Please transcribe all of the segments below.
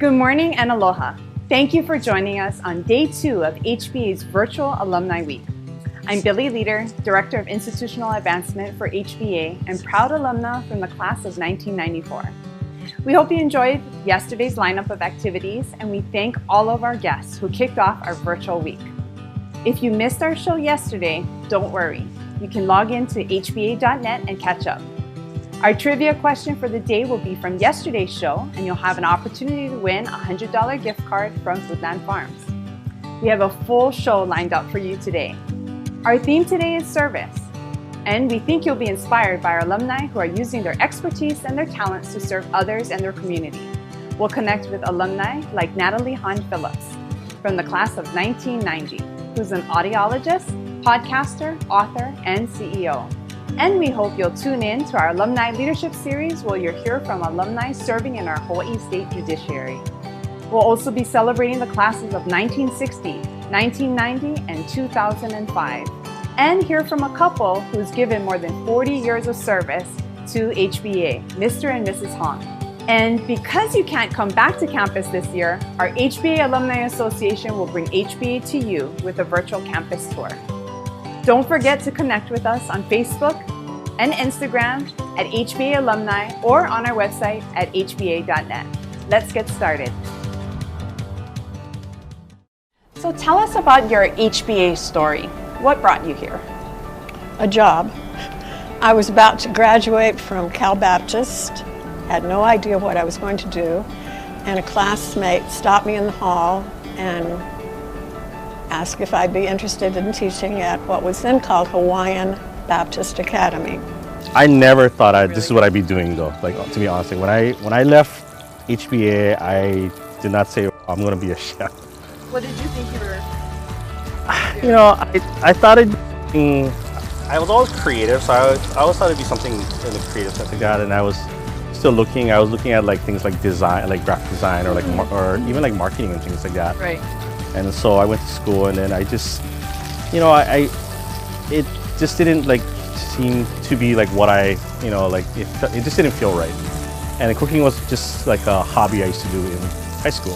Good morning and aloha. Thank you for joining us on day 2 of HBA's Virtual Alumni Week. I'm Billie, Leader, Director of Institutional Advancement for HBA and proud alumna from the class of 1994. We hope you enjoyed yesterday's lineup of activities, and we thank all of our guests who kicked off our virtual week. If you missed our show yesterday, don't worry. You can log in to hba.net and catch up. Our trivia question for the day will be from yesterday's show, and you'll have an opportunity to win a $100 gift card from Foodland Farms. We have a full show lined up for you today. Our theme today is service, and we think you'll be inspired by our alumni who are using their expertise and their talents to serve others and their community. We'll connect with alumni like Natalie Han Phillips from the class of 1990, who's an audiologist, podcaster, author, and CEO. And we hope you'll tune in to our Alumni Leadership Series where you'll hear from alumni serving in our Hawaii State Judiciary. We'll also be celebrating the classes of 1960, 1990, and 2005, and hear from a couple who's given more than 40 years of service to HBA, Mr. and Mrs. Hong. And because you can't come back to campus this year, our HBA Alumni Association will bring HBA to you with a virtual campus tour. Don't forget to connect with us on Facebook and Instagram at HBA Alumni or on our website at hba.net. Let's get started. So tell us about your HBA story. What brought you here? A job. I was about to graduate from Cal Baptist, had no idea what I was going to do, and a classmate stopped me in the hall and asked if I'd be interested in teaching at what was then called Hawaiian Baptist Academy. I never thought this is what I'd be doing though, like to be honest. When I left HBA, I did not say I'm going to be a chef. What did you think you were? You know, I thought I was always creative, so I always thought it'd be something in the creative sense like that, and I was still looking. I was looking at like things like design, like graphic design, or like or even like marketing and things like that. Right. And so I went to school, and then I just, you know, it just didn't like seem to be like what I, you know, like it just didn't feel right. And cooking was just like a hobby I used to do in high school.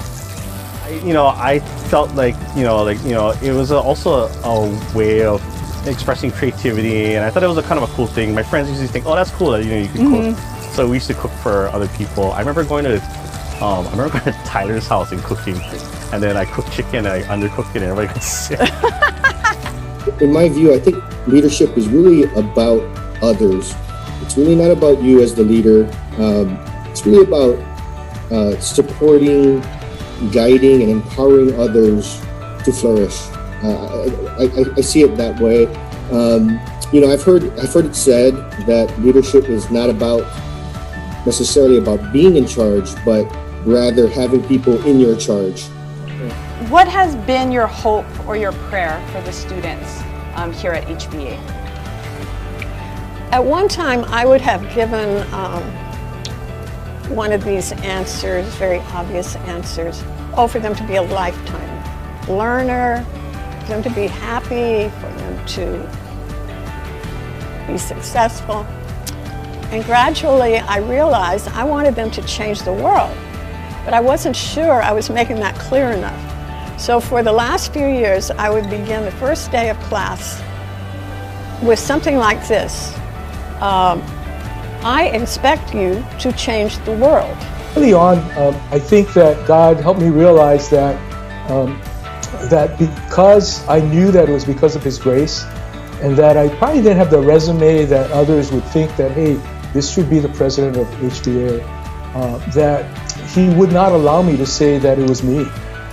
I felt like, it was also a way of expressing creativity, and I thought it was a kind of a cool thing. My friends usually think, oh, that's cool that, you can cook. So we used to cook for other people. I remember going to Tyler's house and cooking, and then I cooked chicken and I undercooked it and everybody got sick. In my view, I think leadership is really about others. It's really not about you as the leader. It's really about supporting, guiding, and empowering others to flourish. I see it that way. I've heard it said that leadership is not necessarily about being in charge, but rather having people in your charge. What has been your hope or your prayer for the students here at HBA? At one time, I would have given one of these answers, very obvious answers, for them to be a lifetime learner, for them to be happy, for them to be successful. And gradually, I realized I wanted them to change the world, but I wasn't sure I was making that clear enough. So for the last few years, I would begin the first day of class with something like this. I expect you to change the world. Early on, I think that God helped me realize that because I knew that it was because of His grace, and that I probably didn't have the resume that others would think that, hey, this should be the president of HBA, that He would not allow me to say that it was me,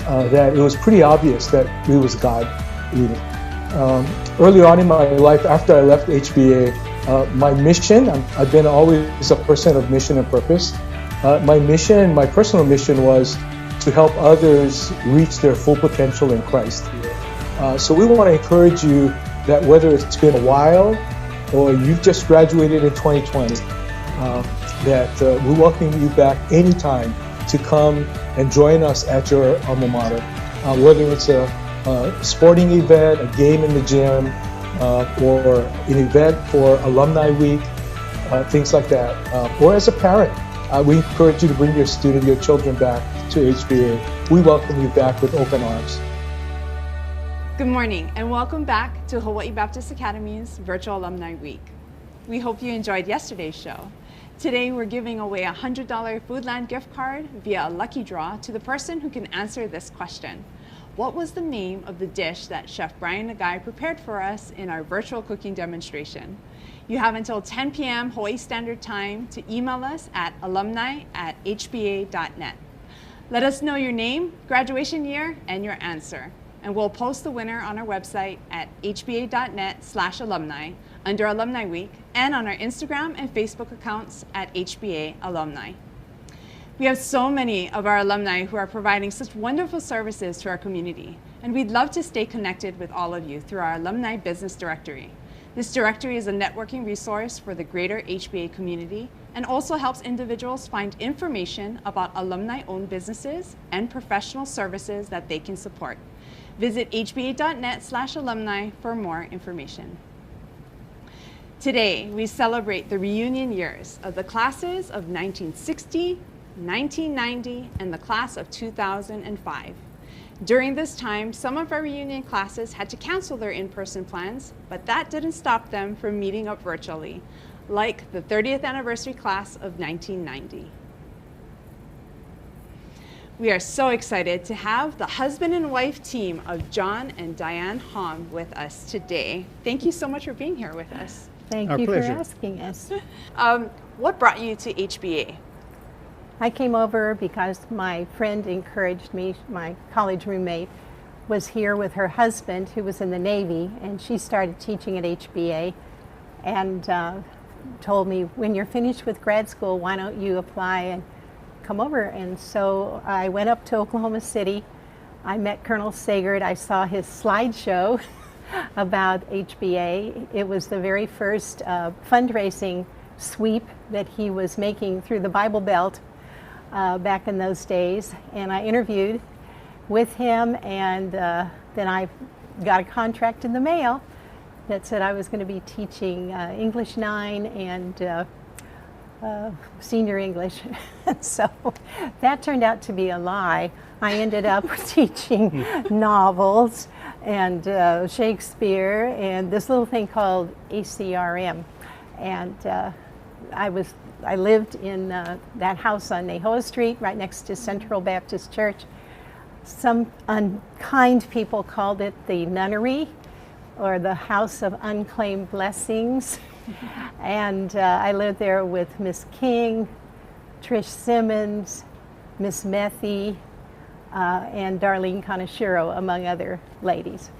that it was pretty obvious that it was God leading. Early on in my life, after I left HBA, my mission, I've been always a person of mission and purpose. My personal mission was to help others reach their full potential in Christ. So we want to encourage you that whether it's been a while or you've just graduated in 2020, that we welcome you back anytime to come and join us at your alma mater. Whether it's a sporting event, a game in the gym, or an event for Alumni Week, things like that. Or as a parent, We encourage you to bring your children back to HBA. We welcome you back with open arms. Good morning and welcome back to Hawaii Baptist Academy's Virtual Alumni Week. We hope you enjoyed yesterday's show. Today we're giving away a $100 Foodland gift card via a lucky draw to the person who can answer this question. What was the name of the dish that Chef Brian Aiga prepared for us in our virtual cooking demonstration? You have until 10 p.m. Hawaii Standard Time to email us at alumni@hba.net. Let us know your name, graduation year, and your answer. And we'll post the winner on our website at hba.net/alumni under Alumni Week and on our Instagram and Facebook accounts at HBA Alumni. We have so many of our alumni who are providing such wonderful services to our community, and we'd love to stay connected with all of you through our Alumni Business Directory. This directory is a networking resource for the greater HBA community and also helps individuals find information about alumni-owned businesses and professional services that they can support. Visit hba.net/alumni for more information. Today, we celebrate the reunion years of the classes of 1960, 1990, and the class of 2005. During this time, some of our reunion classes had to cancel their in-person plans, but that didn't stop them from meeting up virtually, like the 30th anniversary class of 1990. We are so excited to have the husband and wife team of John and Diane Han with us today. Thank you so much for being here with us. Thank Our you pleasure. for asking us. What brought you to HBA? I came over because my friend encouraged me. My college roommate was here with her husband, who was in the Navy, and she started teaching at HBA and told me, when you're finished with grad school, why don't you apply and come over? And so I went up to Oklahoma City. I met Colonel Sagert. I saw his slideshow about HBA. It was the very first fundraising sweep that he was making through the Bible Belt back in those days. And I interviewed with him, and then I got a contract in the mail that said I was going to be teaching English 9 and senior English. So that turned out to be a lie. I ended up teaching novels and Shakespeare and this little thing called ACRM. And I lived in that house on Nehoa Street, right next to Central Baptist Church. Some unkind people called it the nunnery, or the house of unclaimed blessings. And I lived there with Miss King, Trish Simmons, Miss Methy, and Darlene Kaneshiro, among other ladies.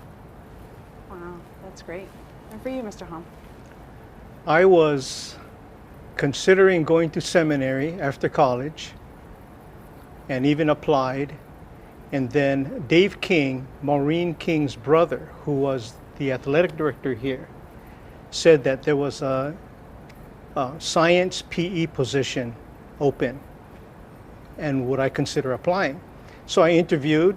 Wow, that's great. And for you, Mr. Han? I was considering going to seminary after college and even applied. And then Dave King, Maureen King's brother, who was the athletic director here, said that there was a science PE position open and would I consider applying. So I interviewed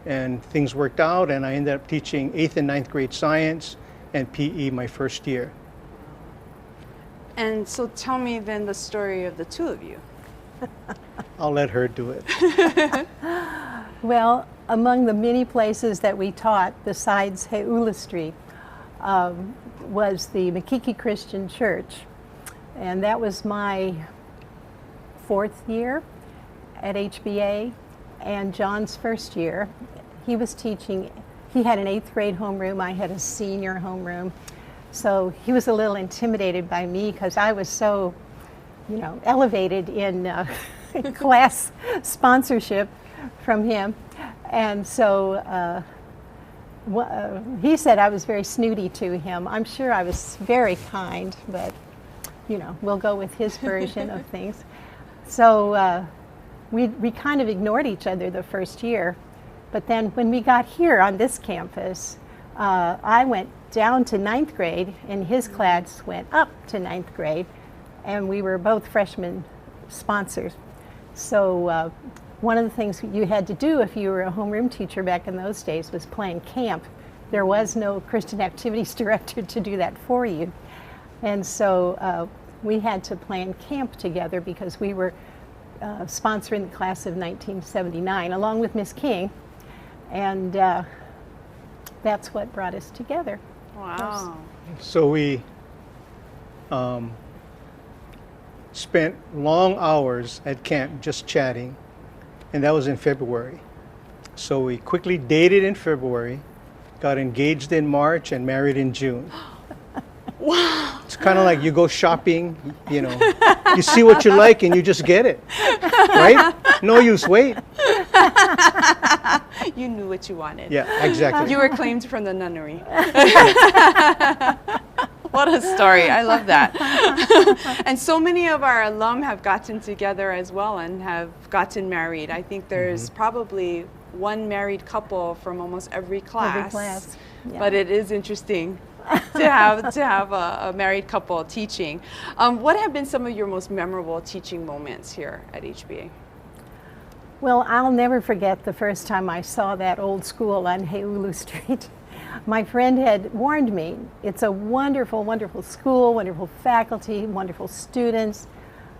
and things worked out, and I ended up teaching 8th and 9th grade science and PE my first year. And so tell me then the story of the two of you. I'll let her do it. Well, among the many places that we taught besides Heula Street was the Makiki Christian Church. And that was my 4th year at HBA and John's first year. He was teaching, he had an 8th grade homeroom, I had a senior homeroom. So he was a little intimidated by me because I was so, elevated in class sponsorship from him. And so he said I was very snooty to him. I'm sure I was very kind, but we'll go with his version of things. So we kind of ignored each other the first year. But then when we got here on this campus, I went down to 9th grade and his class went up to 9th grade, and we were both freshman sponsors. So one of the things you had to do if you were a homeroom teacher back in those days was plan camp. There was no Christian activities director to do that for you. And so we had to plan camp together because we were sponsoring the class of 1979 along with Miss King, and that's what brought us together. Wow. So we spent long hours at camp just chatting, and that was in February. So we quickly dated in February, got engaged in March, and married in June. Wow. It's kind of like you go shopping, you know, you see what you like and you just get it, right? No use wait. You knew what you wanted. Yeah, exactly. You were claimed from the nunnery. What a story. I love that. And so many of our alum have gotten together as well and have gotten married. I think there's probably one married couple from almost every class. Every class. Yeah. But it is interesting to have a married couple teaching. What have been some of your most memorable teaching moments here at HBA? Well, I'll never forget the first time I saw that old school on Heilulu Street. My friend had warned me, it's a wonderful, wonderful school, wonderful faculty, wonderful students,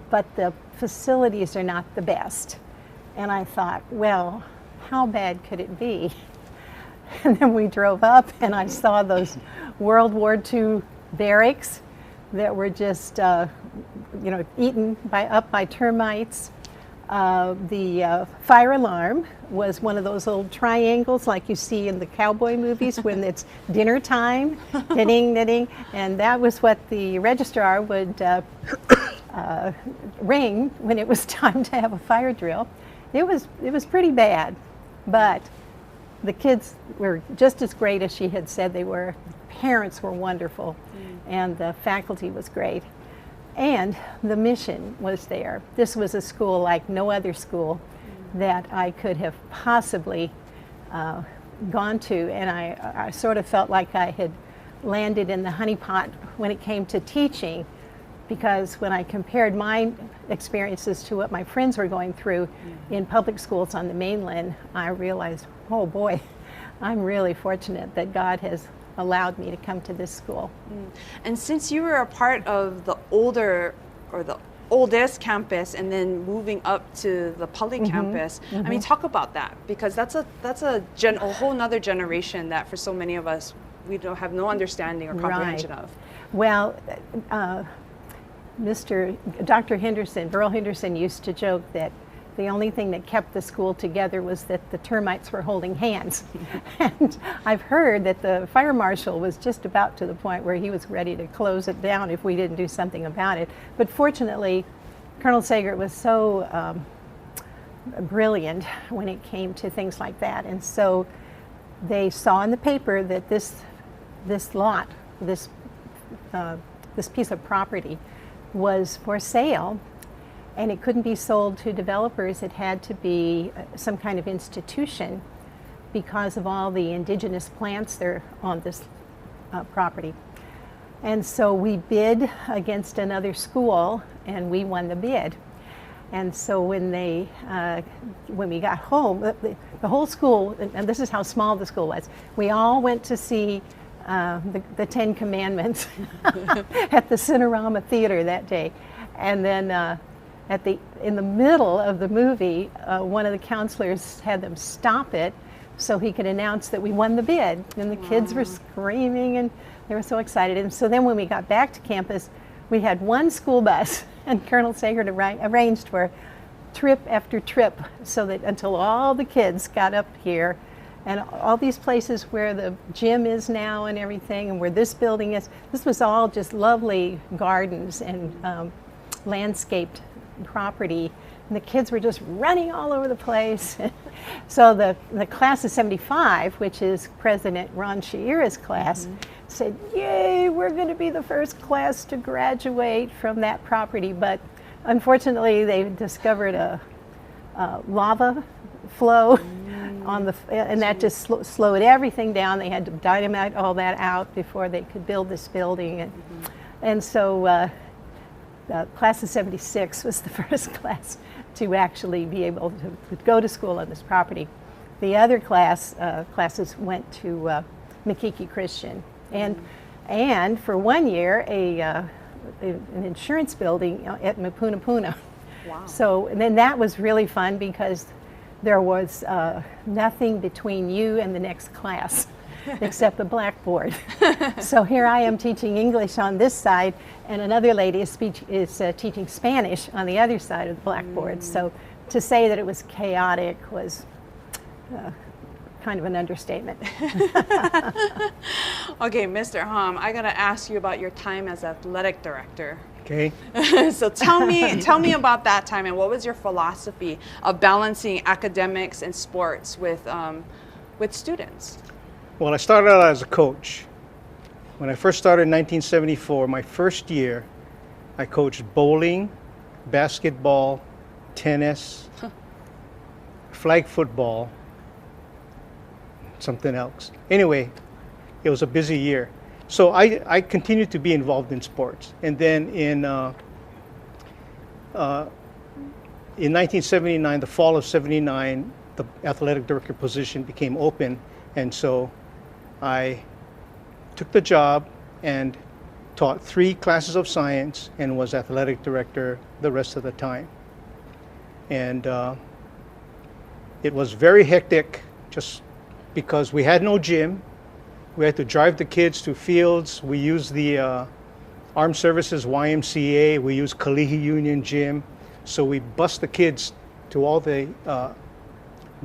but the facilities are not the best. And I thought, well, how bad could it be? And then we drove up and I saw those World War II barracks that were just, you know, eaten up by termites. The fire alarm was one of those old triangles like you see in the cowboy movies when it's dinner time, knitting, knitting, and that was what the registrar would ring when it was time to have a fire drill. It was pretty bad, but the kids were just as great as she had said they were. The parents were wonderful, and the faculty was great. And the mission was there. This was a school like no other school that I could have possibly gone to, and I sort of felt like I had landed in the honeypot when it came to teaching, because when I compared my experiences to what my friends were going through in public schools on the mainland, I realized, oh boy, I'm really fortunate that God has allowed me to come to this school. And since you were a part of the older or the oldest campus and then moving up to the public campus, I mean, talk about that, because that's a whole nother generation that for so many of us we don't have no understanding or comprehension of. Well, Dr. Henderson, Burl Henderson, used to joke that the only thing that kept the school together was that the termites were holding hands. And I've heard that the fire marshal was just about to the point where he was ready to close it down if we didn't do something about it. But fortunately, Colonel Sager was so brilliant when it came to things like that. And so they saw in the paper that this lot, this piece of property was for sale, and it couldn't be sold to developers. It had to be some kind of institution because of all the indigenous plants that are on this property. And so we bid against another school and we won the bid. And so when we got home, the whole school, and this is how small the school was, we all went to see the Ten Commandments at the Cinerama Theater that day. And then in the middle of the movie, one of the counselors had them stop it so he could announce that we won the bid. And the kids were screaming and they were so excited. And so then when we got back to campus, we had one school bus, and Colonel Sager arranged for trip after trip so that until all the kids got up here, and all these places where the gym is now and everything, and where this building is, this was all just lovely gardens and landscaped property, and the kids were just running all over the place. So the class of 75, which is President Ron Shaira's class, said, yay, we're going to be the first class to graduate from that property. But unfortunately, they discovered a lava flow and that just slowed everything down. They had to dynamite all that out before they could build this building. And so the class of 76 was the first class to actually be able to go to school on this property. The other classes went to Makiki Christian. And for 1 year, an insurance building at Mapunapuna. Wow. So, and then that was really fun because there was nothing between you and the next class except the blackboard. So here I am teaching English on this side, and another lady is teaching Spanish on the other side of the blackboard. So to say that it was chaotic was kind of an understatement. Okay, Mr. Han, I gotta ask you about your time as athletic director. Okay. So tell me about that time, and what was your philosophy of balancing academics and sports with students? Well, I started out as a coach. When I first started in 1974, my first year, I coached bowling, basketball, tennis, flag football, something else. Anyway, it was a busy year. So I continued to be involved in sports. And then in 1979, the fall of 79, the athletic director position became open. And so I took the job and taught 3 classes of science and was athletic director the rest of the time. And it was very hectic just because we had no gym. We had to drive the kids to fields. We used the Armed Services YMCA. We used Kalihi Union Gym. So we bused the kids to all the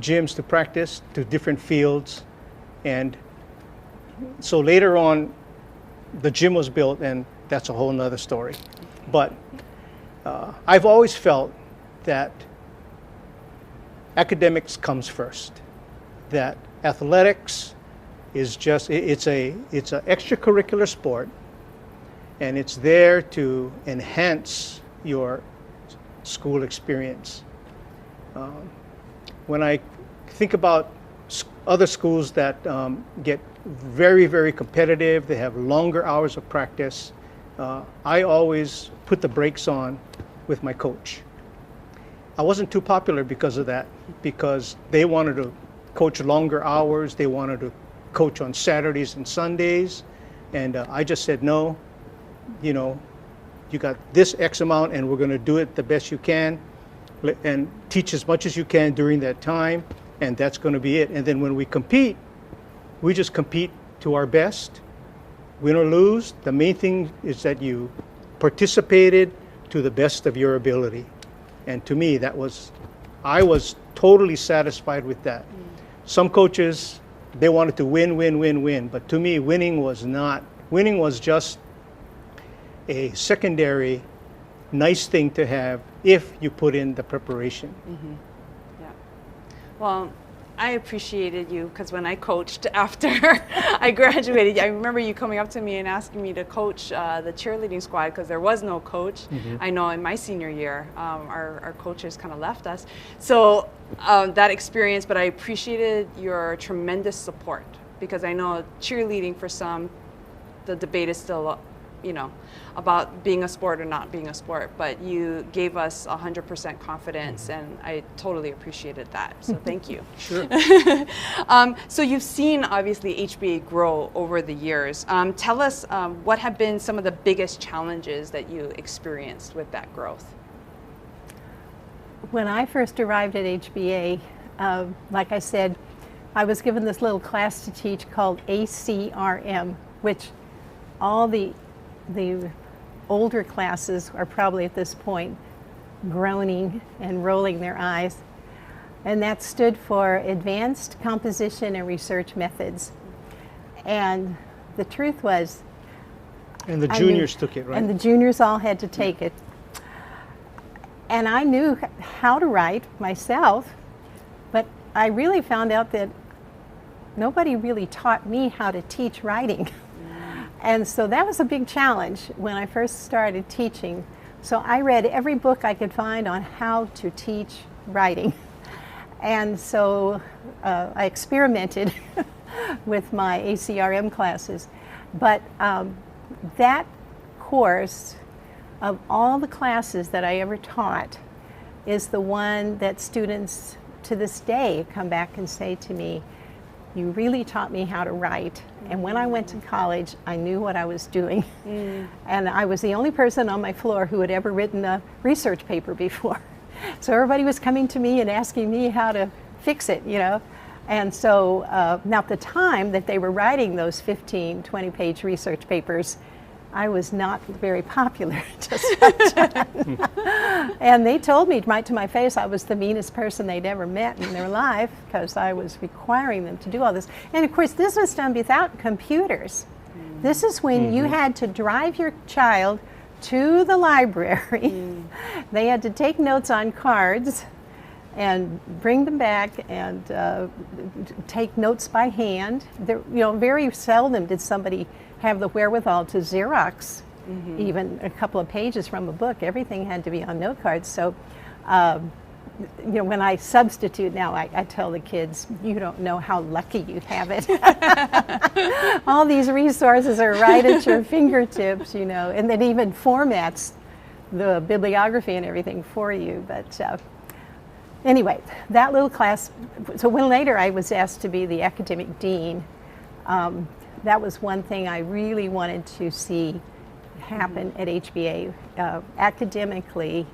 gyms to practice, to different fields. And so later on, the gym was built, and that's a whole nother story. But I've always felt that academics comes first, that athletics is just, it's an extracurricular sport, and it's there to enhance your school experience. When I think about other schools that get very, very competitive, they have longer hours of practice, I always put the brakes on with my coach. I wasn't too popular because of that, because they wanted to coach longer hours, they wanted to coach on Saturdays and Sundays, and I just said, no, you know, you got this X amount and we're going to do it the best you can and teach as much as you can during that time, and that's going to be it. And then when we compete, we just compete to our best, win or lose. The main thing is that you participated to the best of your ability. And to me, I was totally satisfied with that. Some coaches, they wanted to win, but to me, winning was just a secondary nice thing to have if you put in the preparation. Mm-hmm. Yeah. Well, I appreciated you because when I coached after I graduated, I remember you coming up to me and asking me to coach the cheerleading squad because there was no coach. Mm-hmm. I know in my senior year, our coaches kind of left us. So that experience, but I appreciated your tremendous support because I know cheerleading for some, the debate is still, you know, about being a sport or not being a sport, but you gave us 100% confidence, and I totally appreciated that, so thank you. Sure. So you've seen, obviously, HBA grow over the years. Tell us what have been some of the biggest challenges that you experienced with that growth? When I first arrived at HBA, like I said, I was given this little class to teach called ACRM, which all the older classes are probably at this point groaning and rolling their eyes. And that stood for Advanced Composition and Research Methods. And the truth was... And the juniors took it, right? And the juniors all had to take it. And I knew how to write myself, but I really found out that nobody really taught me how to teach writing. And so that was a big challenge when I first started teaching. So I read every book I could find on how to teach writing. And so I experimented with my ACRM classes. But that course, of all the classes that I ever taught, is the one that students to this day come back and say to me, You really taught me how to write. And when I went to college, I knew what I was doing. And I was the only person on my floor who had ever written a research paper before. So everybody was coming to me and asking me how to fix it, you know. And so now at the time that they were writing those 15, 20-page research papers, I was not very popular. And they told me right to my face I was the meanest person they'd ever met in their life because I was requiring them to do all this. And of course, this was done without computers. This is when you had to drive your child to the library. They had to take notes on cards and bring them back and take notes by hand. There, you know, very seldom did somebody have the wherewithal to Xerox even a couple of pages from a book. Everything had to be on note cards. So, you know, when I substitute now, I tell the kids, you don't know how lucky you have it. All these resources are right at your fingertips, you know, and it even formats the bibliography and everything for you. But anyway, that little class, so when later I was asked to be the academic dean, that was one thing I really wanted to see happen at HBA. Academically,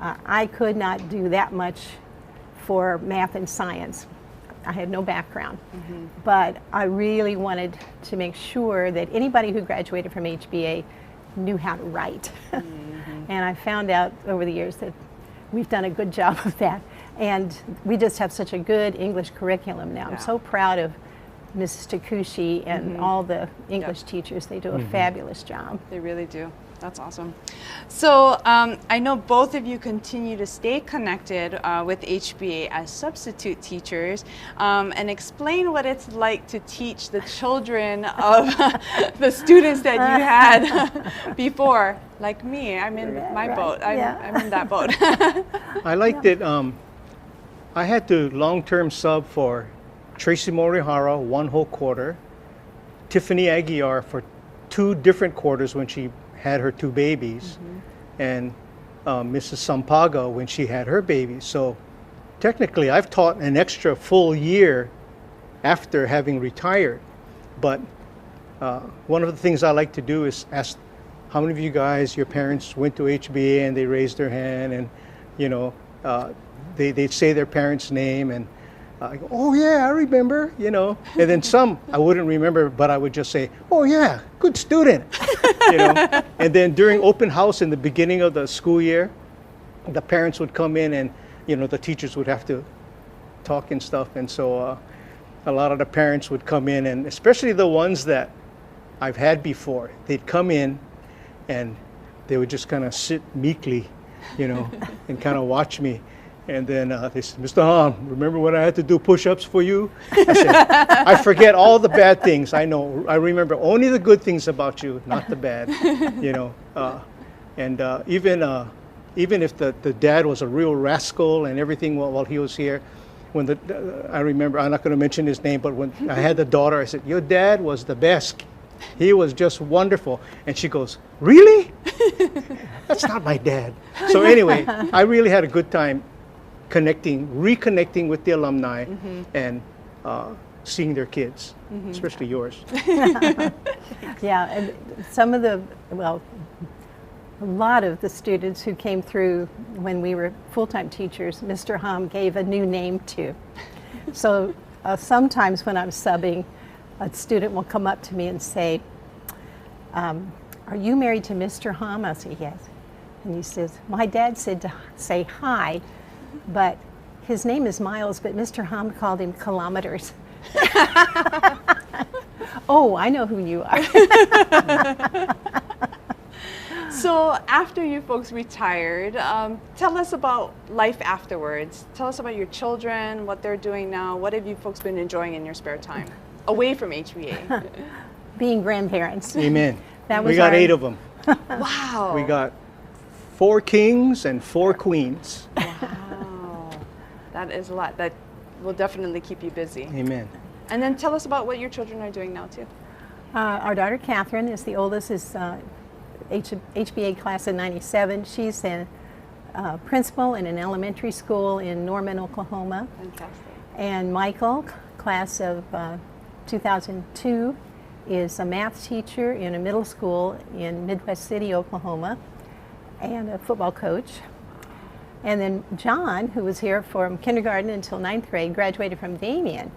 I could not do that much for math and science. I had no background. But I really wanted to make sure that anybody who graduated from HBA knew how to write. And I found out over the years that we've done a good job of that. And we just have such a good English curriculum now. I'm so proud of Mrs. Takaki and all the English teachers. They do a fabulous job. They really do. That's awesome. So I know both of you continue to stay connected with HBA as substitute teachers, and explain what it's like to teach the children of the students that you had before. Like me, I'm in my boat. I'm in that boat. I liked it. I had to long-term sub for Tracy Hara, one whole quarter, Tiffany Aguiar for 2 different quarters when she had her 2 babies, and Mrs. Sampaga when she had her babies. So technically I've taught an extra full year after having retired. But one of the things I like to do is ask how many of you guys, your parents went to HBA, and they raised their hand, and you know, they'd say their parents' name, and I go, oh yeah, I remember, you know. And then some I wouldn't remember, but I would just say, oh yeah, good student, you know. And then during open house in the beginning of the school year, the parents would come in, and you know, the teachers would have to talk and stuff. And so a lot of the parents would come in, and especially the ones that I've had before, they'd come in and they would just kind of sit meekly, you know, and kind of watch me. And then they said, Mr. Han, remember when I had to do push-ups for you? I said, I forget all the bad things. I know. I remember only the good things about you, not the bad. You know. Even if the dad was a real rascal and everything while he was here, when I remember, I'm not going to mention his name, but when I had the daughter, I said, your dad was the best. He was just wonderful. And she goes, really? That's not my dad. So anyway, I really had a good time reconnecting with the alumni and seeing their kids, especially yours. Yeah, and some of the, well, a lot of the students who came through when we were full-time teachers, Mr. Ham gave a new name to. So sometimes when I'm subbing, a student will come up to me and say, are you married to Mr. Ham? I say, yes. And he says, my dad said to say hi, but his name is Miles, but Mr. Ham called him Kilometers. Oh, I know who you are. So after you folks retired, tell us about life afterwards. Tell us about your children, what they're doing now. What have you folks been enjoying in your spare time, away from HBA? Being grandparents. Amen. That was we got 8 of them. Wow. We got 4 kings and 4 queens. Wow. That is a lot. That will definitely keep you busy. Amen. And then tell us about what your children are doing now too. Our daughter Catherine is the oldest, is HBA class of 97. She's a principal in an elementary school in Norman, Oklahoma. Fantastic. And Michael class of 2002 is a math teacher in a middle school in Midwest City, Oklahoma, and a football coach. And then John, who was here from kindergarten until 9th grade, graduated from Damien,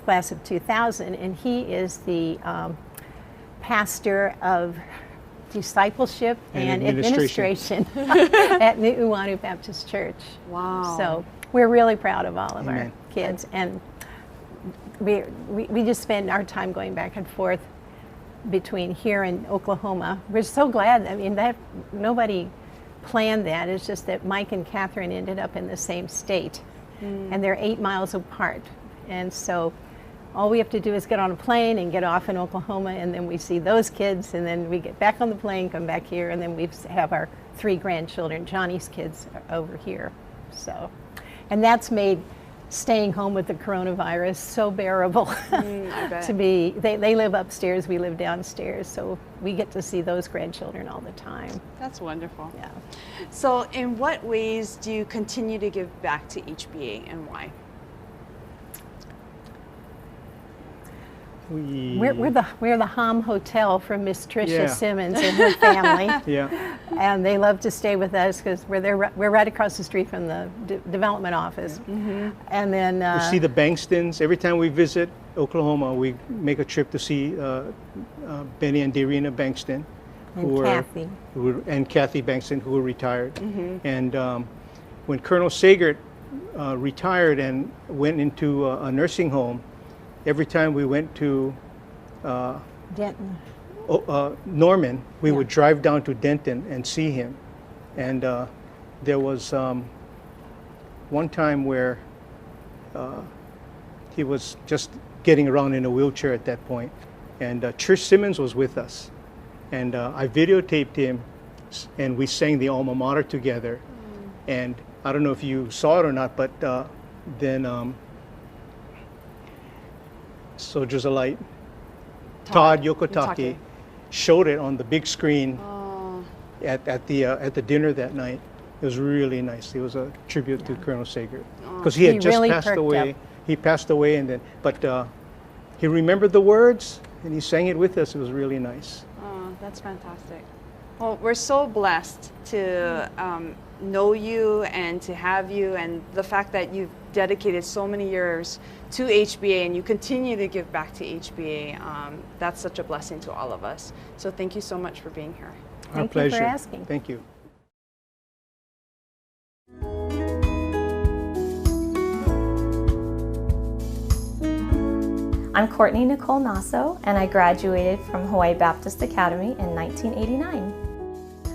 class of 2000, and he is the pastor of discipleship and administration at Nu'uanu Baptist Church. Wow. So we're really proud of all of Amen. our kids, and we just spend our time going back and forth between here and Oklahoma. We're so glad. I mean, that nobody planned that. It's just that Mike and Catherine ended up in the same state, and they're 8 miles apart. And so all we have to do is get on a plane and get off in Oklahoma, and then we see those kids, and then we get back on the plane, come back here, and then we have our 3 grandchildren. Johnny's kids are over here. So, and that's made staying home with the coronavirus so bearable. I bet. To be, they live upstairs, we live downstairs, so we get to see those grandchildren all the time. That's wonderful. Yeah. So in what ways do you continue to give back to HBA, and why? We're the Hom Hotel for Miss Tricia Yeah. Simmons and her family. Yeah. And they love to stay with us because we're right across the street from the development office. And then We see the Bankstons. Every time we visit Oklahoma, we make a trip to see Benny and Darina Bankston. and Kathy Bankston, who were retired. And when Colonel Sagert retired and went into a nursing home, every time we went to Denton. Norman, we Yeah. would drive down to Denton and see him. And there was one time where he was just getting around in a wheelchair at that point. And Trish Simmons was with us. And I videotaped him, and we sang the alma mater together. And I don't know if you saw it or not, but then Soldiers of Light, Todd Yokotake showed it on the big screen at the dinner that night. It was really nice. It was a tribute to Colonel Sagert, because he had just really passed perked away. up. He passed away, and then he remembered the words and he sang it with us. It was really nice. Oh, that's fantastic. Well, we're so blessed to know you and to have you, and the fact that you've dedicated so many years to HBA and you continue to give back to HBA. That's such a blessing to all of us. So thank you so much for being here. Our Thank you pleasure. for asking. Thank you. I'm Courtney Nicole Naso, and I graduated from Hawaii Baptist Academy in 1989.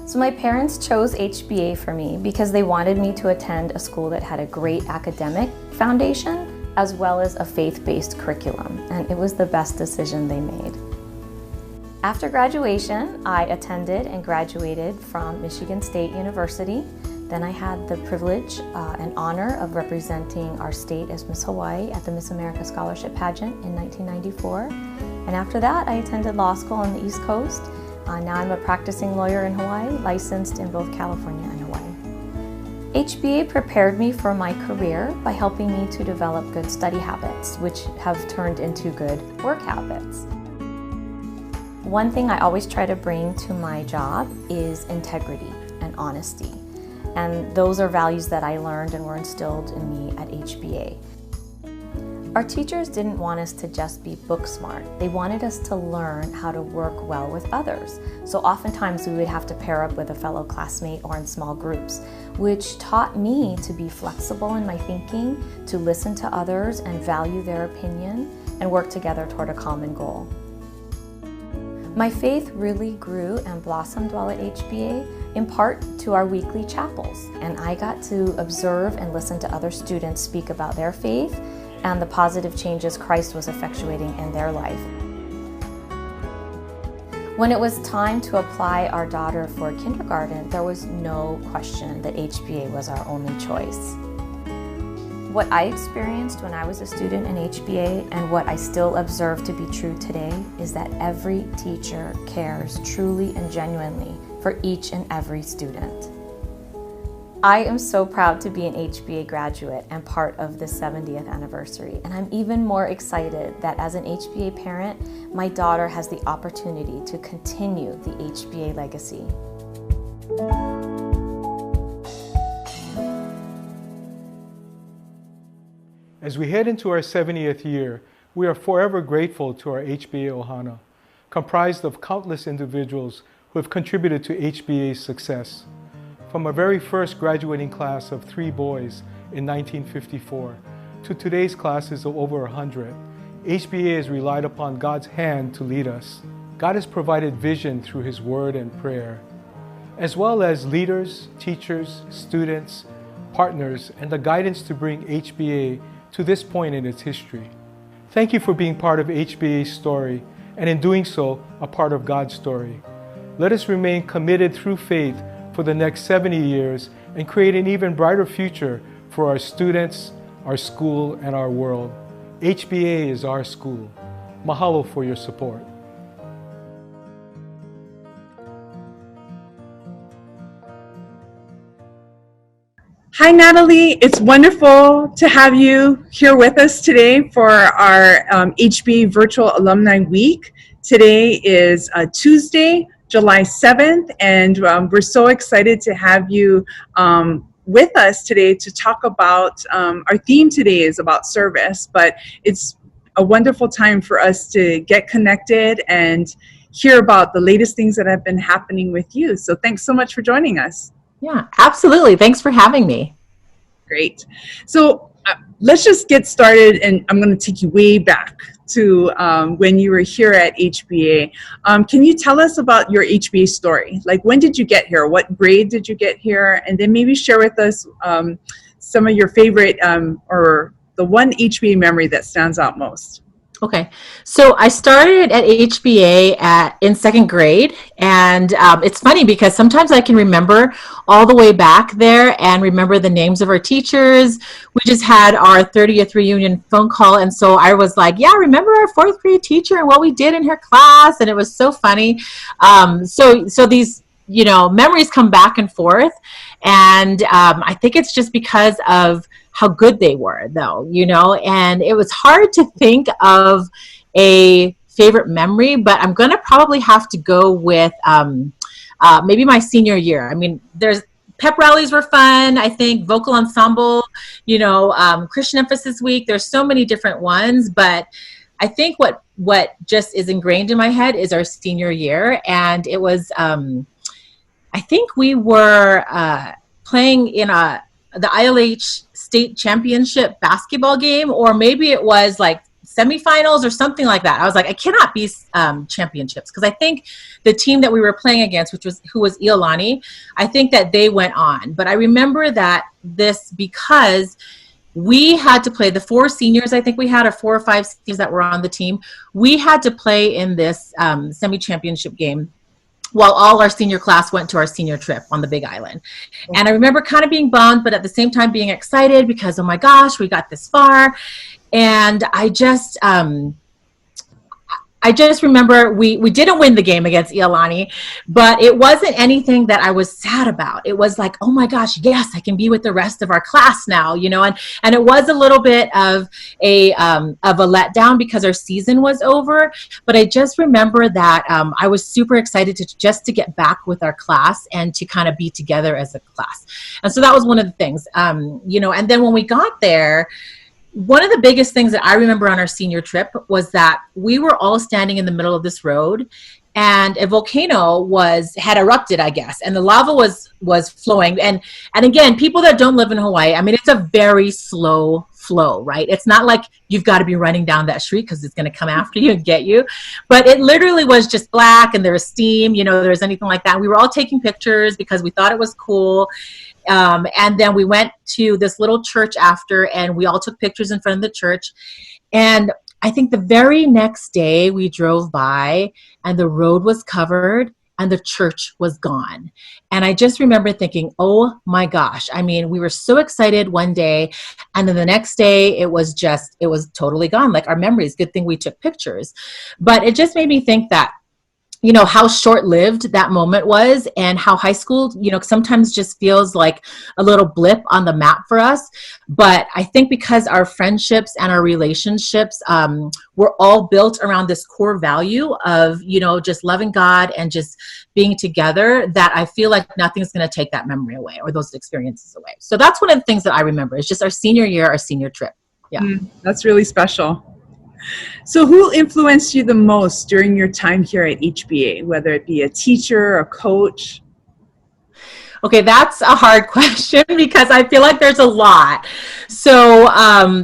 So my parents chose HBA for me because they wanted me to attend a school that had a great academic foundation as well as a faith-based curriculum, and it was the best decision they made. After graduation, I attended and graduated from Michigan State University. Then I had the privilege and honor of representing our state as Miss Hawaii at the Miss America Scholarship Pageant in 1994. And after that, I attended law school on the East Coast. Now I'm a practicing lawyer in Hawaii, licensed in both California and Hawaii. HBA prepared me for my career by helping me to develop good study habits, which have turned into good work habits. One thing I always try to bring to my job is integrity and honesty. And those are values that I learned and were instilled in me at HBA. Our teachers didn't want us to just be book smart. They wanted us to learn how to work well with others. So oftentimes we would have to pair up with a fellow classmate or in small groups, which taught me to be flexible in my thinking, to listen to others and value their opinion, and work together toward a common goal. My faith really grew and blossomed while at HBA, in part to our weekly chapels, and I got to observe and listen to other students speak about their faith and the positive changes Christ was effectuating in their life. When it was time to apply our daughter for kindergarten, there was no question that HBA was our only choice. What I experienced when I was a student in HBA and what I still observe to be true today is that every teacher cares truly and genuinely for each and every student. I am so proud to be an HBA graduate and part of the 70th anniversary, and I'm even more excited that as an HBA parent, my daughter has the opportunity to continue the HBA legacy. As we head into our 70th year, we are forever grateful to our HBA Ohana, comprised of countless individuals who have contributed to HBA's success. From our very first graduating class of 3 boys in 1954 to today's classes of over 100, HBA has relied upon God's hand to lead us. God has provided vision through His Word and prayer, as well as leaders, teachers, students, partners, and the guidance to bring HBA to this point in its history. Thank you for being part of HBA's story, and in doing so, a part of God's story. Let us remain committed through faith for the next 70 years and create an even brighter future for our students, our school, and our world. HBA is our school. Mahalo for your support. Hi, Natalie. It's wonderful to have you here with us today for our HBA Virtual Alumni Week. Today is Tuesday, July 7th, and we're so excited to have you with us today to talk about, our theme today is about service, but it's a wonderful time for us to get connected and hear about the latest things that have been happening with you. So thanks so much for joining us. Yeah, absolutely. Thanks for having me. Great. So let's just get started, and I'm going to take you way back to when you were here at HBA. Can you tell us about your HBA story? Like, when did you get here? What grade did you get here? And then maybe share with us some of your favorite or the one HBA memory that stands out most. Okay, so I started at HBA in 2nd grade, and it's funny because sometimes I can remember all the way back there and remember the names of our teachers. We just had our 30th reunion phone call, and so I was like, yeah, remember our 4th grade teacher and what we did in her class, and it was so funny. So these, memories come back and forth, and I think it's just because of how good they were, though, and it was hard to think of a favorite memory, but I'm going to probably have to go with maybe my senior year. I mean, there's pep rallies were fun, I think, vocal ensemble, Christian Emphasis Week. There's so many different ones, but I think what just is ingrained in my head is our senior year, and it was, I think we were playing in the ILH state championship basketball game, or maybe it was like semifinals or something like that. I was like, I cannot be championships, because I think the team that we were playing against, who was Iolani, I think that they went on. But I remember that because we had to play, the 4 seniors, I think we had, or 4 or 5 seniors that were on the team, we had to play in this semi-championship game while all our senior class went to our senior trip on the Big Island. And I remember kind of being bummed, but at the same time being excited because, oh my gosh, we got this far. And I just remember we didn't win the game against Iolani, but it wasn't anything that I was sad about. It was like, oh my gosh, yes, I can be with the rest of our class now, and it was a little bit of a letdown because our season was over. But I just remember that I was super excited to get back with our class and to kind of be together as a class. And so that was one of the things, and then when we got there, one of the biggest things that I remember on our senior trip was that we were all standing in the middle of this road, and a volcano had erupted, I guess, and the lava was flowing. And again, people that don't live in Hawaii, I mean, it's a very slow flow, right? It's not like you've got to be running down that street because it's going to come after you and get you. But it literally was just black, and there was steam, there was anything like that. We were all taking pictures because we thought it was cool. And then we went to this little church after, and we all took pictures in front of the church. And I think the very next day we drove by, and the road was covered and the church was gone. And I just remember thinking, oh my gosh. I mean, we were so excited one day, and then the next day it was totally gone. Like our memories, good thing we took pictures. But it just made me think that you know, how short-lived that moment was, and how high school, you know, sometimes just feels like a little blip on the map for us. But I think because our friendships and our relationships were all built around this core value of, you know, just loving God and just being together, that I feel like nothing's going to take that memory away or those experiences away. So that's one of the things that I remember, is just our senior year, our senior trip. Yeah. That's really special. So who influenced you the most during your time here at HBA, whether it be a teacher, a coach? Okay, that's a hard question because I feel like there's a lot. So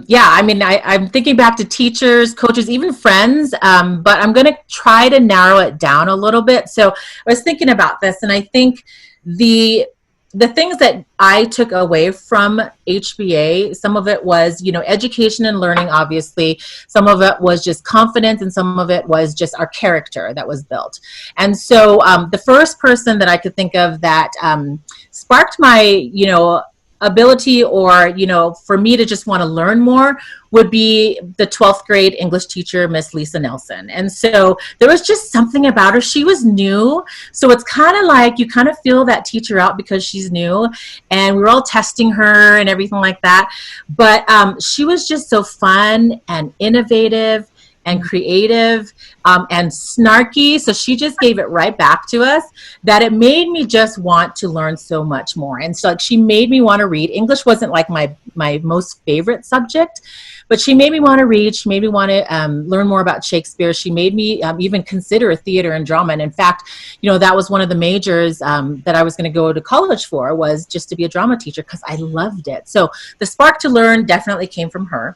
yeah, I mean, I'm thinking back to teachers, coaches, even friends, but I'm going to try to narrow it down a little bit. So I was thinking about this, and I think the things that I took away from HBA, some of it was, you know, education and learning, obviously. Some of it was just confidence, and some of it was just our character that was built. And so the first person that I could think of that sparked my, you know, ability, or, you know, for me to just want to learn more, would be the 12th grade English teacher, Miss Lisa Nelson. And so there was just something about her. She was new. So it's kind of like you kind of feel that teacher out because she's new, and we were all testing her and everything like that. But she was just so fun and innovative and creative and snarky. So she just gave it right back to us, that it made me just want to learn so much more. And so she made me want to read. English wasn't like my most favorite subject, but she made me want to read. She made me want to learn more about Shakespeare. She made me even consider theater and drama. And in fact, you know, that was one of the majors that I was going to go to college for, was just to be a drama teacher, because I loved it. So the spark to learn definitely came from her.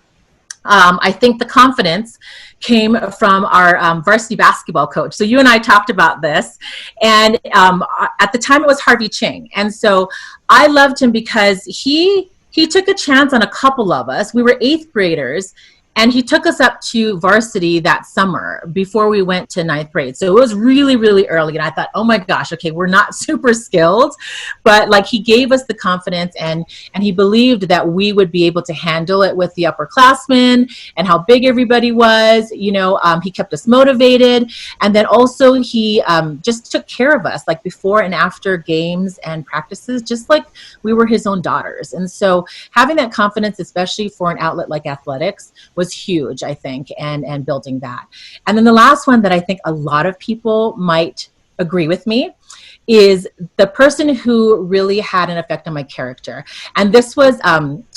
I think the confidence came from our varsity basketball coach. So you and I talked about this, and at the time it was Harvey Ching. And so I loved him because he took a chance on a couple of us. We were 8th graders, and he took us up to varsity that summer before we went to 9th grade. So it was really, really early. And I thought, oh my gosh, okay, we're not super skilled, but like he gave us the confidence, and he believed that we would be able to handle it with the upperclassmen and how big everybody was. You know, he kept us motivated. And then also he just took care of us, like before and after games and practices, just like we were his own daughters. And so having that confidence, especially for an outlet like athletics, was huge, I think, and building that. And then the last one that I think a lot of people might agree with me is the person who really had an effect on my character. And this was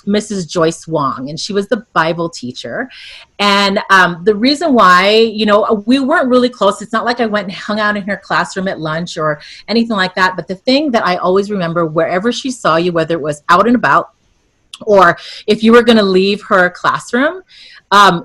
Mrs. Joyce Wong, and she was the Bible teacher. And the reason why, you know, we weren't really close. It's not like I went and hung out in her classroom at lunch or anything like that. But the thing that I always remember, wherever she saw you, whether it was out and about, or if you were going to leave her classroom,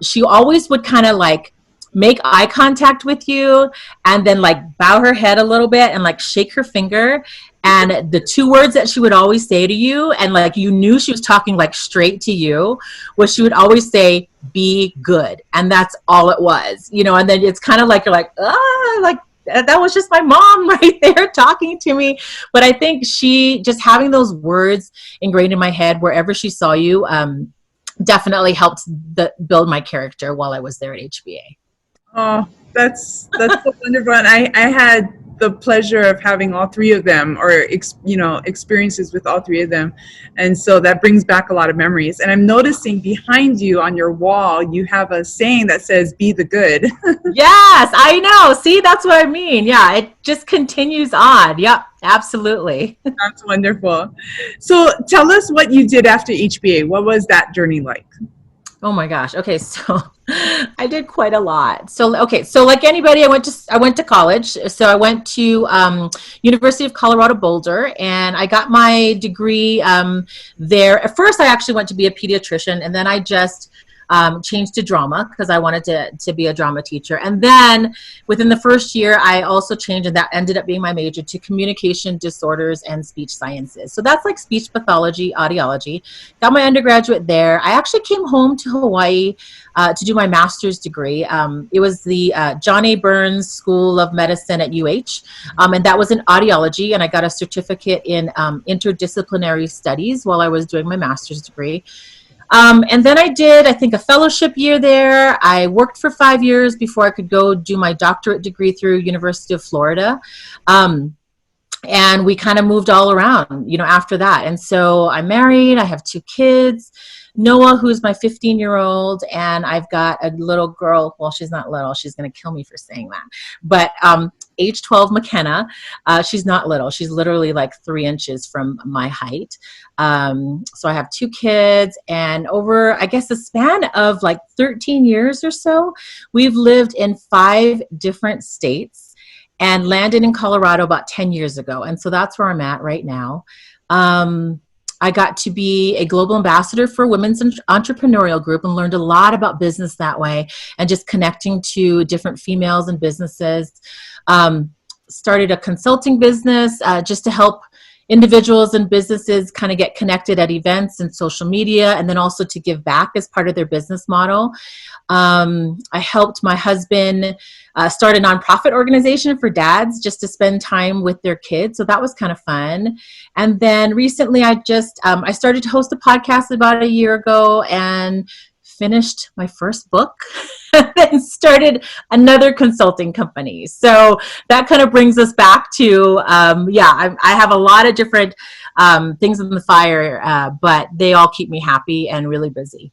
she always would kind of like make eye contact with you, and then like bow her head a little bit and like shake her finger. And the 2 words that she would always say to you, and like you knew she was talking like straight to you, was she would always say, "Be good." And that's all it was, you know. And then it's kind of like, you're like, like that was just my mom right there talking to me. But I think she, just having those words ingrained in my head wherever she saw you, definitely helped build my character while I was there at HBA. Oh, that's so wonderful. And I had the pleasure of having all 3 of them, or experiences with all 3 of them, and so that brings back a lot of memories. And I'm noticing behind you on your wall you have a saying that says, "Be the good." Yes, I know. See, that's what I mean. Yeah, it just continues on. Yep, absolutely. That's wonderful. So tell us what you did after HBA. What was that journey like? Oh my gosh. Okay, so I did quite a lot. So like anybody, I went to college. So I went to University of Colorado Boulder, and I got my degree there. At first, I actually went to be a pediatrician, and then I just changed to drama because I wanted to be a drama teacher. And then within the first year, I also changed, and that ended up being my major, to communication disorders and speech sciences. So that's like speech pathology, audiology. Got my undergraduate there. I actually came home to Hawaii to do my master's degree. It was the John A. Burns School of Medicine at UH, and that was in audiology, and I got a certificate in interdisciplinary studies while I was doing my master's degree. And then I did, I think, a fellowship year there. I worked for 5 years before I could go do my doctorate degree through University of Florida. And we kind of moved all around, after that. And so I'm married. I have 2 kids. Noah, who's my 15-year-old, and I've got a little girl. Well, she's not little. She's going to kill me for saying that. But age 12, McKenna. She's not little. She's literally like 3 inches from my height. So I have 2 kids, and over, I guess, the span of like 13 years or so, we've lived in 5 different states and landed in Colorado about 10 years ago. And so that's where I'm at right now. I got to be a global ambassador for Women's Entrepreneurial Group and learned a lot about business that way and just connecting to different females and businesses. Started a consulting business just to help individuals and businesses kind of get connected at events and social media, and then also to give back as part of their business model. I helped my husband start a nonprofit organization for dads just to spend time with their kids. So that was kind of fun. And then recently I started to host a podcast about a year ago and finished my first book and started another consulting company. So that kind of brings us back to, I have a lot of different things in the fire, but they all keep me happy and really busy.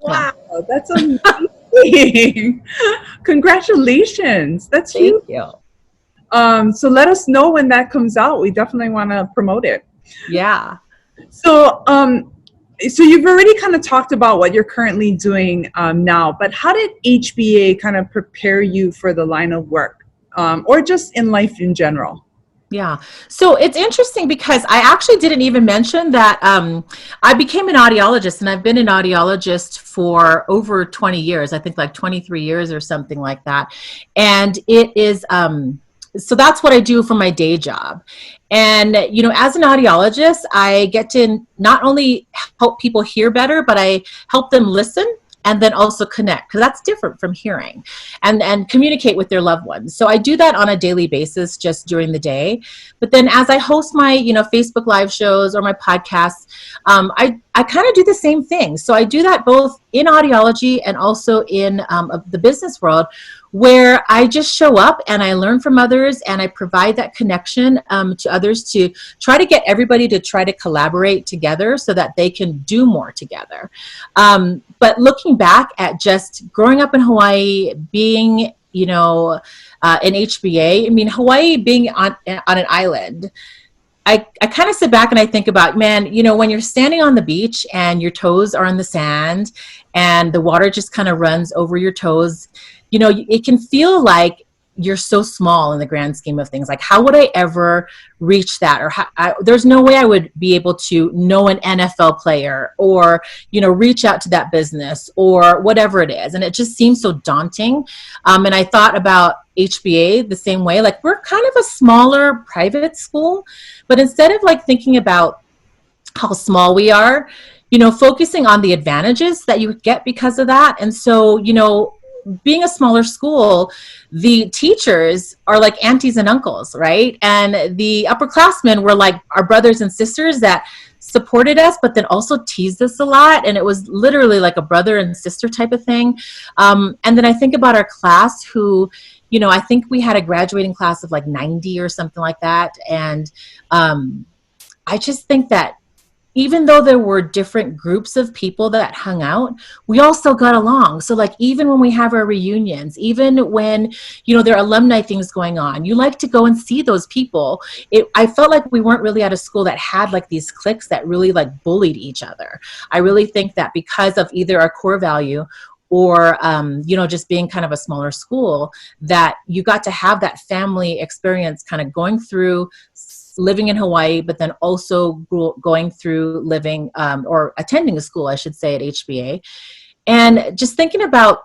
Wow, yeah. That's amazing. Congratulations. That's huge. Thank you. So let us know when that comes out. We definitely want to promote it. Yeah. So, so you've already kind of talked about what you're currently doing now, but how did HBA kind of prepare you for the line of work or just in life in general? Yeah. So it's interesting because I actually didn't even mention that I became an audiologist, and I've been an audiologist for over 20 years, I think like 23 years or something like that. And it is, so that's what I do for my day job. And, as an audiologist, I get to not only help people hear better, but I help them listen and then also connect, because that's different from hearing, and communicate with their loved ones. So I do that on a daily basis just during the day. But then as I host my, Facebook live shows or my podcasts, I kind of do the same thing. So I do that both in audiology and also in the business world, where I just show up and I learn from others and I provide that connection to others to try to get everybody to try to collaborate together so that they can do more together. But looking back at just growing up in Hawaii, being, in HBA, I mean, Hawaii being on an island, I kind of sit back and I think about, man, when you're standing on the beach and your toes are in the sand and the water just kind of runs over your toes, it can feel like you're so small in the grand scheme of things. Like, how would I ever reach that? Or there's no way I would be able to know an NFL player or, reach out to that business or whatever it is. And it just seems so daunting. And I thought about HBA the same way. Like, we're kind of a smaller private school, but instead of like thinking about how small we are, focusing on the advantages that you get because of that. And so, being a smaller school, the teachers are like aunties and uncles, right? And the upperclassmen were like our brothers and sisters that supported us, but then also teased us a lot. And it was literally like a brother and sister type of thing. And then I think about our class who, I think we had a graduating class of like 90 or something like that. And I just think that even though there were different groups of people that hung out, we all still got along. So like, even when we have our reunions, even when, there are alumni things going on, you like to go and see those people. I felt like we weren't really at a school that had like these cliques that really like bullied each other. I really think that because of either our core value or, just being kind of a smaller school, that you got to have that family experience kind of going through living in Hawaii, but then also going through living or attending a school, I should say, at HBA. And just thinking about,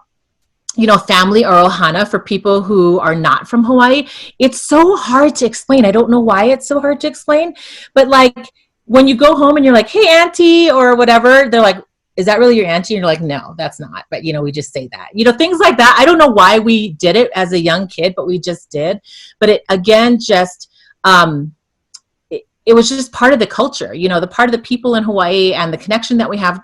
family or ohana for people who are not from Hawaii, it's so hard to explain. I don't know why it's so hard to explain, but like when you go home and you're like, hey, auntie, or whatever, they're like, is that really your auntie? And you're like, no, that's not. But, we just say that, things like that. I don't know why we did it as a young kid, but we just did. But it, again, just, it was just part of the culture, the part of the people in Hawaii and the connection that we have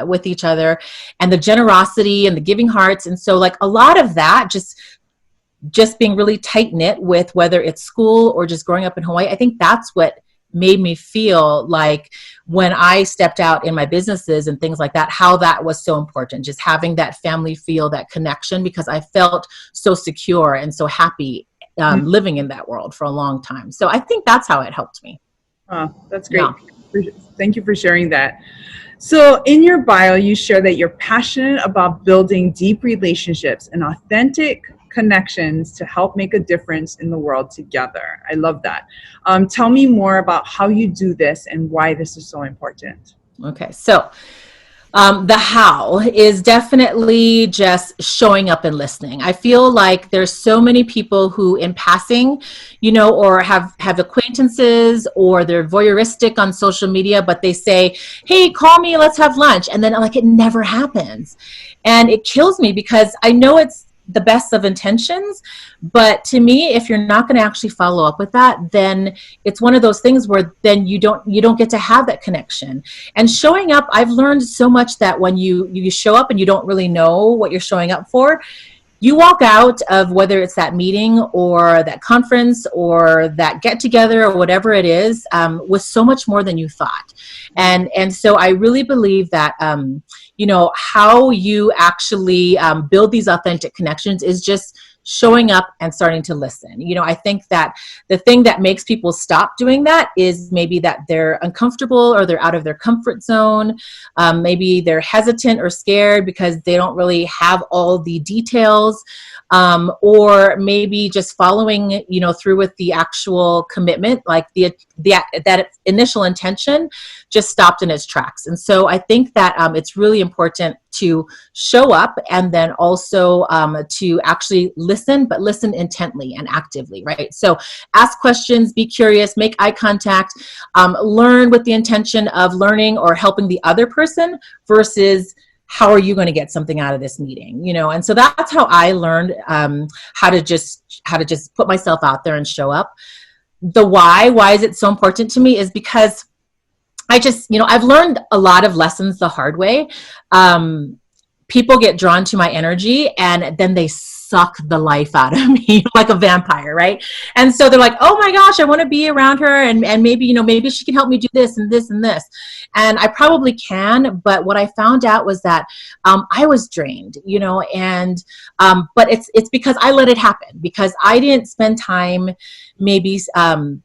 with each other and the generosity and the giving hearts. And so like a lot of that just being really tight knit with whether it's school or just growing up in Hawaii, I think that's what made me feel like when I stepped out in my businesses and things like that, how that was so important, just having that family feel, that connection, because I felt so secure and so happy living in that world for a long time. So I think that's how it helped me. Oh, that's great. Yeah. Thank you for sharing that. So in your bio, you share that you're passionate about building deep relationships and authentic connections to help make a difference in the world together. I love that. Tell me more about how you do this and why this is so important. Okay, so the how is definitely just showing up and listening. I feel like there's so many people who in passing, or have acquaintances, or they're voyeuristic on social media, but they say, hey, call me, let's have lunch. And then like, it never happens. And it kills me because I know it's the best of intentions, but to me, if you're not going to actually follow up with that, then it's one of those things where then you don't get to have that connection. And showing up, I've learned so much that when you show up and you don't really know what you're showing up for, you walk out of whether it's that meeting or that conference or that get together or whatever it is, with so much more than you thought. And so I really believe that, how you actually build these authentic connections is just showing up and starting to listen. I think that the thing that makes people stop doing that is maybe that they're uncomfortable or they're out of their comfort zone. Maybe they're hesitant or scared because they don't really have all the details. Or maybe just following, through with the actual commitment, like that initial intention just stopped in its tracks. And so I think that it's really important to show up and then also to actually listen, but listen intently and actively, right? So ask questions, be curious, make eye contact, learn with the intention of learning or helping the other person versus how are you going to get something out of this meeting, And so that's how I learned how to just put myself out there and show up. The why is it so important to me is because I just, I've learned a lot of lessons the hard way. People get drawn to my energy and then they suck the life out of me like a vampire, right? And so they're like, oh my gosh, I want to be around her and maybe, maybe she can help me do this and this and this. And I probably can, but what I found out was that I was drained, but it's because I let it happen, because I didn't spend time maybe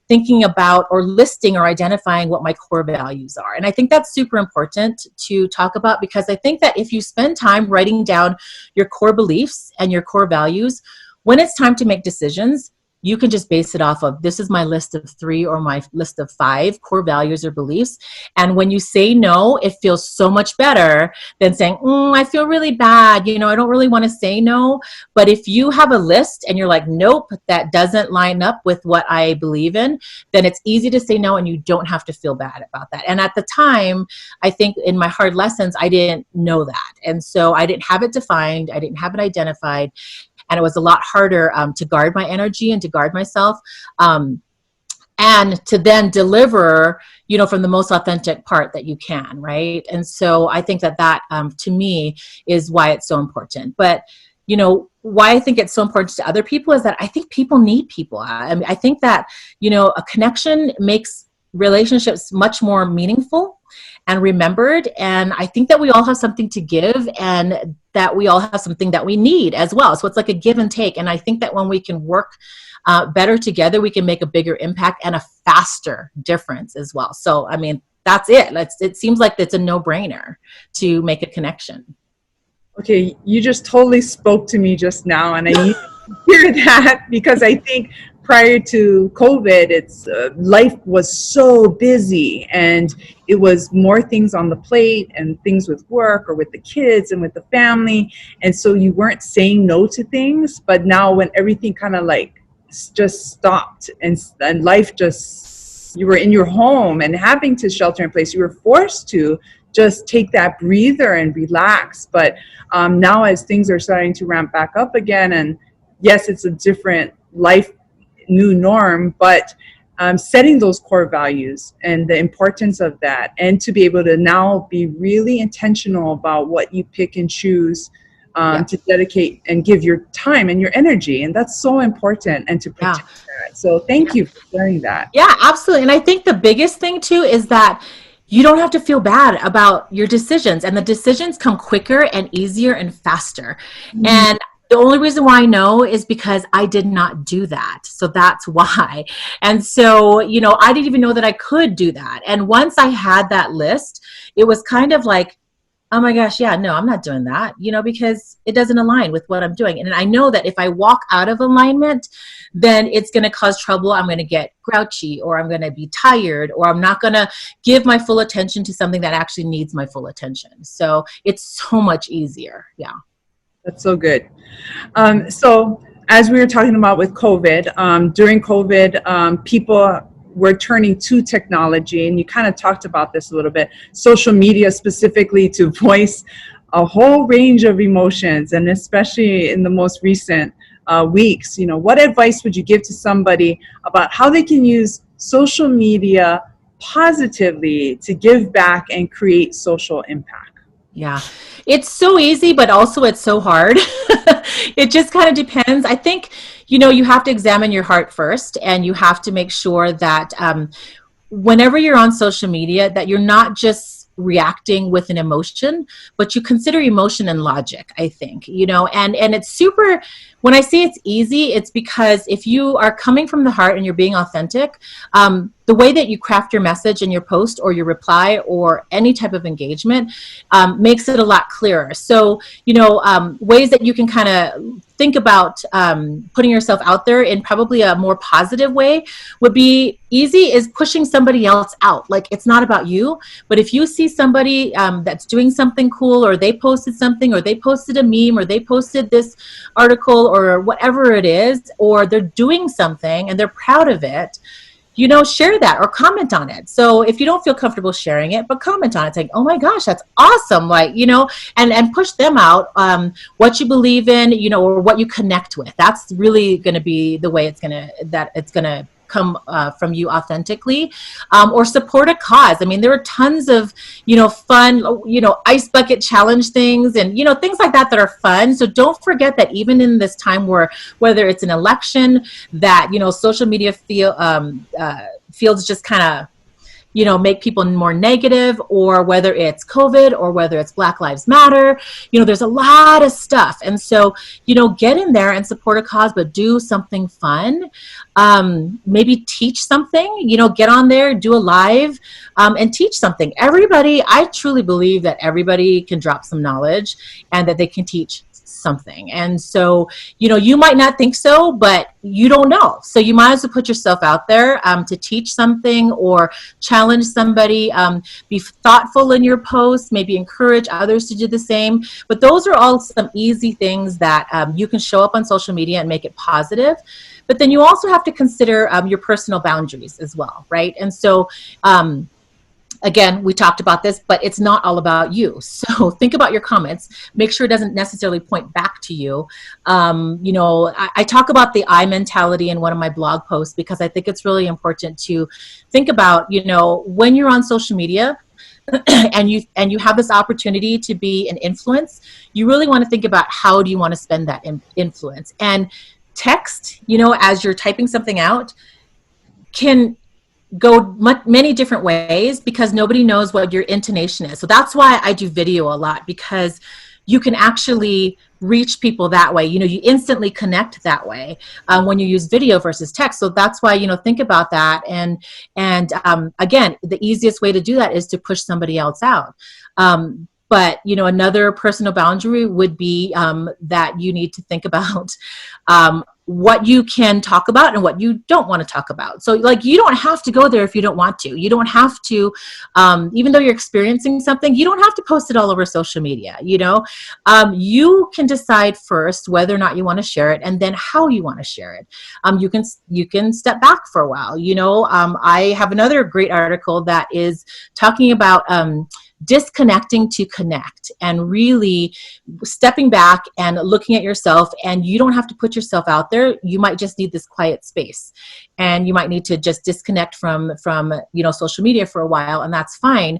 thinking about or listing or identifying what my core values are. And I think that's super important to talk about, because I think that if you spend time writing down your core beliefs and your core values, when it's time to make decisions, you can just base it off of, this is my list of 3 or my list of 5 core values or beliefs. And when you say no, it feels so much better than saying, I feel really bad. I don't really want to say no. But if you have a list and you're like, nope, that doesn't line up with what I believe in, then it's easy to say no and you don't have to feel bad about that. And at the time, I think in my hard lessons, I didn't know that. And so I didn't have it defined. I didn't have it identified. And it was a lot harder to guard my energy and to guard myself, and to then deliver, from the most authentic part that you can, right? And so I think that to me is why it's so important. But why I think it's so important to other people is that I think people need people. I think that a connection makes relationships much more meaningful and remembered. And I think that we all have something to give and that we all have something that we need as well. So it's like a give and take. And I think that when we can work better together, we can make a bigger impact and a faster difference as well. So, I mean, that's it. It seems like it's a no-brainer to make a connection. Okay, you just totally spoke to me just now, and I need to hear that, because I think prior to COVID, life was so busy and it was more things on the plate and things with work or with the kids and with the family. And so you weren't saying no to things, but now when everything kind of like just stopped and life just, you were in your home and having to shelter in place, you were forced to just take that breather and relax. But now as things are starting to ramp back up again, and yes, it's a different life, new norm, but setting those core values and the importance of that, and to be able to now be really intentional about what you pick and choose to dedicate and give your time and your energy. And that's so important, and to protect that. So thank you for sharing that. Yeah, absolutely. And I think the biggest thing too is that you don't have to feel bad about your decisions, and the decisions come quicker and easier and faster. Mm-hmm. And the only reason why I know is because I did not do that. So that's why. And so, you know, I didn't even know that I could do that. And once I had that list, it was kind of like, oh my gosh, yeah, no, I'm not doing that, you know, because it doesn't align with what I'm doing. And I know that if I walk out of alignment, then it's going to cause trouble. I'm going to get grouchy, or I'm going to be tired, or I'm not going to give my full attention to something that actually needs my full attention. So it's so much easier. Yeah. That's so good. So as we were talking about with COVID, during COVID, people were turning to technology, and you kind of talked about this a little bit, social media specifically, to voice a whole range of emotions, and especially in the most recent weeks. You know, what advice would you give to somebody about how they can use social media positively to give back and create social impact? Yeah, it's so easy, but also it's so hard. It just kind of depends. I think, you know, you have to examine your heart first, and you have to make sure that whenever you're on social media, that you're not just reacting with an emotion, but you consider emotion and logic, I think, you know, and it's super, when I say it's easy, it's because if you are coming from the heart and you're being authentic, the way that you craft your message in your post or your reply or any type of engagement makes it a lot clearer. So, you know, ways that you can kind of think about putting yourself out there in probably a more positive way would be easy is pushing somebody else out. Like, it's not about you, but if you see somebody that's doing something cool, or they posted something, or they posted a meme, or they posted this article, or whatever it is, or they're doing something and they're proud of it, you know, share that or comment on it. So if you don't feel comfortable sharing it, but comment on it, saying, oh my gosh, that's awesome. Like, you know, and push them out, what you believe in, you know, or what you connect with. That's really going to be the way it's going to come from you authentically, or support a cause. I mean, there are tons of, you know, fun, you know, ice bucket challenge things, and, you know, things like that are fun. So don't forget that even in this time where, whether it's an election, that, you know, social media feels just kind of, you know, make people more negative, or whether it's COVID, or whether it's Black Lives Matter, you know, there's a lot of stuff. And so, you know, get in there and support a cause, but do something fun. Maybe teach something, you know, get on there, do a live, and teach something. Everybody, I truly believe that everybody can drop some knowledge, and that they can teach something. And so, you know, you might not think so, but you don't know. So you might as well put yourself out there to teach something or challenge somebody. Be thoughtful in your posts, maybe encourage others to do the same. But those are all some easy things that you can show up on social media and make it positive. But then you also have to consider your personal boundaries as well, right? And so, again, we talked about this, but it's not all about you. So think about your comments. Make sure it doesn't necessarily point back to you. You know, I talk about the I mentality in one of my blog posts, because I think it's really important to think about, you know, when you're on social media and you have this opportunity to be an influence, you really want to think about how do you want to spend that influence. And text, you know, as you're typing something out, can go many different ways, because nobody knows what your intonation is. So that's why I do video a lot, because you can actually reach people that way. You know, you instantly connect that way when you use video versus text. So that's why, you know, think about that. And again, the easiest way to do that is to push somebody else out. But, you know, another personal boundary would be that you need to think about what you can talk about and what you don't want to talk about. So, like, you don't have to go there if you don't want to. You don't have to, even though you're experiencing something, you don't have to post it all over social media, you know. You can decide first whether or not you want to share it, and then how you want to share it. You can step back for a while, you know. I have another great article that is talking about disconnecting to connect, and really stepping back and looking at yourself. And you don't have to put yourself out there. You might just need this quiet space, and you might need to just disconnect from social media for a while, and that's fine.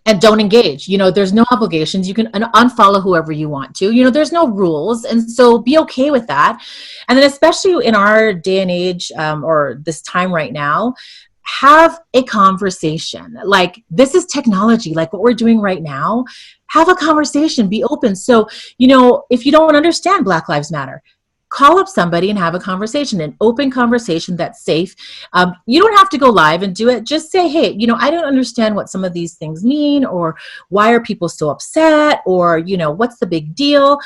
And don't engage. There's no obligations. You can unfollow whoever you want to. There's no rules. And so be okay with that. And then especially in our day and age, or this time right now, have a conversation. Like, this is technology, like what we're doing right now. Have a conversation, be open. So, if you don't understand Black Lives Matter, call up somebody and have a conversation, an open conversation that's safe. You don't have to go live and do it. Just say, hey, I don't understand what some of these things mean, or why are people so upset, or, what's the big deal?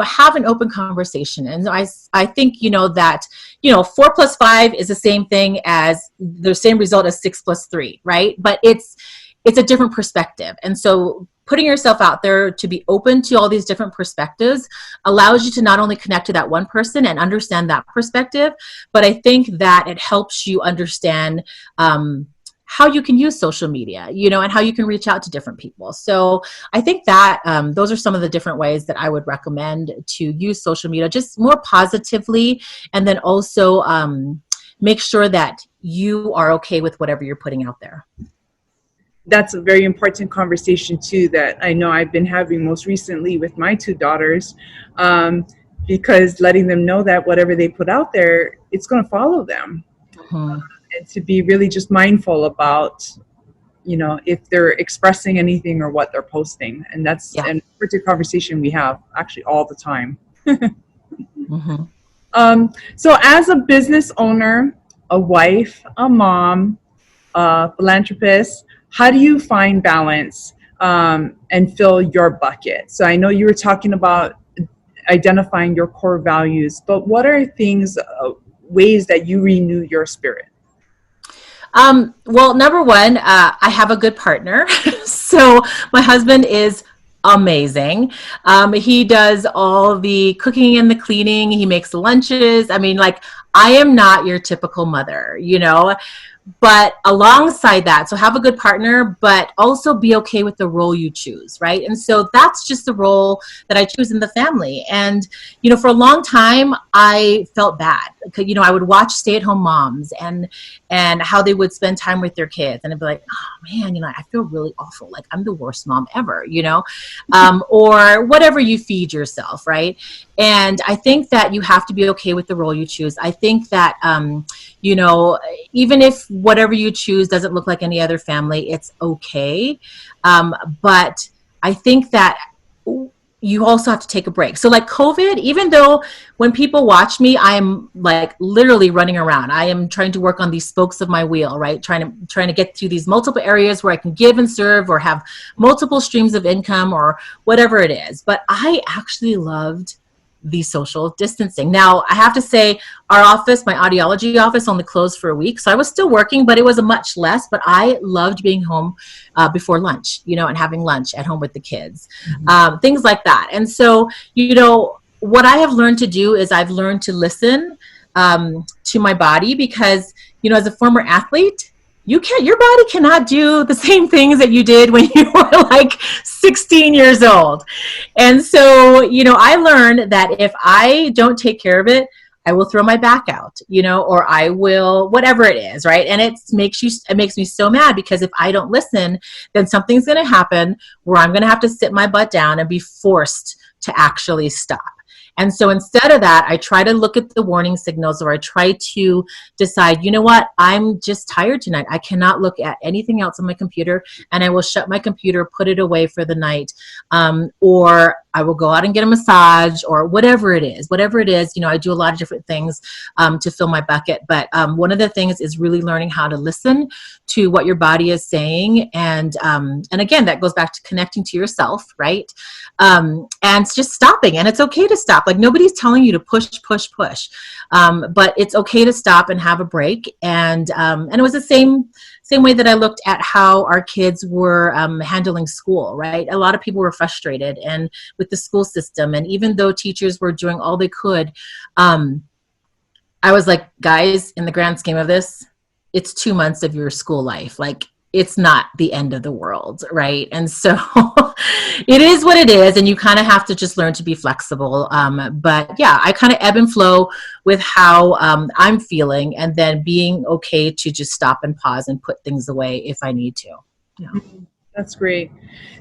Have an open conversation. And I think, that, 4 + 5 is the same thing as the same result as 6 + 3, right? But it's a different perspective. And so putting yourself out there to be open to all these different perspectives allows you to not only connect to that one person and understand that perspective, but I think that it helps you understand how you can use social media, and how you can reach out to different people. So I think that those are some of the different ways that I would recommend to use social media, just more positively, and then also make sure that you are okay with whatever you're putting out there. That's a very important conversation too, that I know I've been having most recently with my 2 daughters, because letting them know that whatever they put out there, it's going to follow them. And to be really just mindful about, if they're expressing anything or what they're posting. And that's an important conversation we have actually all the time. So as a business owner, a wife, a mom, a philanthropist, how do you find balance and fill your bucket? So I know you were talking about identifying your core values, but what are things, ways that you renew your spirit? Well, number one, I have a good partner. So my husband is amazing. He does all the cooking and the cleaning. He makes the lunches. I mean, I am not your typical mother, but alongside that, so have a good partner, but also be okay with the role you choose, right? And so that's just the role that I choose in the family. And, for a long time, I felt bad. I would watch stay-at-home moms and how they would spend time with their kids. And I'd be like, oh man, I feel really awful. Like, I'm the worst mom ever, or whatever you feed yourself, right? And I think that you have to be okay with the role you choose. I think that, even if whatever you choose doesn't look like any other family, it's okay. But I think that you also have to take a break. So like COVID, even though when people watch me, I'm like literally running around. I am trying to work on these spokes of my wheel, right? Trying to get to these multiple areas where I can give and serve or have multiple streams of income or whatever it is. But I actually loved the social distancing. Now, I have to say, our office, my audiology office, only closed for a week. So I was still working, but it was a much less. But I loved being home before lunch, and having lunch at home with the kids, things like that. And so, what I have learned to do is I've learned to listen to my body because, as a former athlete, your body cannot do the same things that you did when you were like 16 years old. And so, I learned that if I don't take care of it, I will throw my back out, or I will, whatever it is, right? And it makes me so mad because if I don't listen, then something's going to happen where I'm going to have to sit my butt down and be forced to actually stop. And so instead of that, I try to look at the warning signals, or I try to decide, you know what, I'm just tired tonight. I cannot look at anything else on my computer, and I will shut my computer, put it away for the night, or I will go out and get a massage or whatever it is. I do a lot of different things to fill my bucket. But one of the things is really learning how to listen to what your body is saying. And again, that goes back to connecting to yourself, right? And it's just stopping. And it's okay to stop. Like, nobody's telling you to push. But it's okay to stop and have a break. And it was the same way that I looked at how our kids were handling school, right? A lot of people were frustrated and with the school system. And even though teachers were doing all they could, I was like, guys, in the grand scheme of this, it's 2 months of your school life. Like, it's not the end of the world, right? And so it is what it is, and you kind of have to just learn to be flexible. But yeah, I kind of ebb and flow with how I'm feeling, and then being okay to just stop and pause and put things away if I need to. Yeah. That's great.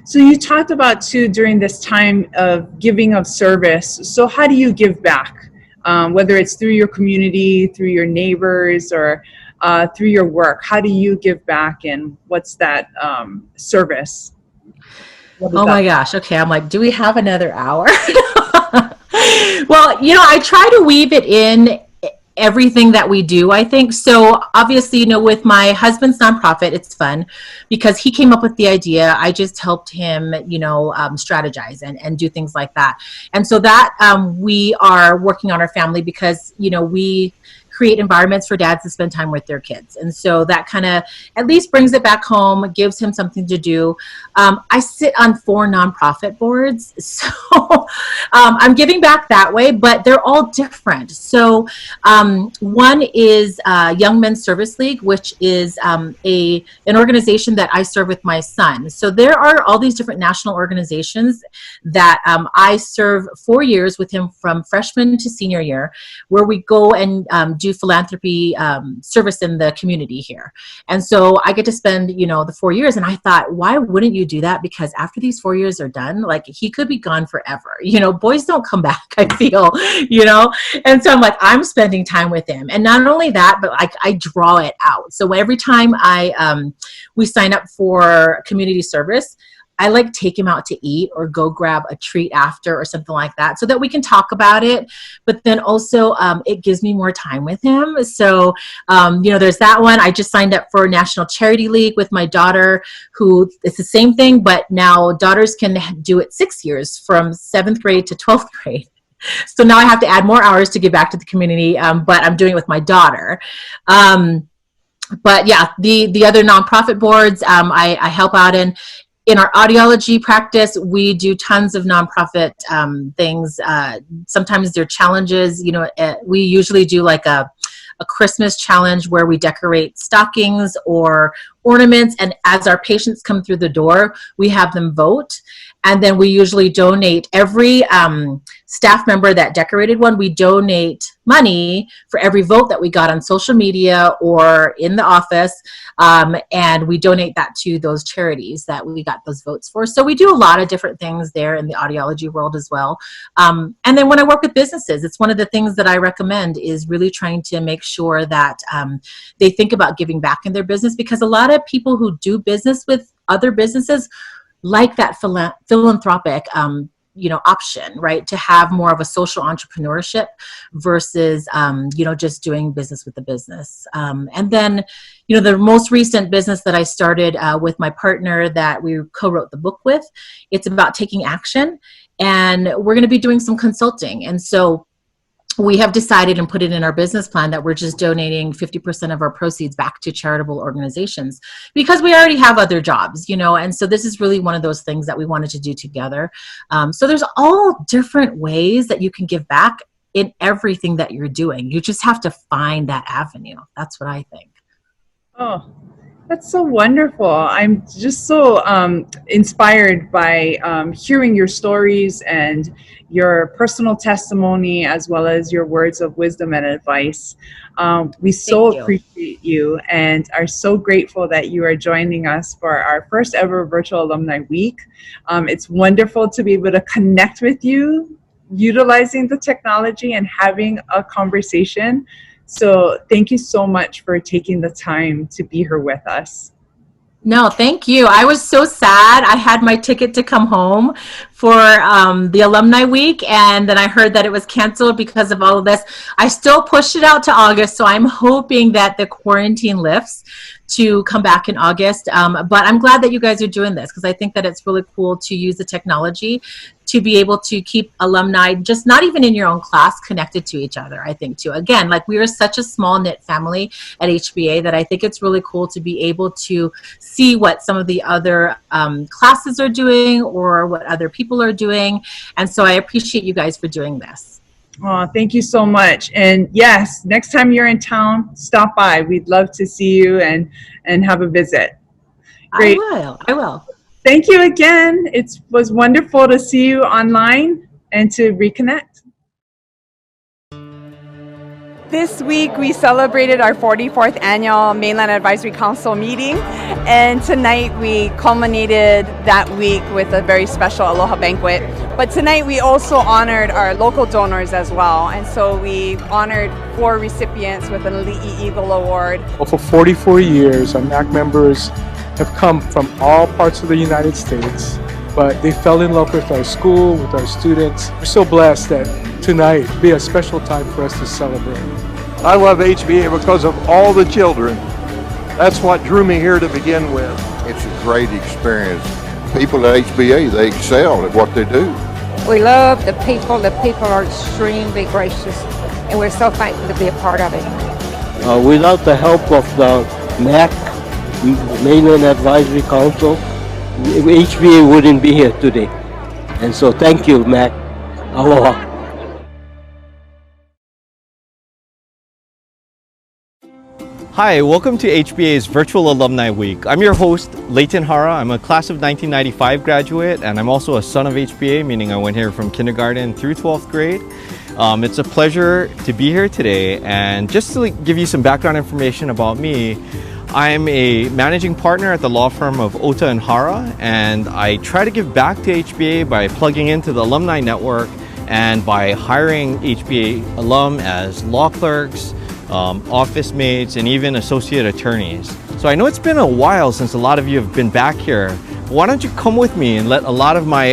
So you talked about too during this time of giving of service. So how do you give back? Whether it's through your community, through your neighbors, or through your work, how do you give back, and what's that service? Oh my gosh. Okay. I'm like, do we have another hour? Well, I try to weave it in everything that we do, I think. So obviously, with my husband's nonprofit, it's fun because he came up with the idea. I just helped him, strategize and do things like that. And so that we are working on our family because, we create environments for dads to spend time with their kids. And so that kind of at least brings it back home, gives him something to do. I sit on 4 nonprofit boards. So I'm giving back that way, but they're all different. So one is Young Men's Service League, which is an organization that I serve with my son. So there are all these different national organizations that I serve 4 years with him from freshman to senior year, where we go and do philanthropy service in the community here. And so I get to spend, the 4 years. And I thought, why wouldn't you do that? Because after these 4 years are done, like, he could be gone forever. Boys don't come back, I feel, And so I'm like, I'm spending time with him. And not only that, but I draw it out. So every time we sign up for community service, I take him out to eat or go grab a treat after or something like that so that we can talk about it. But then also it gives me more time with him. So, there's that one. I just signed up for National Charity League with my daughter, who it's the same thing, but now daughters can do it 6 years from 7th grade to 12th grade. So now I have to add more hours to give back to the community, but I'm doing it with my daughter. But yeah, the other nonprofit boards I help out in our audiology practice. We do tons of nonprofit things. Sometimes they're challenges. We usually do like a Christmas challenge where we decorate stockings or ornaments. And as our patients come through the door, we have them vote. And then we usually donate every staff member that decorated one. We donate money for every vote that we got on social media or in the office. And we donate that to those charities that we got those votes for. So we do a lot of different things there in the audiology world as well. And then when I work with businesses, it's one of the things that I recommend is really trying to make sure that they think about giving back in their business, because a lot of people who do business with other businesses like that philanthropic option, right? To have more of a social entrepreneurship versus, just doing business with the business. And then, the most recent business that I started with my partner that we co-wrote the book with, it's about taking action, and we're going to be doing some consulting. And so we have decided and put it in our business plan that we're just donating 50% of our proceeds back to charitable organizations because we already have other jobs, and so this is really one of those things that we wanted to do together. So there's all different ways that you can give back in everything that you're doing. You just have to find that avenue. That's what I think. Oh, that's so wonderful. I'm just so inspired by hearing your stories and your personal testimony, as well as your words of wisdom and advice. We so appreciate you and are so grateful that you are joining us for our first ever virtual alumni week. It's wonderful to be able to connect with you, utilizing the technology and having a conversation. So thank you so much for taking the time to be here with us. No, thank you. I was so sad. I had my ticket to come home for the Alumni Week, and then I heard that it was canceled because of all of this. I still pushed it out to August, so I'm hoping that the quarantine lifts to come back in August. But I'm glad that you guys are doing this because I think that it's really cool to use the technology to be able to keep alumni, just not even in your own class, connected to each other, I think, too. Again, like we are such a small-knit family at HBA that I think it's really cool to be able to see what some of the other classes are doing or what other people are doing. And so I appreciate you guys for doing this. Oh, thank you so much. And yes, next time you're in town, stop by. We'd love to see you and have a visit. Great. I will. Thank you again. It was wonderful to see you online and to reconnect. This week we celebrated our 44th annual Mainland Advisory Council meeting, and tonight we culminated that week with a very special Aloha banquet. But tonight we also honored our local donors as well, and so we honored 4 recipients with an Ali'i Eagle Award. Well, for 44 years, our MAC members have come from all parts of the United States, but they fell in love with our school, with our students. We're so blessed that tonight be a special time for us to celebrate. I love HBA because of all the children. That's what drew me here to begin with. It's a great experience. People at HBA, they excel at what they do. We love the people. The people are extremely gracious, and we're so thankful to be a part of it. Without the help of the MAC, Mainland Advisory Council, HBA wouldn't be here today. And so thank you, MAC. Aloha. Hi, welcome to HBA's Virtual Alumni Week. I'm your host, Leighton Hara. I'm a class of 1995 graduate, and I'm also a son of HBA, meaning I went here from kindergarten through 12th grade. It's a pleasure to be here today, and just to give you some background information about me, I'm a managing partner at the law firm of Ota and Hara, and I try to give back to HBA by plugging into the alumni network and by hiring HBA alum as law clerks, office mates, and even associate attorneys. So I know it's been a while since a lot of you have been back here. Why don't you come with me and let a lot of my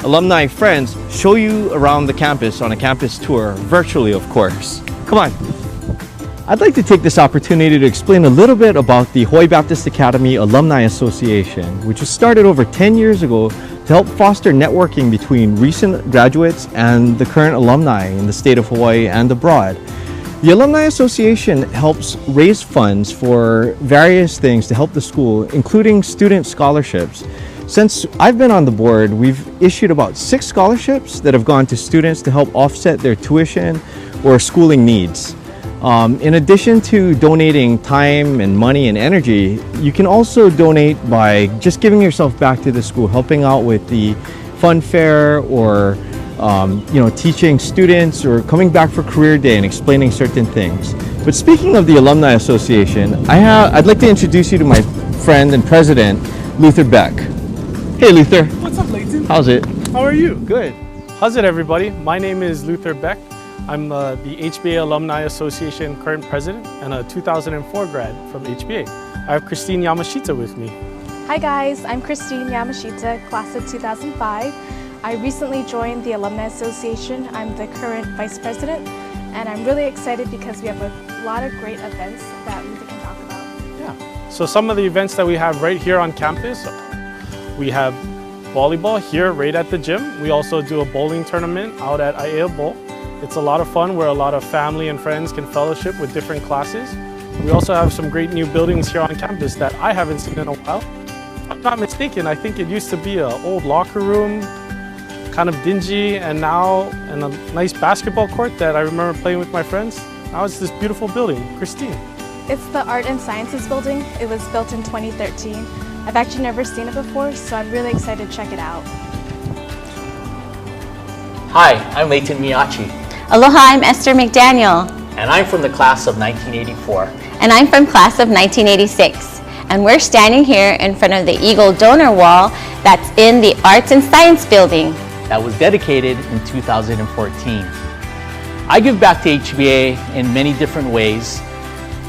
alumni friends show you around the campus on a campus tour, virtually of course. Come on. I'd like to take this opportunity to explain a little bit about the Hawaii Baptist Academy Alumni Association, which was started over 10 years ago to help foster networking between recent graduates and the current alumni in the state of Hawaii and abroad. The Alumni Association helps raise funds for various things to help the school, including student scholarships. Since I've been on the board, we've issued about 6 scholarships that have gone to students to help offset their tuition or schooling needs. In addition to donating time and money and energy, you can also donate by just giving yourself back to the school, helping out with the fun fair or teaching students or coming back for career day and explaining certain things. But speaking of the Alumni Association, I'd like to introduce you to my friend and president, Lueder Beck. Hey Lueder. What's up, Leighton? How's it? How are you? Good. How's it, everybody? My name is Lueder Beck. I'm the HBA Alumni Association current president and a 2004 grad from HBA. I have Christine Yamashita with me. Hi guys, I'm Christine Yamashita, class of 2005. I recently joined the Alumni Association. I'm the current vice president, and I'm really excited because we have a lot of great events that we can talk about. Yeah, so some of the events that we have right here on campus, we have volleyball here right at the gym. We also do a bowling tournament out at Aiea Bowl. It's a lot of fun where a lot of family and friends can fellowship with different classes. We also have some great new buildings here on campus that I haven't seen in a while. If I'm not mistaken, I think it used to be an old locker room, kind of dingy, and now a nice basketball court that I remember playing with my friends. Now it's this beautiful building. Christine. It's the Art and Sciences building. It was built in 2013. I've actually never seen it before, so I'm really excited to check it out. Hi, I'm Leighton Miyachi. Aloha, I'm Esther McDaniel. And I'm from the class of 1984. And I'm from class of 1986. And we're standing here in front of the Eagle Donor Wall that's in the Arts and Science building. That was dedicated in 2014. I give back to HBA in many different ways.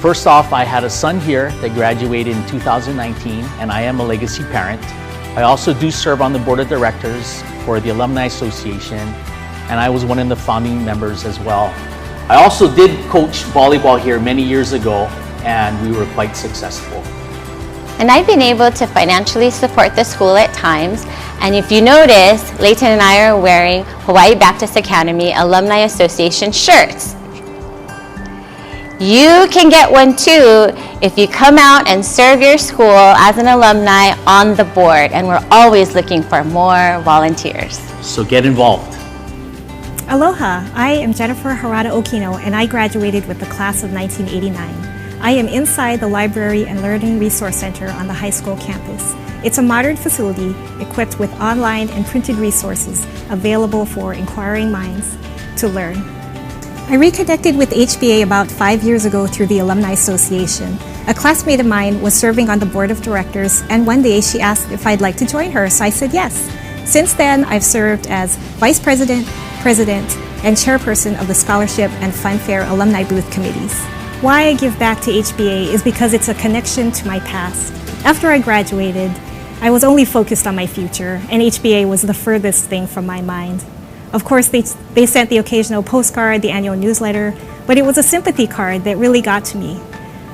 First off, I had a son here that graduated in 2019, and I am a legacy parent. I also do serve on the board of directors for the Alumni Association, and I was one of the founding members as well. I also did coach volleyball here many years ago, and we were quite successful. And I've been able to financially support the school at times. And if you notice, Leighton and I are wearing Hawaii Baptist Academy Alumni Association shirts. You can get one too if you come out and serve your school as an alumni on the board. And we're always looking for more volunteers. So get involved. Aloha, I am Jennifer Harada Okino, and I graduated with the class of 1989. I am inside the Library and Learning Resource Center on the high school campus. It's a modern facility equipped with online and printed resources available for inquiring minds to learn. I reconnected with HBA about 5 years ago through the Alumni Association. A classmate of mine was serving on the board of directors, and one day she asked if I'd like to join her, so I said yes. Since then, I've served as vice president, president, and chairperson of the Scholarship and Funfair Alumni Booth Committees. Why I give back to HBA is because it's a connection to my past. After I graduated, I was only focused on my future, and HBA was the furthest thing from my mind. Of course, they sent the occasional postcard, the annual newsletter, but it was a sympathy card that really got to me.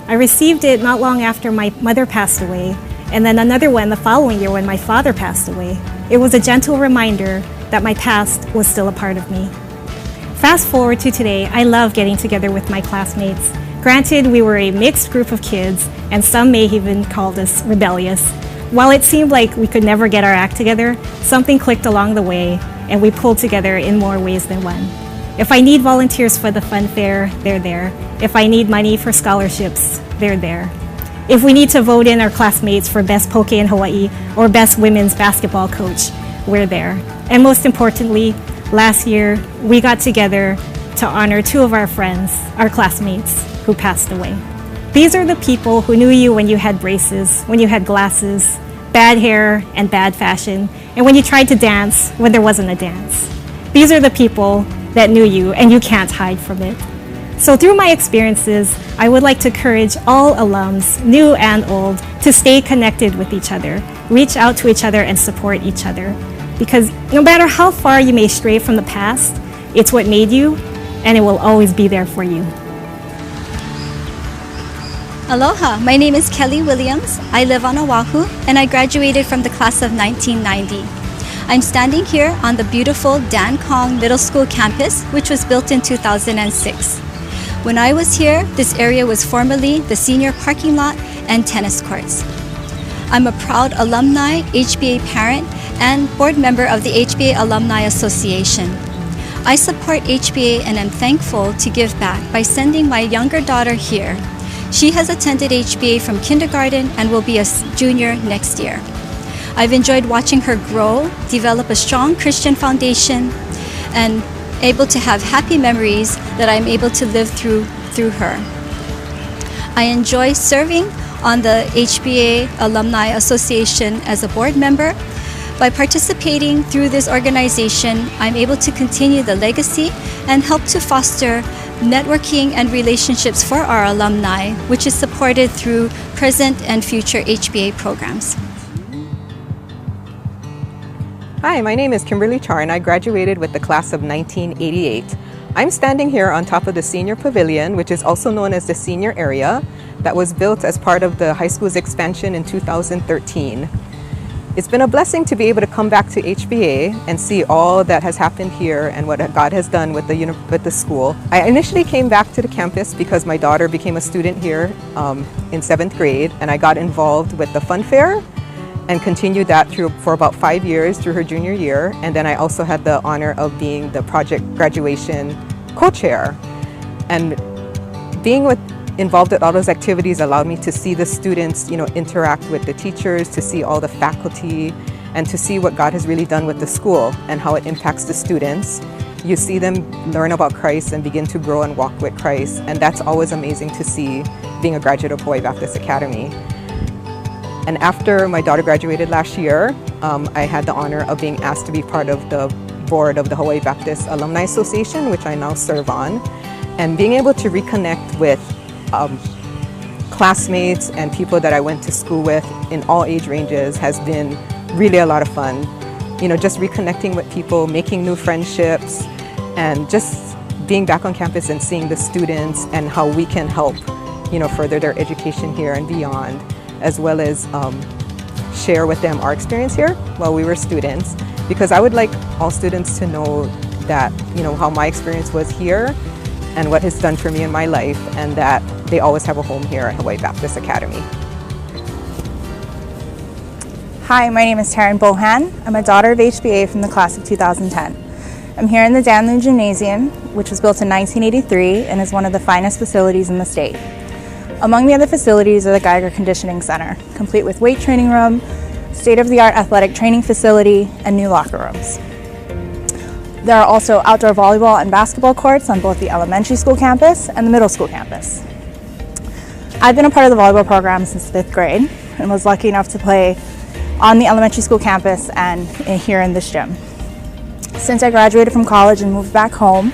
I received it not long after my mother passed away, and then another one the following year when my father passed away. It was a gentle reminder that my past was still a part of me. Fast forward to today, I love getting together with my classmates. Granted, we were a mixed group of kids, and some may even called us rebellious. While it seemed like we could never get our act together, something clicked along the way, and we pulled together in more ways than one. If I need volunteers for the fun fair, they're there. If I need money for scholarships, they're there. If we need to vote in our classmates for best poke in Hawaii or best women's basketball coach, we're there. And most importantly, last year, we got together to honor 2 of our friends, our classmates, who passed away. These are the people who knew you when you had braces, when you had glasses, bad hair and bad fashion, and when you tried to dance when there wasn't a dance. These are the people that knew you, and you can't hide from it. So through my experiences, I would like to encourage all alums, new and old, to stay connected with each other, reach out to each other and support each other. Because no matter how far you may stray from the past, it's what made you, and it will always be there for you. Aloha, my name is Kelly Williams. I live on Oahu, and I graduated from the class of 1990. I'm standing here on the beautiful Dan Kong Middle School campus, which was built in 2006. When I was here, this area was formerly the senior parking lot and tennis courts. I'm a proud alumni, HBA parent, and board member of the HBA Alumni Association. I support HBA and am thankful to give back by sending my younger daughter here. She has attended HBA from kindergarten and will be a junior next year. I've enjoyed watching her grow, develop a strong Christian foundation, and able to have happy memories that I'm able to live through her. I enjoy serving on the HBA Alumni Association as a board member. By participating through this organization, I'm able to continue the legacy and help to foster networking and relationships for our alumni, which is supported through present and future HBA programs. Hi, my name is Kimberly Char and I graduated with the class of 1988. I'm standing here on top of the senior pavilion, which is also known as the senior area, that was built as part of the high school's expansion in 2013. It's been a blessing to be able to come back to HBA and see all that has happened here and what God has done with the school. I initially came back to the campus because my daughter became a student here in 7th grade, and I got involved with the fun fair and continued that for about 5 years through her junior year. And then I also had the honor of being the project graduation co-chair. And being involved with all those activities allowed me to see the students, interact with the teachers, to see all the faculty, and to see what God has really done with the school and how it impacts the students. You see them learn about Christ and begin to grow and walk with Christ, and that's always amazing to see being a graduate of Hawaii Baptist Academy. And after my daughter graduated last year, I had the honor of being asked to be part of the board of the Hawaii Baptist Alumni Association, which I now serve on. And being able to reconnect with classmates and people that I went to school with in all age ranges has been really a lot of fun. Just reconnecting with people, making new friendships, and just being back on campus and seeing the students and how we can help, further their education here and beyond, as well as share with them our experience here while we were students. Because I would like all students to know that, how my experience was here and what it's done for me in my life, and that they always have a home here at Hawaii Baptist Academy. Hi, my name is Taryn Bohan. I'm a daughter of HBA from the class of 2010. I'm here in the Danlin Gymnasium, which was built in 1983 and is one of the finest facilities in the state. Among the other facilities are the Geiger Conditioning Center, complete with weight training room, state-of-the-art athletic training facility, and new locker rooms. There are also outdoor volleyball and basketball courts on both the elementary school campus and the middle school campus. I've been a part of the volleyball program since 5th grade and was lucky enough to play on the elementary school campus and here in this gym. Since I graduated from college and moved back home,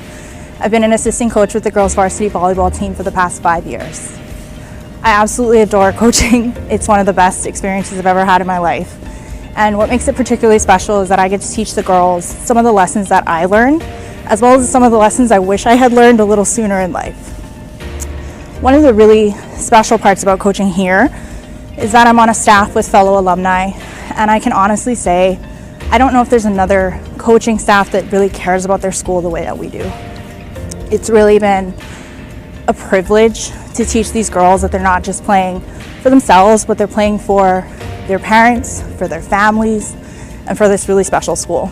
I've been an assistant coach with the girls varsity volleyball team for the past 5 years. I absolutely adore coaching. It's one of the best experiences I've ever had in my life. And what makes it particularly special is that I get to teach the girls some of the lessons that I learned, as well as some of the lessons I wish I had learned a little sooner in life. One of the really special parts about coaching here is that I'm on a staff with fellow alumni, and I can honestly say, I don't know if there's another coaching staff that really cares about their school the way that we do. It's really been a privilege to teach these girls that they're not just playing for themselves, but they're playing for their parents, for their families, and for this really special school.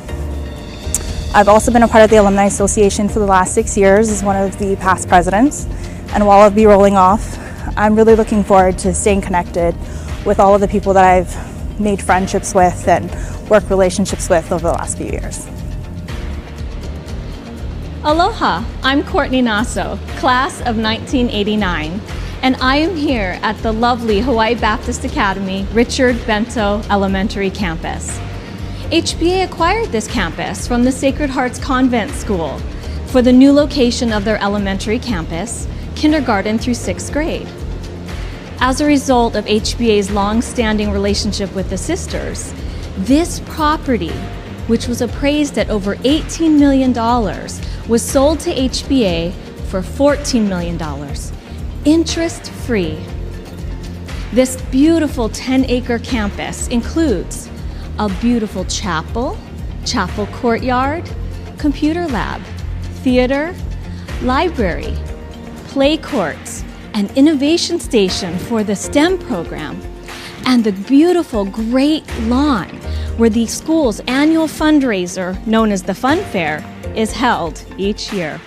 I've also been a part of the Alumni Association for the last 6 years as one of the past presidents, and while I'll be rolling off, I'm really looking forward to staying connected with all of the people that I've made friendships with and work relationships with over the last few years. Aloha, I'm Courtney Naso, class of 1989, and I am here at the lovely Hawaii Baptist Academy Richard Bento Elementary Campus. HBA acquired this campus from the Sacred Hearts Convent School for the new location of their elementary campus, kindergarten through 6th grade. As a result of HBA's long-standing relationship with the sisters, this property, which was appraised at over $18 million, was sold to HBA for $14 million, interest-free. This beautiful 10-acre campus includes a beautiful chapel, chapel courtyard, computer lab, theater, library, play courts, an innovation station for the STEM program, and the beautiful great lawn where the school's annual fundraiser, known as the Fun Fair, is held each year.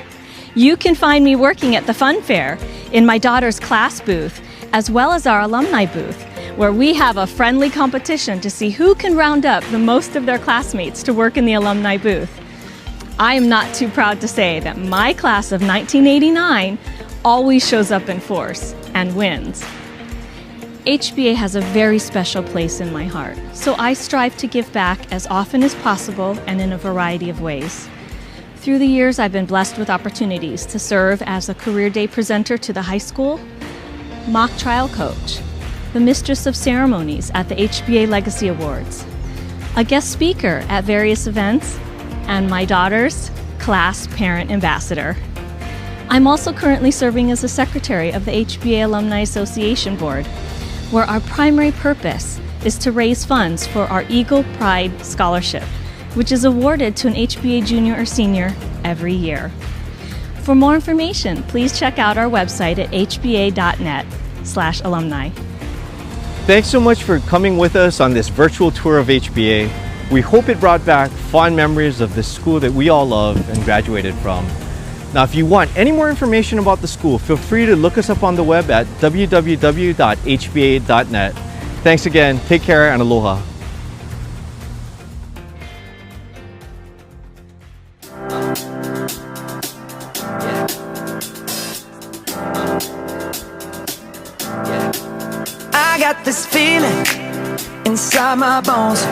You can find me working at the Fun Fair in my daughter's class booth, as well as our alumni booth, where we have a friendly competition to see who can round up the most of their classmates to work in the alumni booth. I am not too proud to say that my class of 1989 always shows up in force and wins. HBA has a very special place in my heart, so I strive to give back as often as possible and in a variety of ways. Through the years, I've been blessed with opportunities to serve as a career day presenter to the high school, mock trial coach, the mistress of ceremonies at the HBA Legacy Awards, a guest speaker at various events, and my daughter's class parent ambassador. I'm also currently serving as the secretary of the HBA Alumni Association Board, where our primary purpose is to raise funds for our Eagle Pride Scholarship, which is awarded to an HBA junior or senior every year. For more information, please check out our website at hba.net/alumni. Thanks so much for coming with us on this virtual tour of HBA. We hope it brought back fond memories of the school that we all love and graduated from. Now, if you want any more information about the school, feel free to look us up on the web at www.hba.net. Thanks again, take care, and aloha. I got this feeling inside my bones.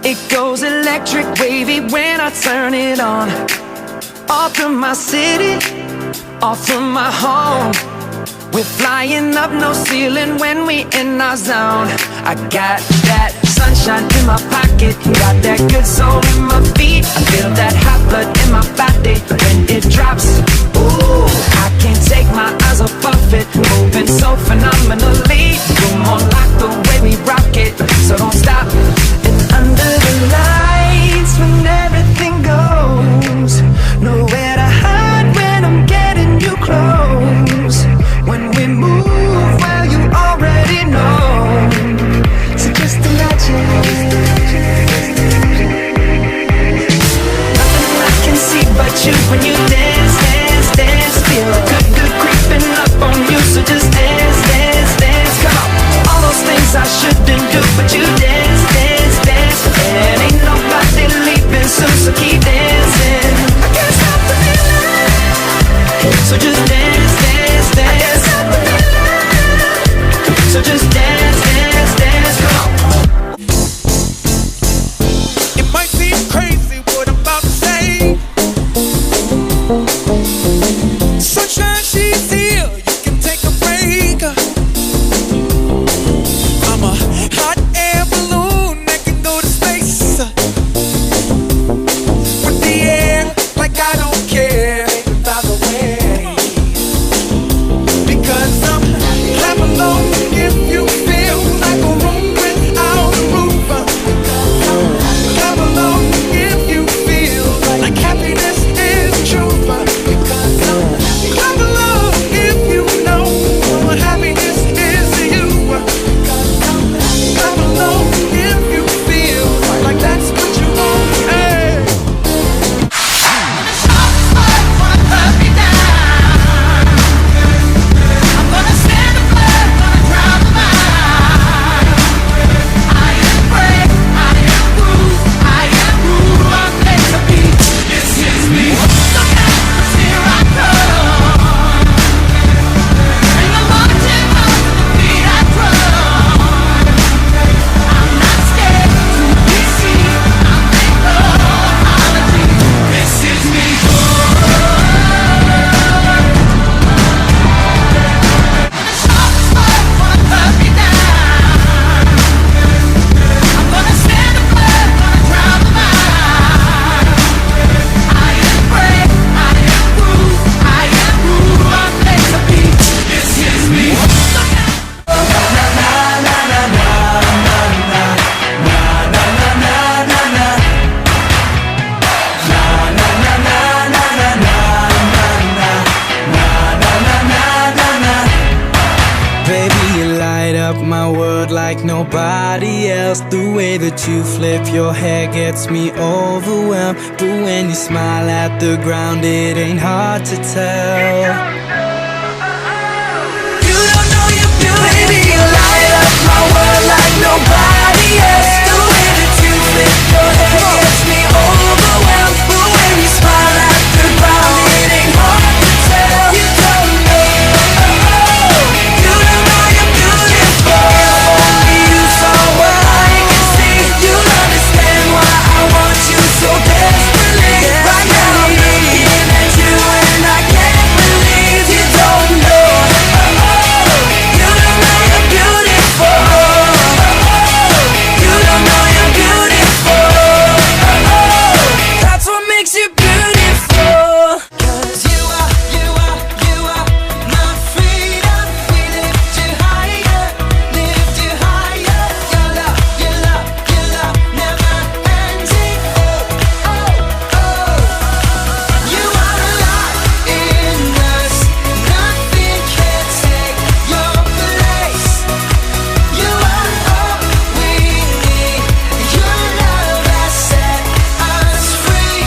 It goes electric wavy when I turn it on. Off from my city, off from my home. We're flying up, no ceiling when we in our zone. I got that sunshine in my pocket, got that good soul in my feet. I feel that hot blood in my body when it drops. Ooh, I can't take my eyes off of it, moving so phenomenally. You're more like the way we rock it, so don't stop. And under the lights when everything goes, nowhere to hide when I'm getting you close. When we move, well, you already know. So just imagine. Nothing I can see but you when you dance, dance, dance. Feel good, good creeping up on you. So just dance, dance. nobody else. The way that you flip your hair gets me overwhelmed. But when you smile at the ground, it ain't hard to tell. You don't know you're beautiful. Baby, you light up my world like nobody else. The way that you flip your hair gets me overwhelmed. But when you smile at the ground, it ain't hard to tell. You don't know. You don't know you're beautiful. Only you saw what I can see. You'll understand why I want you so desperately. Right now I'm looking at you and I can't believe you don't know. You don't know you're beautiful. You don't know you're beautiful. That's what makes you beautiful. 'Cause you are my freedom. We lift you higher, lift you higher. Your love never ending. Oh, oh, oh. You are alive in us. Nothing can take your place. You are all we need. Your love has set us free.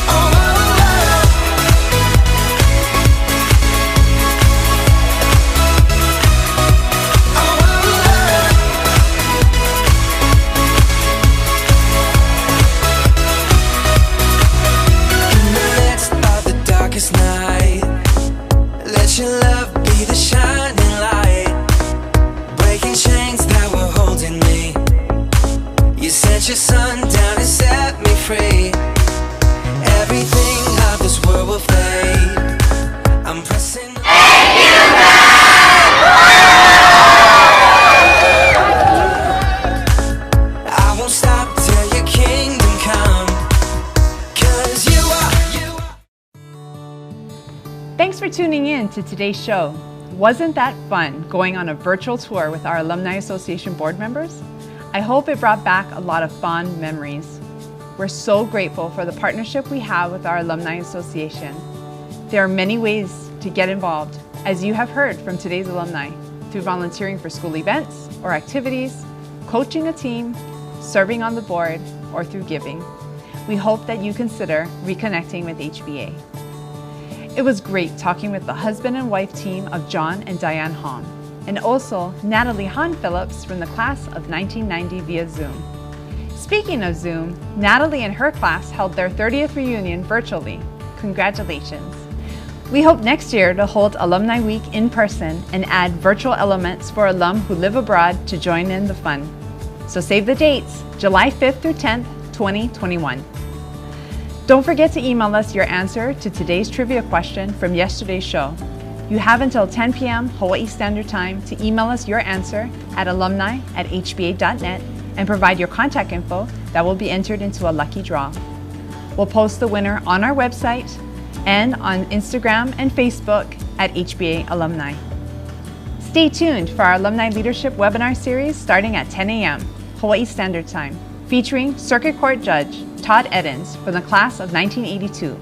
Oh, oh, oh. In the midst of the darkest night, let your love be the shining light, breaking chains that were holding me. You sent your sun down and set me free. Everything of this world will fade. I'm pressing I won't stop till your kingdom come. 'Cause you are. Thanks for tuning in to today's show. Wasn't that fun going on a virtual tour with our Alumni Association board members? I hope it brought back a lot of fond memories. We're so grateful for the partnership we have with our Alumni Association. There are many ways to get involved, as you have heard from today's alumni, through volunteering for school events or activities, coaching a team, serving on the board, or through giving. We hope that you consider reconnecting with HBA. It was great talking with the husband and wife team of John and Diane Han, and also Natalie Han Phillips from the class of 1990 via Zoom. Speaking of Zoom, Natalie and her class held their 30th reunion virtually. Congratulations. We hope next year to hold Alumni Week in person and add virtual elements for alum who live abroad to join in the fun. So save the dates, July 5th through 10th, 2021. Don't forget to email us your answer to today's trivia question from yesterday's show. You have until 10 p.m. Hawaii Standard Time to email us your answer at alumni@hba.net and provide your contact info that will be entered into a lucky draw. We'll post the winner on our website and on Instagram and Facebook at HBA Alumni. Stay tuned for our Alumni Leadership webinar series starting at 10 a.m. Hawaii Standard Time, featuring Circuit Court Judge Todd Eddins from the class of 1982,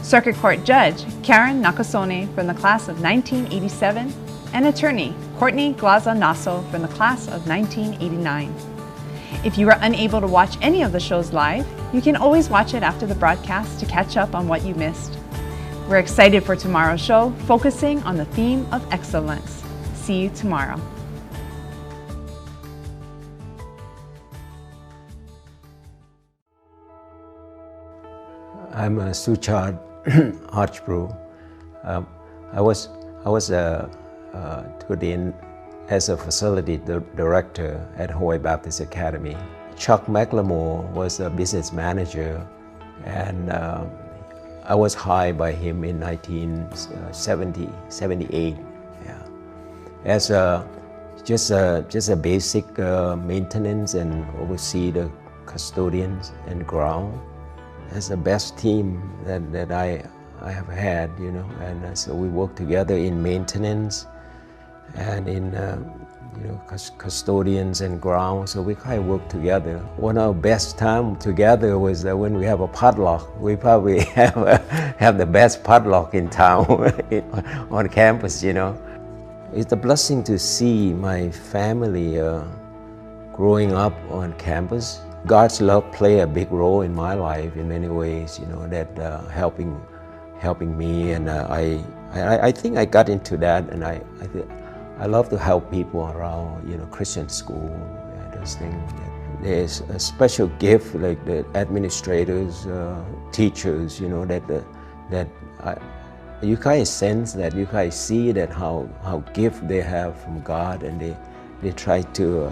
Circuit Court Judge Karen Nakasone from the class of 1987, and attorney Courtney Glaza Naso from the class of 1989. If you are unable to watch any of the shows live, you can always watch it after the broadcast to catch up on what you missed. We're excited for tomorrow's show, focusing on the theme of excellence. See you tomorrow. I'm Suchard Archbrew. I was ordained as a facility director at Hawaii Baptist Academy. Chuck McLemore was a business manager, and I was hired by him in 1978. Yeah. As just a basic maintenance and oversee the custodians and ground. It's the best team that I have had, you know, and so we work together in maintenance and in custodians and ground, so we kind of work together. One of our best time together was when we have a potluck. We probably have the best potluck in town on campus, you know. It's a blessing to see my family growing up on campus. God's love played a big role in my life in many ways, you know, that helping me, and I think I got into that, and I love to help people around, you know, Christian school and those things. There's a special gift, like the administrators, teachers, you know, you guys sense that, you guys see that how gift they have from God, and they try to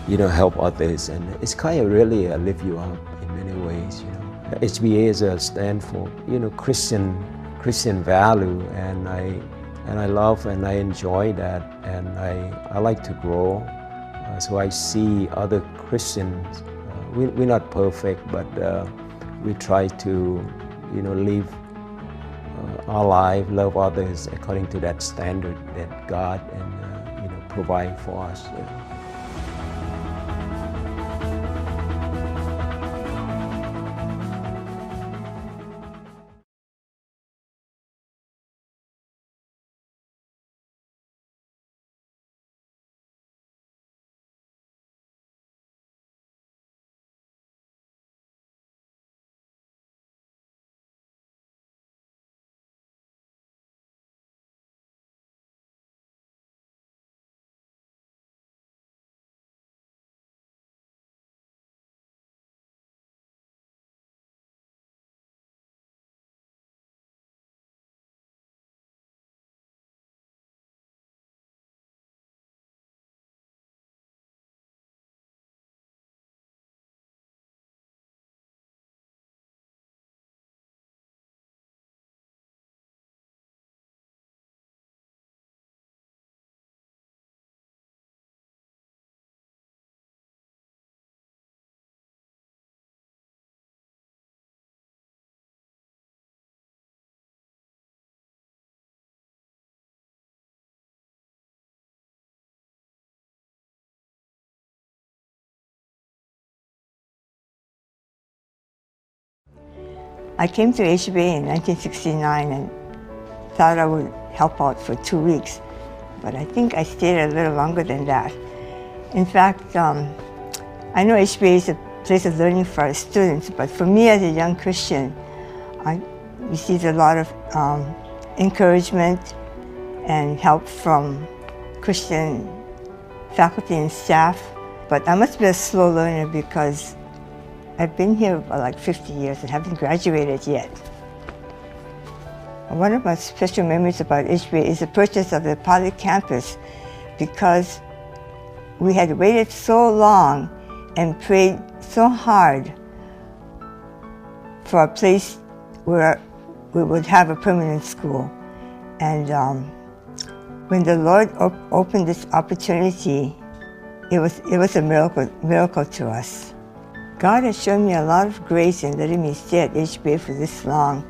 you know, help others, and it's kind of really lift you up in many ways, you know. HBA is a stand for, you know, Christian value, and I love and I enjoy that, and I like to grow. So I see other Christians. We're not perfect, but we try to, you know, live our life, love others according to that standard that God and you know, provide for us. I came to HBA in 1969 and thought I would help out for 2 weeks, but I think I stayed a little longer than that. In fact, I know HBA is a place of learning for our students, but for me as a young Christian, I received a lot of encouragement and help from Christian faculty and staff. But I must be a slow learner because I've been here for like 50 years and haven't graduated yet. One of my special memories about HBA is the purchase of the pilot campus, because we had waited so long and prayed so hard for a place where we would have a permanent school. And when the Lord opened this opportunity, it was a miracle to us. God has shown me a lot of grace in letting me stay at HBA for this long,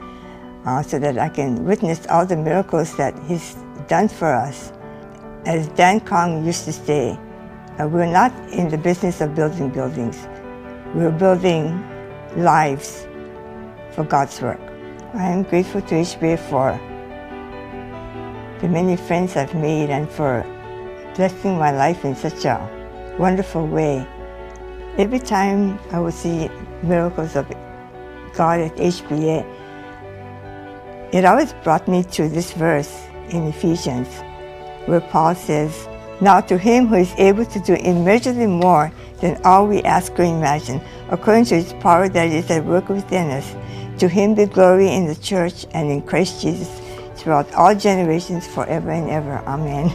so that I can witness all the miracles that He's done for us. As Dan Kong used to say, we're not in the business of building buildings. We're building lives for God's work. I am grateful to HBA for the many friends I've made and for blessing my life in such a wonderful way. Every time I would see miracles of God at HBA, it always brought me to this verse in Ephesians, where Paul says, "Now to Him who is able to do immeasurably more than all we ask or imagine, according to His power that is at work within us, to Him be glory in the church and in Christ Jesus throughout all generations, forever and ever. Amen."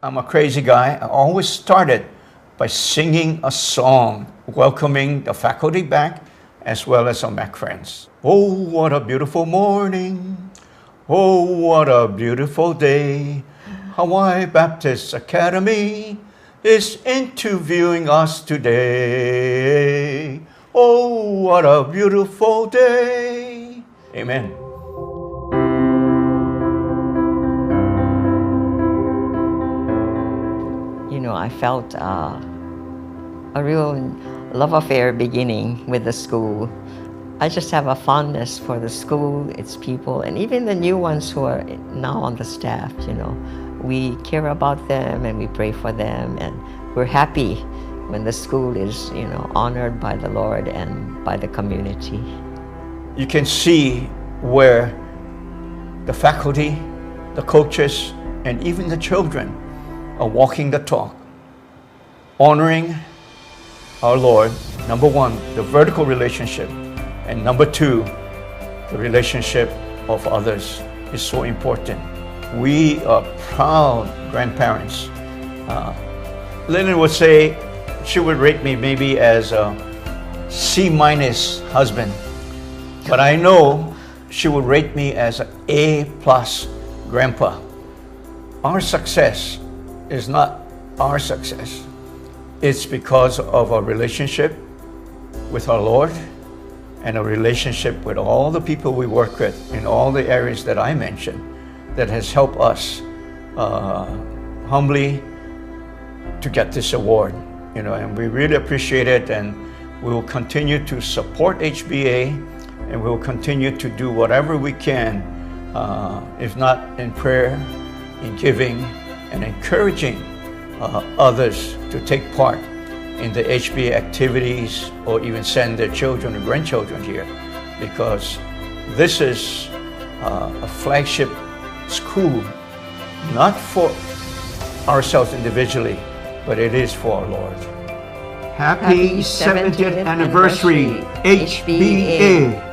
I'm a crazy guy. I always started by singing a song, welcoming the faculty back as well as our MAC friends. Oh, what a beautiful morning. Oh, what a beautiful day. Hawaii Baptist Academy is interviewing us today. Oh, what a beautiful day. Amen. You know, I felt a real love affair beginning with the school. I just have a fondness for the school, its people, and even the new ones who are now on the staff, you know. We care about them and we pray for them, and we're happy when the school is, you know, honored by the Lord and by the community. You can see where the faculty, the coaches, and even the children are walking the talk, honoring our Lord. Number one, the vertical relationship, and number two, the relationship of others is so important. We are proud grandparents. Leighton would say, she would rate me maybe as a C- husband, but I know she would rate me as an A+ grandpa. Our success is not our success. It's because of our relationship with our Lord and a relationship with all the people we work with in all the areas that I mentioned that has helped us humbly to get this award. You know, and we really appreciate it, and we will continue to support HBA, and we will continue to do whatever we can, if not in prayer, in giving, and encouraging others to take part in the HBA activities, or even send their children or grandchildren here, because this is a flagship school, not for ourselves individually, but it is for our Lord. Happy 70th anniversary, HBA.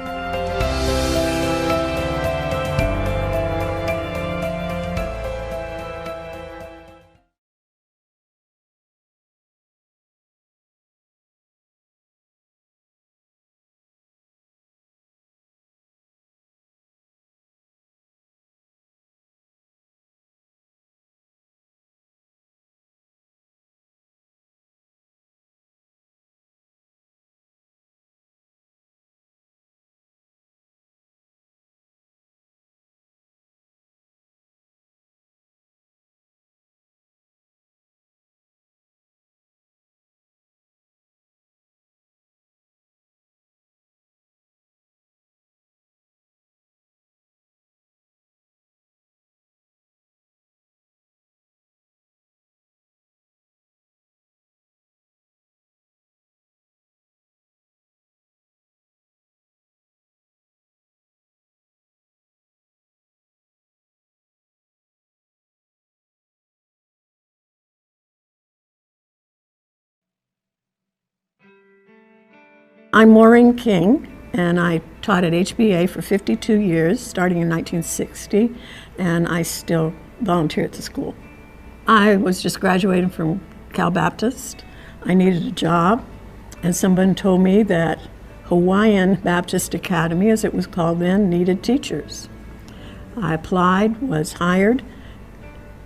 I'm Maureen King, and I taught at HBA for 52 years, starting in 1960, and I still volunteer at the school. I was just graduating from Cal Baptist. I needed a job, and someone told me that Hawaiian Baptist Academy, as it was called then, needed teachers. I applied, was hired,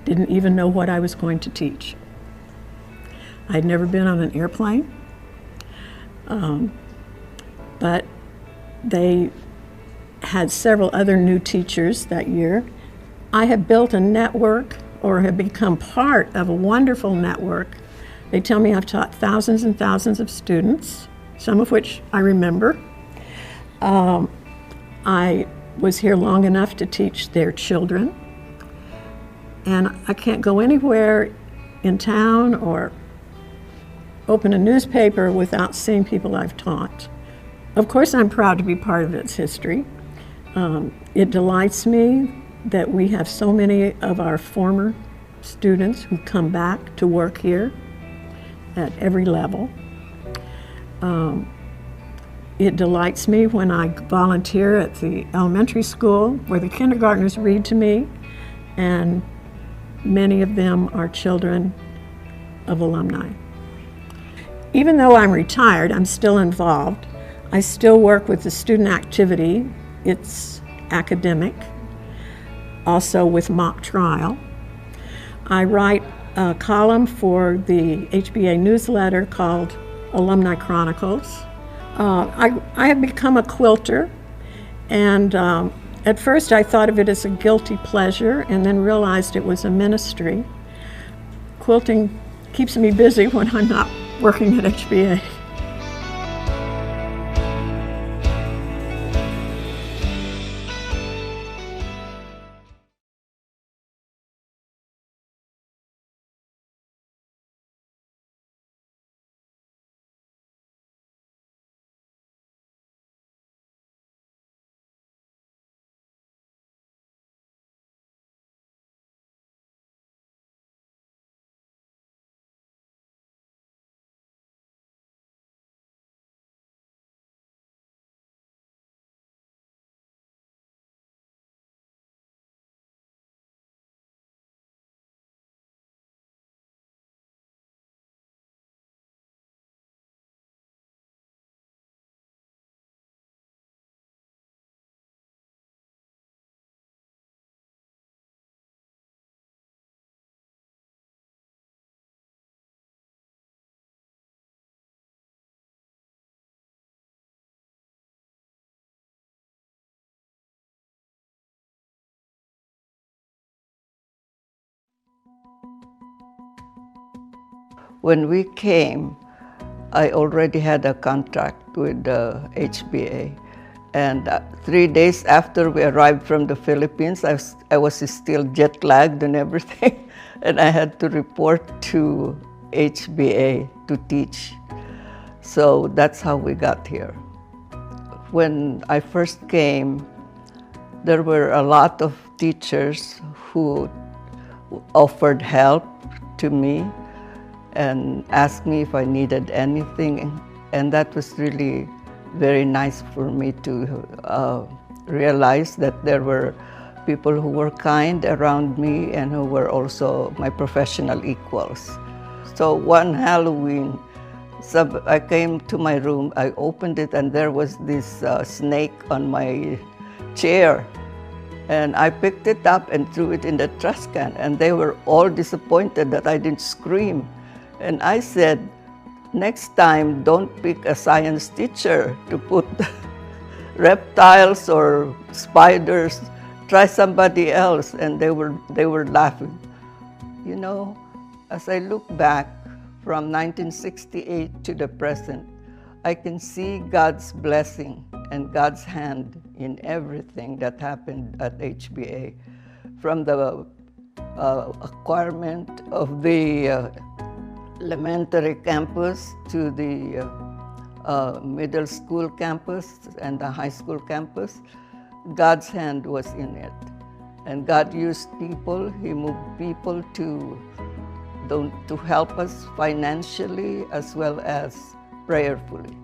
didn't even know what I was going to teach. I'd never been on an airplane. But they had several other new teachers that year. I have built a network, or have become part of a wonderful network. They tell me I've taught thousands and thousands of students, some of which I remember. I was here long enough to teach their children. And I can't go anywhere in town or open a newspaper without seeing people I've taught. Of course, I'm proud to be part of its history. It delights me that we have so many of our former students who come back to work here at every level. It delights me when I volunteer at the elementary school where the kindergartners read to me, and Many of them are children of alumni. Even though I'm retired, I'm still involved. I still work with the student activity. It's academic, also with mock trial. I write a column for the HBA newsletter called Alumni Chronicles. I have become a quilter, and at first I thought of it as a guilty pleasure and then realized it was a ministry. Quilting keeps me busy when I'm not working at HBA. When we came, I already had a contract with HBA. And 3 days after we arrived from the Philippines, I was still jet lagged and everything. And I had to report to HBA to teach. So that's how we got here. When I first came, there were a lot of teachers who offered help to me and asked me if I needed anything. And that was really very nice for me to realize that there were people who were kind around me and who were also my professional equals. So one Halloween, I came to my room, I opened it, and there was this snake on my chair. And I picked it up and threw it in the trash can, and they were all disappointed that I didn't scream. And I said, next time, don't pick a science teacher to put reptiles or spiders. Try somebody else. And they were laughing. You know, as I look back from 1968 to the present, I can see God's blessing and God's hand in everything that happened at HBA, from the acquirement of the elementary campus to the middle school campus and the high school campus. God's hand was in it. And God used people. He moved people to help us financially as well as prayerfully.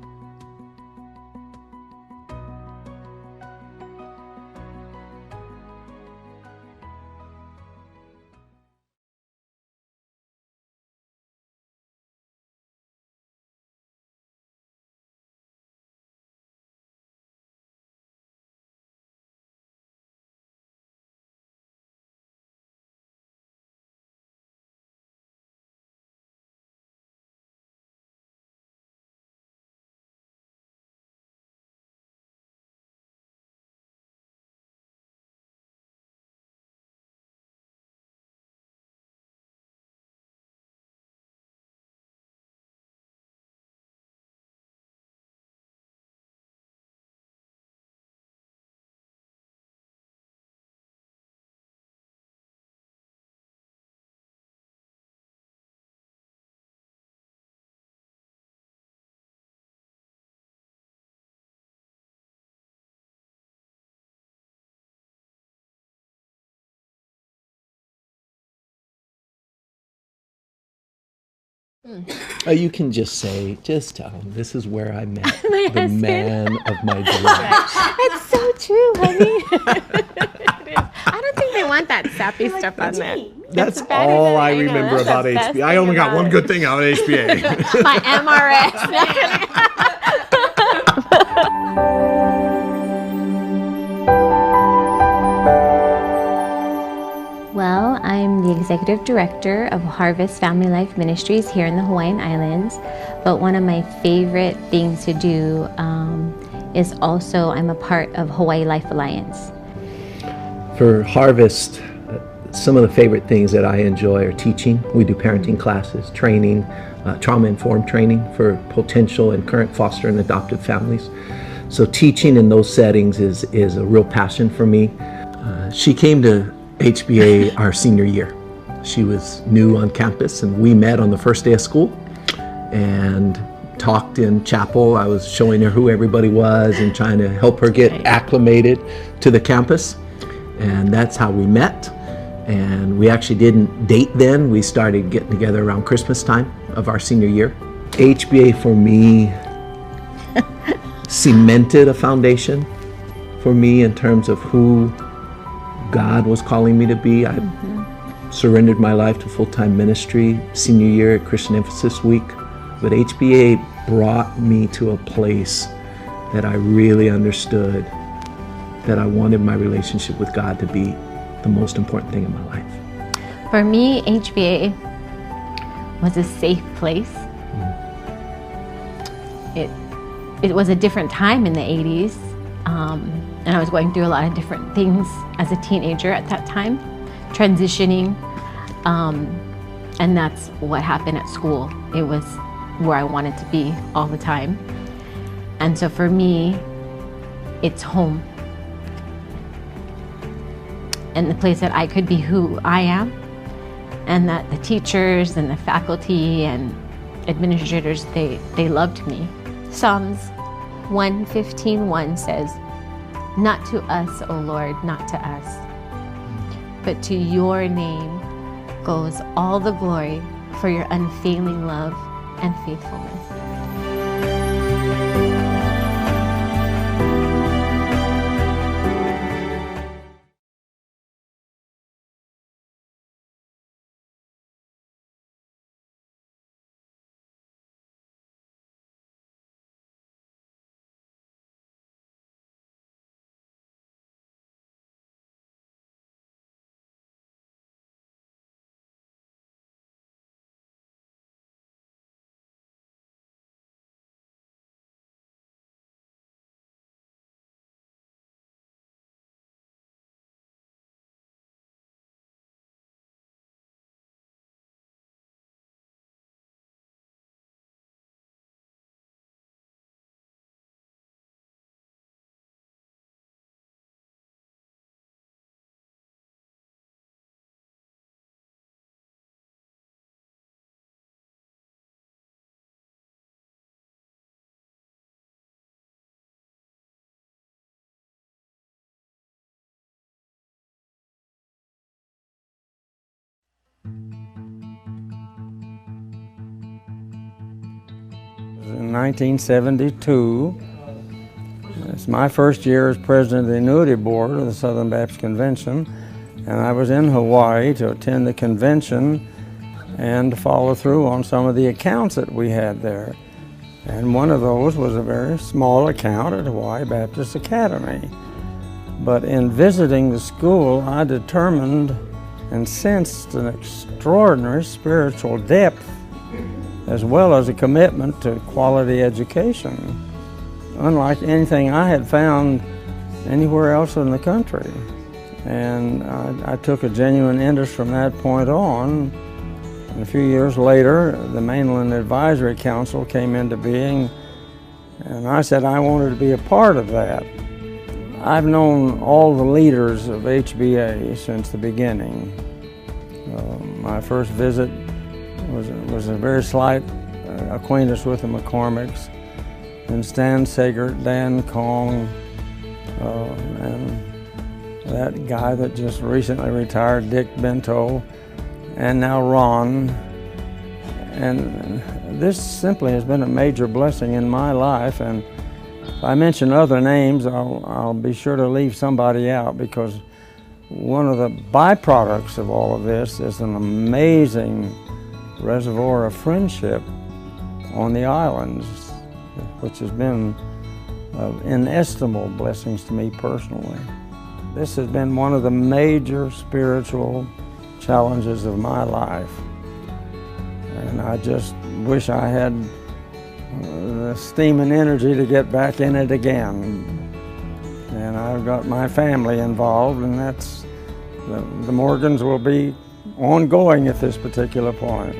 You can just tell him, this is where I met the man of my dreams. It's so true, honey. It is. I don't think they want that sappy stuff on there. That's all I remember about HBA. I only got one good thing out of HBA. My MRS. Well, I'm the Executive Director of Harvest Family Life Ministries here in the Hawaiian Islands. But one of my favorite things to do is also I'm a part of Hawaii Life Alliance. For Harvest, some of the favorite things that I enjoy are teaching. We do parenting classes, training, trauma-informed training for potential and current foster and adoptive families. So teaching in those settings is a real passion for me. She came to HBA our senior year. She was new on campus and we met on the first day of school and talked in chapel. I was showing her who everybody was and trying to help her get acclimated to the campus. And that's how we met. And we actually didn't date then. We started getting together around Christmas time of our senior year. HBA for me cemented a foundation for me in terms of who God was calling me to be. I surrendered my life to full-time ministry senior year at Christian Emphasis Week. But HBA brought me to a place that I really understood that I wanted my relationship with God to be the most important thing in my life. For me, HBA was a safe place. It was a different time in the 80s, and I was going through a lot of different things as a teenager at that time, transitioning, and that's what happened at school. It was where I wanted to be all the time. And so for me, it's home. And the place that I could be who I am, and that the teachers and the faculty and administrators, they loved me. Psalms 115:1 says, "Not to us, O Lord, not to us, but to your name goes all the glory for your unfailing love and faithfulness." In 1972, it's my first year as president of the Annuity Board of the Southern Baptist Convention, and I was in Hawaii to attend the convention and to follow through on some of the accounts that we had there. And one of those was a very small account at Hawaii Baptist Academy. But in visiting the school, I determined and sensed an extraordinary spiritual depth as well as a commitment to quality education, unlike anything I had found anywhere else in the country. And I took a genuine interest from that point on. And a few years later, the Mainland Advisory Council came into being, and I said I wanted to be a part of that. I've known all the leaders of HBA since the beginning. My first visit was a very slight acquaintance with the McCormicks, and Stan Sagert, Dan Kong, and that guy that just recently retired, Dick Bento, and now Ron. And this simply has been a major blessing in my life, and if I mention other names, I'll be sure to leave somebody out, because One of the byproducts of all of this is an amazing reservoir of friendship on the islands, which has been of inestimable blessings to me personally. This has been one of the major spiritual challenges of my life. And I just wish I had the steam and energy to get back in it again. And I've got my family involved, and that's, the Morgans will be ongoing at this particular point.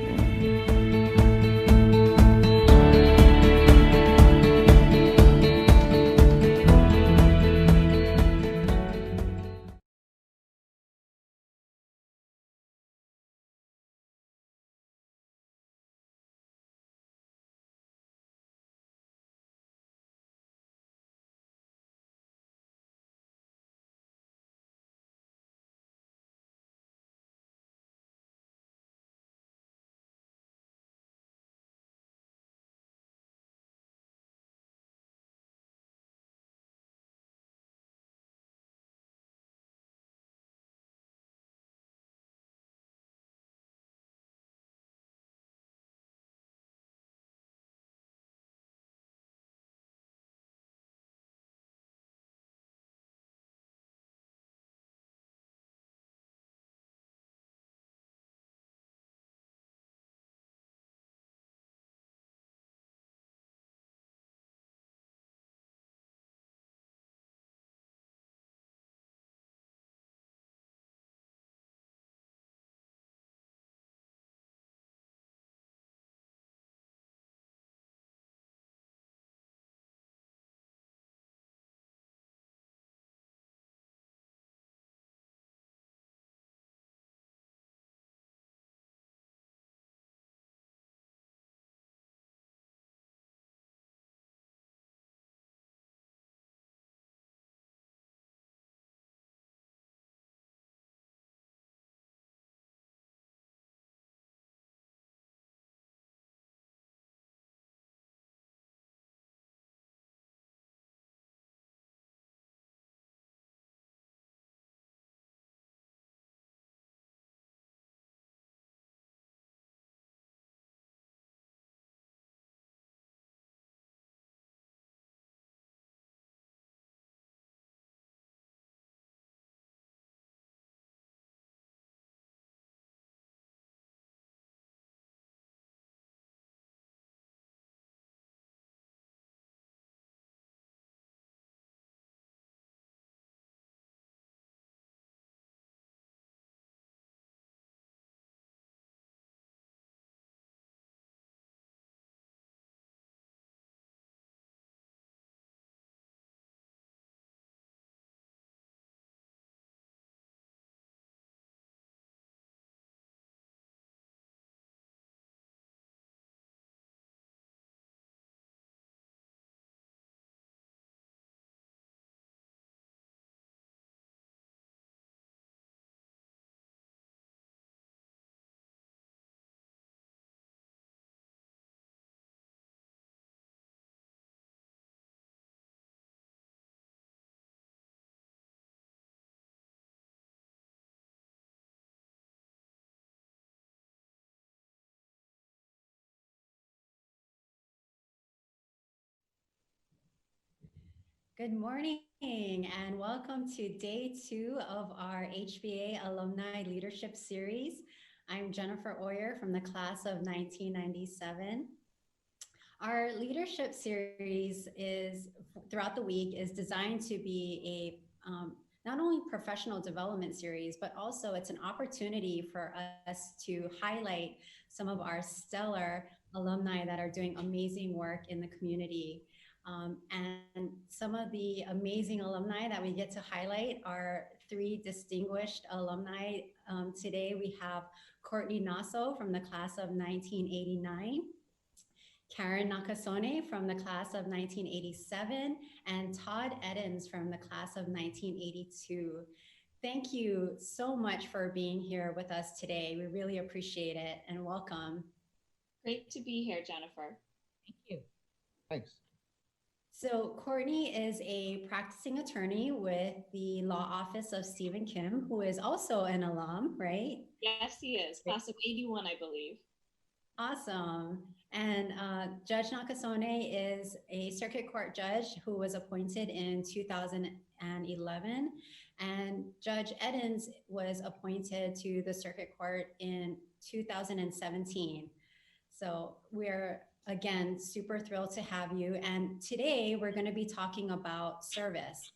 Good morning and welcome to day 2 of our HBA Alumni Leadership Series. I'm Jennifer Oyer from the class of 1997. Our leadership series is throughout the week is designed to be a not only professional development series, but also it's an opportunity for us to highlight some of our stellar alumni that are doing amazing work in the community. And some of the amazing alumni that we get to highlight are 3 distinguished alumni. Today we have Courtney Naso from the class of 1989, Karen Nakasone from the class of 1987, and Todd Eddins from the class of 1982. Thank you so much for being here with us today. We really appreciate it and welcome. Great to be here, Jennifer. Thank you. Thanks. So Courtney is a practicing attorney with the law office of Stephen Kim, who is also an alum, right? Yes, he is. Class of 81, I believe. Awesome. And Judge Nakasone is a circuit court judge who was appointed in 2011. And Judge Eddins was appointed to the circuit court in 2017. So we're, again, super thrilled to have you. And today we're going to be talking about service.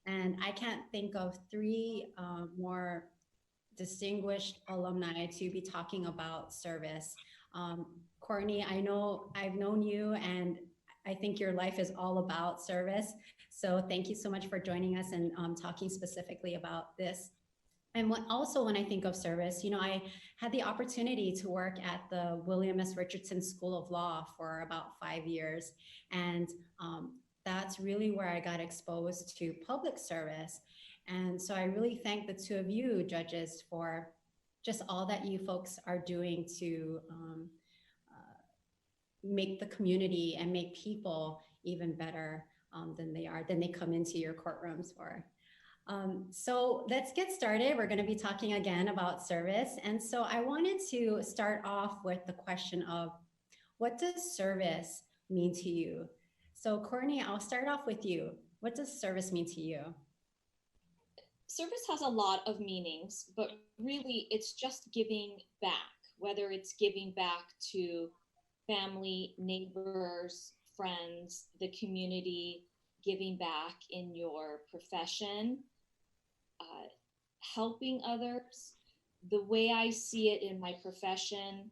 And I can't think of three more distinguished alumni to be talking about service. Courtney, I know I've known you and I think your life is all about service. So thank you so much for joining us and talking specifically about this. And also when I think of service, you know, I had the opportunity to work at the William S. Richardson School of Law for about 5 years. And that's really where I got exposed to public service. And so I really thank the two of you judges for just all that you folks are doing to make the community and make people even better than they come into your courtrooms for. So let's get started. We're going to be talking again about service. And so I wanted to start off with the question of what does service mean to you? So Courtney, I'll start off with you. What does service mean to you? Service has a lot of meanings, but really it's just giving back, whether it's giving back to family, neighbors, friends, the community, giving back in your profession, helping others. The way I see it in my profession,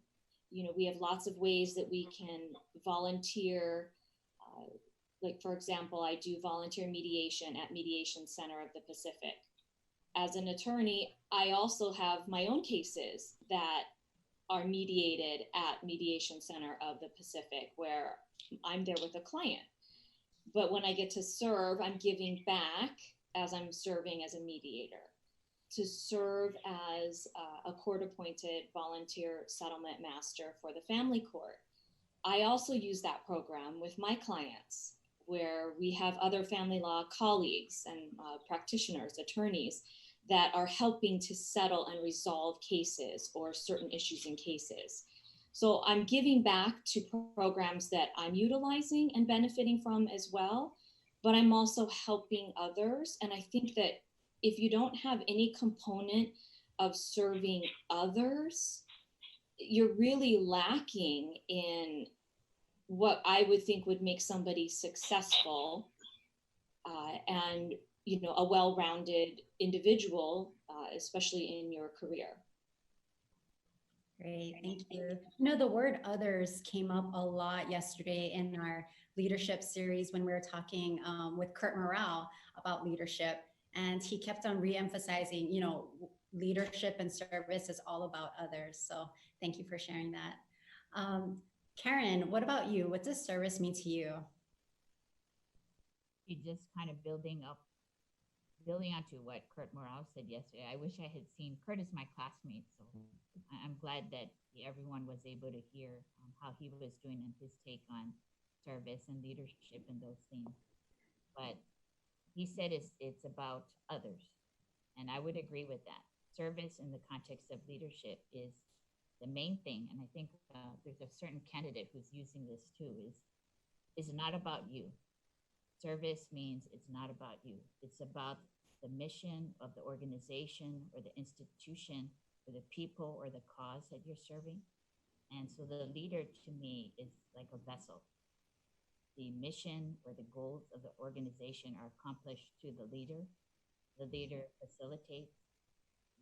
you know, we have lots of ways that we can volunteer. Like, for example, I do volunteer mediation at Mediation Center of the Pacific. As an attorney, I also have my own cases that are mediated at Mediation Center of the Pacific, where I'm there with a client. But when I get to serve, I'm giving back as I'm serving as a mediator, to serve as a court-appointed volunteer settlement master for the family court. I also use that program with my clients, where we have other family law colleagues and practitioners, attorneys, that are helping to settle and resolve cases or certain issues in cases. So I'm giving back to programs that I'm utilizing and benefiting from as well, but I'm also helping others. And I think that if you don't have any component of serving others, you're really lacking in what I would think would make somebody successful and, you know, a well-rounded individual, especially in your career. Great, thank you. You know, the word others came up a lot yesterday in our leadership series when we were talking with Kurt Morale about leadership. And he kept on re-emphasizing, you know, leadership and service is all about others. So thank you for sharing that. Karen, what about you? What does service mean to you? You just kind of building onto what Kurt Morale said yesterday. I wish I had seen Kurt is my classmate, so I'm glad that everyone was able to hear how he was doing and his take on service and leadership and those things. But he said it's about others, and I would agree with that. Service in the context of leadership is the main thing, and I think there's a certain candidate who's using this too, is not about you. Service means it's not about you. It's about the mission of the organization or the institution or the people or the cause that you're serving. And so the leader to me is like a vessel. The mission or the goals of the organization are accomplished through the leader. The leader facilitates,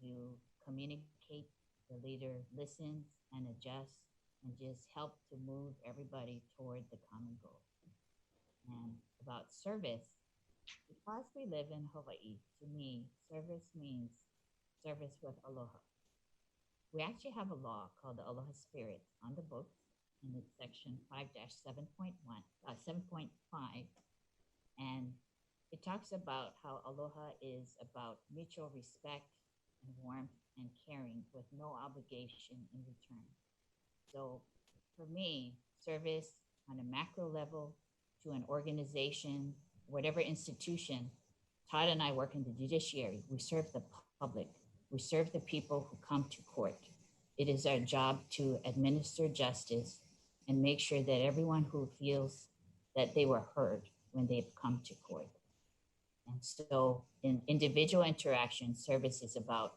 you communicate, the leader listens and adjusts and just help to move everybody toward the common goal. And about service, because we live in Hawaii, to me, service means service with aloha. We actually have a law called the Aloha Spirit on the books, and it's section 5-7.5, and it talks about how aloha is about mutual respect and warmth and caring with no obligation in return. So for me, service on a macro level to an organization, whatever institution. Todd and I work in the judiciary. We serve the public. We serve the people who come to court. It is our job to administer justice and make sure that everyone who feels that they were heard when they've come to court. And so in individual interaction, service is about,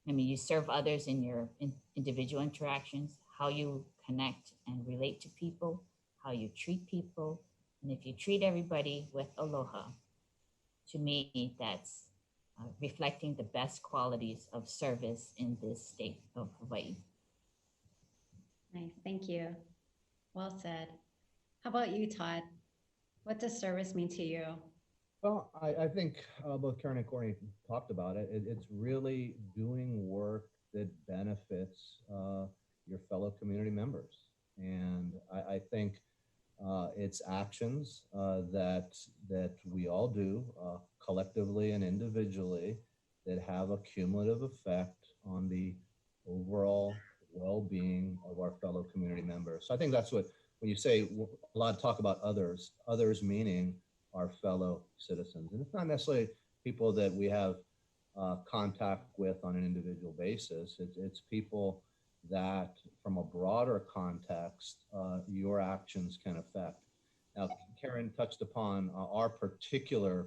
you serve others in your individual interactions, how you connect and relate to people, how you treat people. And if you treat everybody with aloha, to me, that's reflecting the best qualities of service in this state of Hawaii. Nice, thank you. Well said. How about you, Todd? What does service mean to you? Well, I think both Karen and Courtney talked about it. It's really doing work that benefits your fellow community members. And I think it's actions that we all do collectively and individually that have a cumulative effect on the overall well-being of our fellow community members. So I think that's what, when you say a lot of talk about others meaning our fellow citizens. And it's not necessarily people that we have contact with on an individual basis. It's people that from a broader context, your actions can affect. Now, Karen touched upon our particular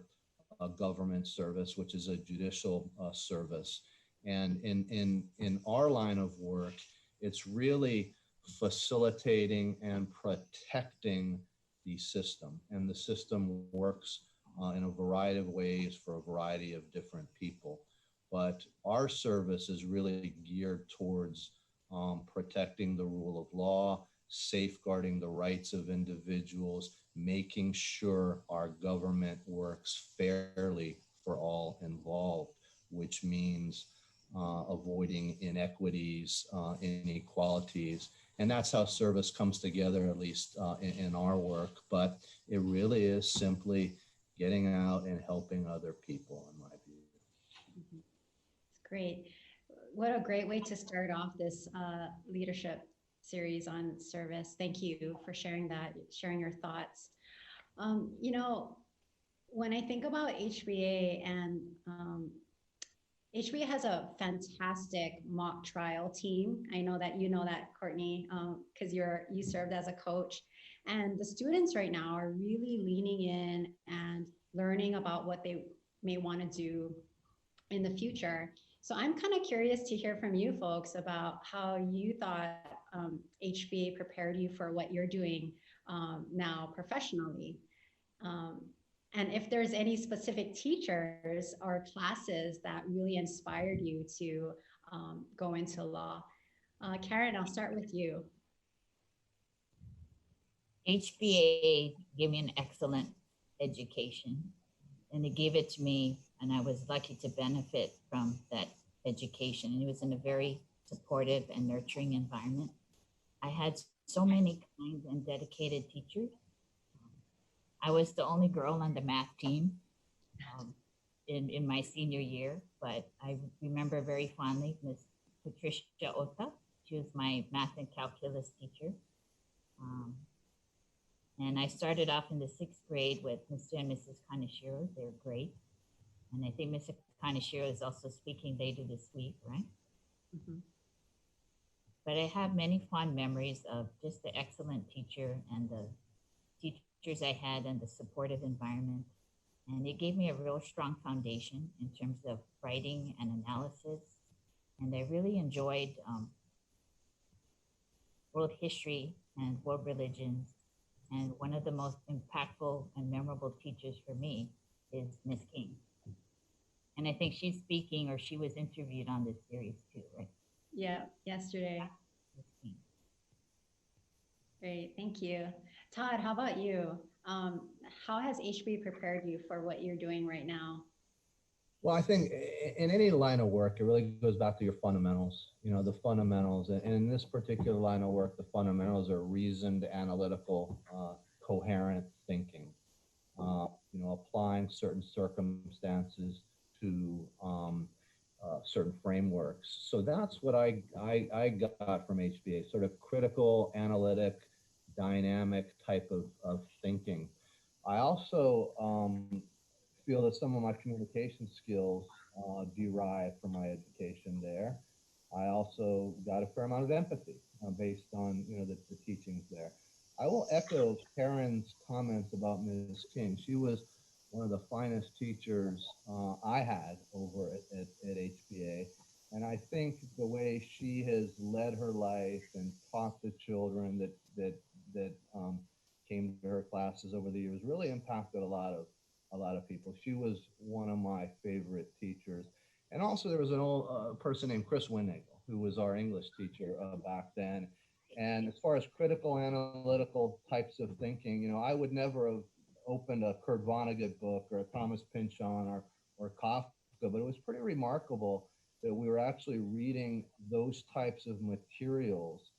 government service, which is a judicial service. And in our line of work, it's really facilitating and protecting the system. And the system works in a variety of ways for a variety of different people. But our service is really geared towards protecting the rule of law, safeguarding the rights of individuals, making sure our government works fairly for all involved, which means avoiding inequities, inequalities. And that's how service comes together, at least in our work. But it really is simply getting out and helping other people, in my view. Mm-hmm. It's great. What a great way to start off this leadership series on service. Thank you for sharing that, sharing your thoughts. You know, when I think about HBA, and HBA has a fantastic mock trial team. I know that you know that, Courtney, because you served as a coach. And the students right now are really leaning in and learning about what they may want to do in the future. So I'm kind of curious to hear from you folks about how you thought HBA prepared you for what you're doing now professionally. And if there's any specific teachers or classes that really inspired you to go into law. Karen, I'll start with you. HBA gave me an excellent education, and it gave it to me, and I was lucky to benefit from that education. And it was in a very supportive and nurturing environment. I had so many kind and dedicated teachers. I was the only girl on the math team in my senior year, but I remember very fondly Miss Patricia Ota. She was my math and calculus teacher. And I started off in the 6th grade with Mr. and Mrs. Kaneshiro. They were great. And I think Mr. Kaneshiro is also speaking later this week, right? Mm-hmm. But I have many fond memories of just the excellent teacher and the teachers I had and the supportive environment. And it gave me a real strong foundation in terms of writing and analysis. And I really enjoyed world history and world religions. And one of the most impactful and memorable teachers for me is Miss King. And I think she's speaking, or she was interviewed on this series too, right? Yeah, yesterday. Great, thank you. Todd, how about you? How has HB prepared you for what you're doing right now? Well, I think in any line of work, it really goes back to your fundamentals, you know, the fundamentals. And in this particular line of work, the fundamentals are reasoned, analytical, coherent thinking, you know, applying certain circumstances to certain frameworks. So that's what I got from HBA, sort of critical, analytic, dynamic type of thinking. I also feel that some of my communication skills derive from my education there. I also got a fair amount of empathy based on the teachings there. I will echo Karen's comments about Ms. King. She was one of the finest teachers I had over at HBA. And I think the way she has led her life and taught the children that came to her classes over the years really impacted a lot of people. She was one of my favorite teachers. And also there was an old person named Chris Winnagle, who was our English teacher back then. And as far as critical analytical types of thinking, I would never have opened a Kurt Vonnegut book or a Thomas Pynchon or Kafka, but it was pretty remarkable that we were actually reading those types of materials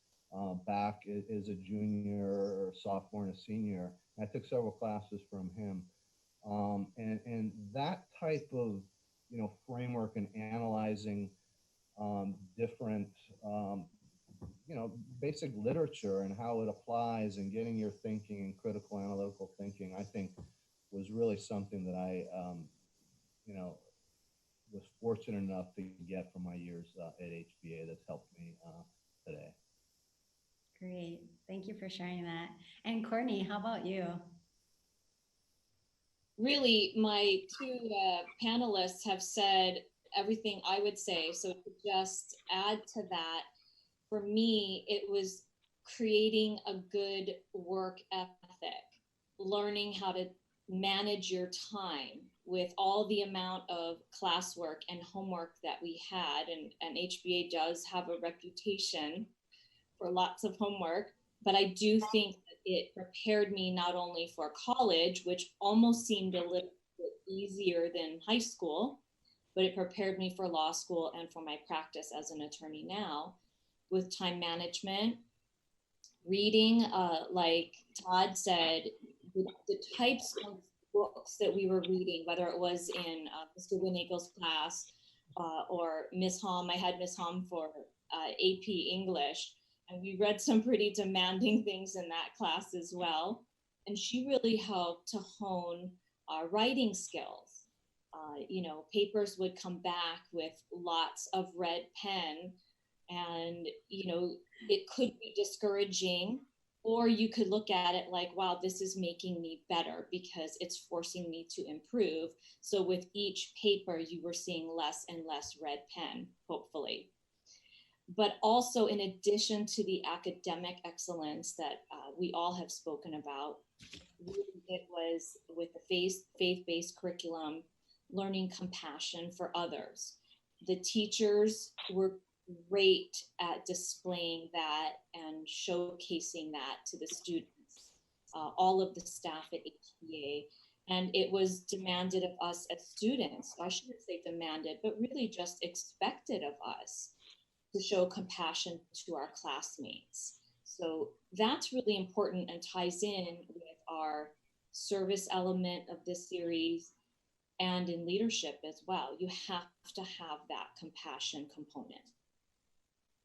back as a junior or sophomore and a senior. I took several classes from him. And that type of framework and analyzing different basic literature and how it applies and getting your thinking and critical analytical thinking, I think was really something that I was fortunate enough to get from my years at HBA that's helped me today. Great. Thank you for sharing that. And Courtney, how about you? Really, my two panelists have said everything I would say. So to just add to that, for me, it was creating a good work ethic, learning how to manage your time with all the amount of classwork and homework that we had. And HBA does have a reputation for lots of homework, but I do think that it prepared me not only for college, which almost seemed a little bit easier than high school, but it prepared me for law school and for my practice as an attorney now with time management, reading, like Todd said, the types of books that we were reading, whether it was in Mr. Winnagle's class or Miss Hom. I had Miss Hom for AP English, and we read some pretty demanding things in that class as well. And she really helped to hone our writing skills. Papers would come back with lots of red pen, and it could be discouraging, or you could look at it like, wow, this is making me better because it's forcing me to improve. So with each paper, you were seeing less and less red pen, hopefully. But also, in addition to the academic excellence that we all have spoken about, it was with the faith-based curriculum, learning compassion for others. The teachers were great at displaying that and showcasing that to the students, all of the staff at HBA. And it was demanded of us as students. I shouldn't say demanded, but really just expected of us to show compassion to our classmates. So that's really important and ties in with our service element of this series and in leadership as well. You have to have that compassion component.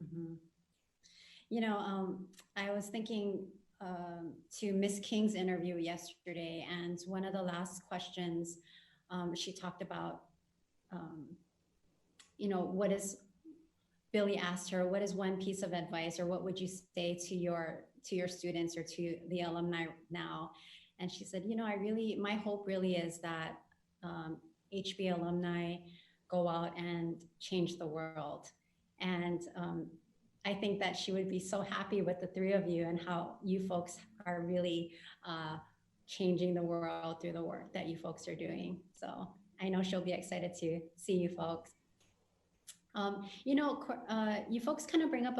Mm-hmm. I was thinking to Miss King's interview yesterday, and one of the last questions she talked about, Billie asked her, what is one piece of advice, or what would you say to your students or to the alumni now? And she said, my hope really is that HBA alumni go out and change the world. And I think that she would be so happy with the three of you and how you folks are really changing the world through the work that you folks are doing. So I know she'll be excited to see you folks. You folks kind of bring up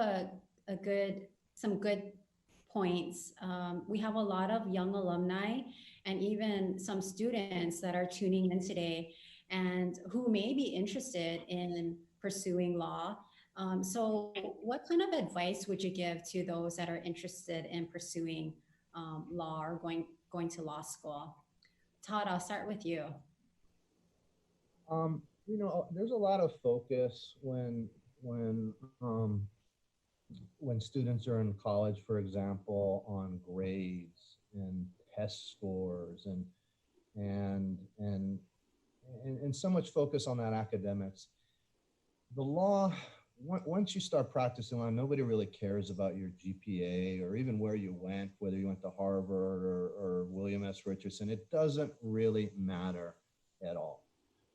some good points. We have a lot of young alumni and even some students that are tuning in today and who may be interested in pursuing law. So what kind of advice would you give to those that are interested in pursuing law or going to law school? Todd, I'll start with you. There's a lot of focus when when students are in college, for example, on grades and test scores and so much focus on that academics. The law, once you start practicing law, nobody really cares about your GPA or even where you went, whether you went to Harvard or William S. Richardson. It doesn't really matter at all.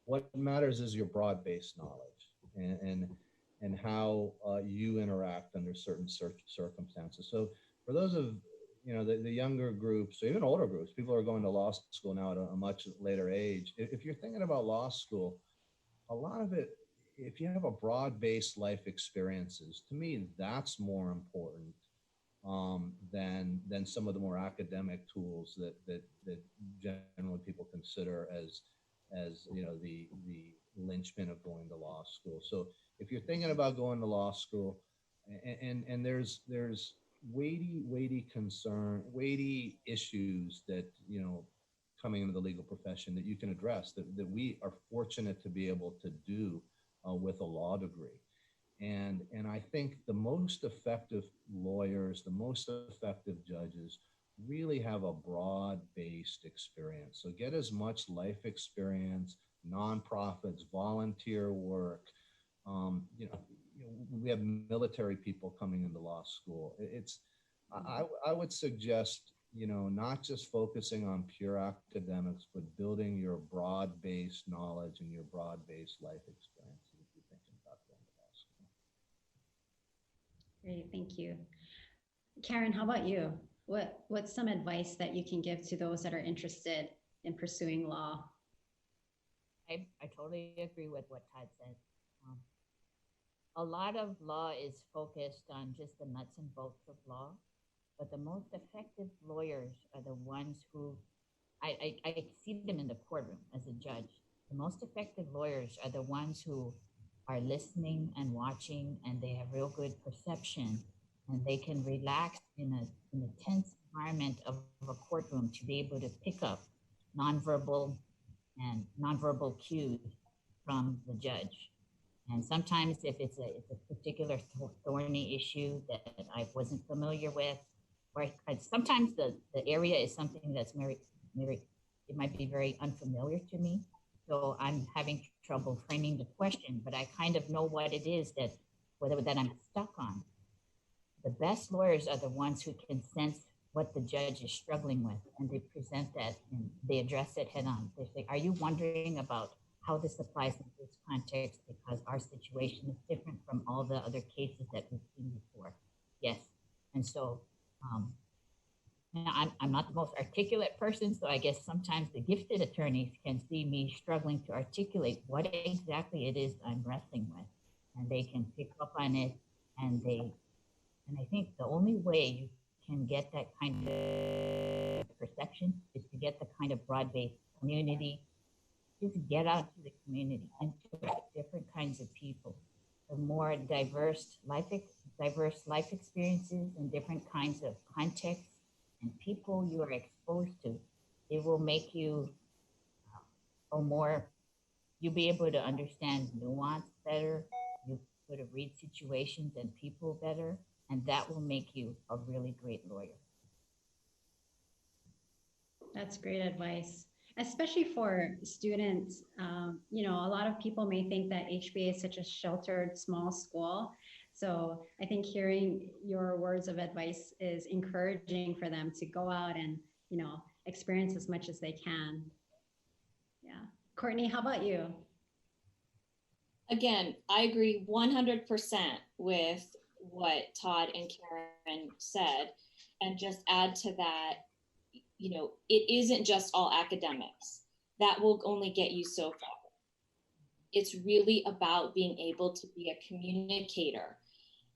What matters is your broad-based knowledge and how you interact under certain circumstances. So for those of the younger groups, or even older groups, people are going to law school now at a much later age. If you're thinking about law school, a lot of it, if you have a broad-based life experiences, to me, that's more important than some of the more academic tools that generally people consider as the linchpin of going to law school. So if you're thinking about going to law school, and there's weighty issues that coming into the legal profession that you can address that we are fortunate to be able to do with a law degree. And I think the most effective lawyers, the most effective judges really have a broad-based experience. So get as much life experience, nonprofits, volunteer work. We have military people coming into law school. I would suggest, not just focusing on pure academics, but building your broad-based knowledge and your broad-based life experience if you're thinking about going to law school. Great, thank you. Karen, how about you? What's some advice that you can give to those that are interested in pursuing law? I totally agree with what Todd said. A lot of law is focused on just the nuts and bolts of law, but the most effective lawyers are the ones who, I see them in the courtroom as a judge. The most effective lawyers are the ones who are listening and watching, and they have real good perception, and they can relax in a tense environment of a courtroom to be able to pick up nonverbal cues from the judge. And sometimes if it's a particular thorny issue that I wasn't familiar with, or sometimes the area is something that's very, it might be very unfamiliar to me. So I'm having trouble framing the question, but I kind of know what it is that I'm stuck on. The best lawyers are the ones who can sense what the judge is struggling with, and they present that and they address it head on. They say, are you wondering about how this applies in this context because our situation is different from all the other cases that we've seen before? Yes. And so now I'm not the most articulate person, so I guess sometimes the gifted attorneys can see me struggling to articulate what exactly it is I'm wrestling with, and they can pick up on it. And I think the only way you can get that kind of perception is to get the kind of broad-based community. Just get out to the community, interact with different kinds of people. The more diverse life experiences and different kinds of contexts and people you are exposed to, it will make you you'll be able to understand nuance better. You'll be able to read situations and people better, and that will make you a really great lawyer. That's great advice, especially for students. A lot of people may think that HBA is such a sheltered, small school. So I think hearing your words of advice is encouraging for them to go out and, experience as much as they can. Yeah. Courtney, how about you? Again, I agree 100% with what Todd and Karen said, and just add to that, it isn't just all academics. That will only get you so far. It's really about being able to be a communicator.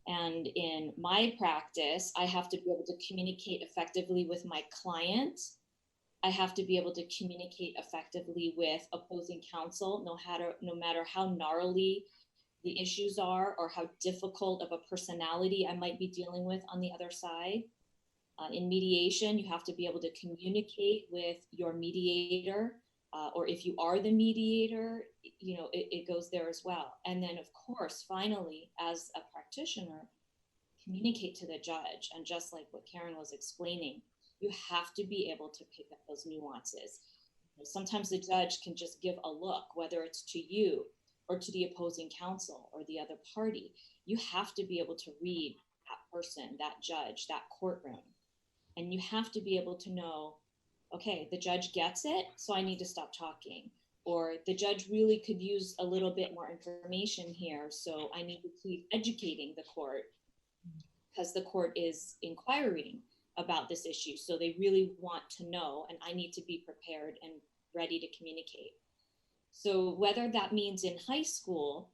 And in my practice, I have to be able to communicate effectively with my client. I have to be able to communicate effectively with opposing counsel, no matter how gnarly the issues are or how difficult of a personality I might be dealing with on the other side. In mediation, you have to be able to communicate with your mediator, or if you are the mediator, it goes there as well. And then, of course, finally, as a practitioner, communicate to the judge. And just like what Karen was explaining, you have to be able to pick up those nuances. Sometimes the judge can just give a look, whether it's to you or to the opposing counsel or the other party. You have to be able to read that person, that judge, that courtroom. And you have to be able to know, okay, the judge gets it, so I need to stop talking. Or the judge really could use a little bit more information here, so I need to keep educating the court because the court is inquiring about this issue. So they really want to know, and I need to be prepared and ready to communicate. So whether that means in high school,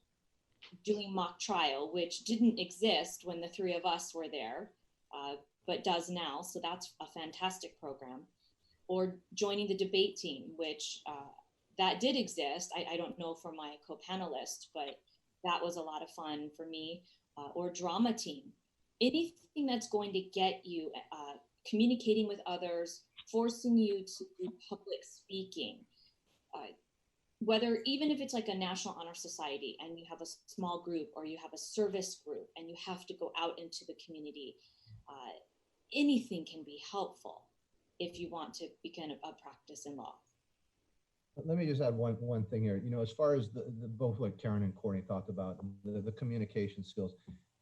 doing mock trial, which didn't exist when the three of us were there, but does now, so that's a fantastic program, or joining the debate team, which that did exist. I don't know for my co-panelist, but that was a lot of fun for me, or drama team. Anything that's going to get you communicating with others, forcing you to do public speaking, whether even if it's like a National Honor Society and you have a small group or you have a service group and you have to go out into the community, anything can be helpful if you want to begin a practice in law. Let me just add one thing here. As far as the both what Karen and Courtney talked about, the communication skills,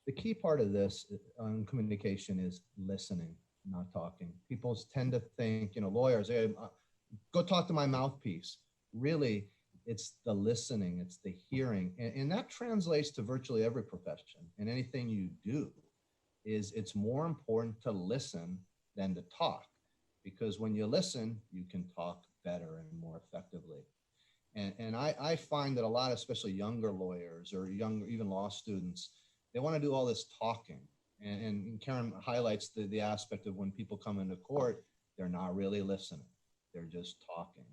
the key part of this on communication is listening, not talking. People tend to think, lawyers, hey, go talk to my mouthpiece. Really, it's the listening, it's the hearing. And that translates to virtually every profession. And anything you do it's more important to listen than to talk. Because when you listen, you can talk better and more effectively. And I find that a lot, especially younger lawyers or younger, even law students, they want to do all this talking. And Karen highlights the aspect of when people come into court, they're not really listening. They're just talking.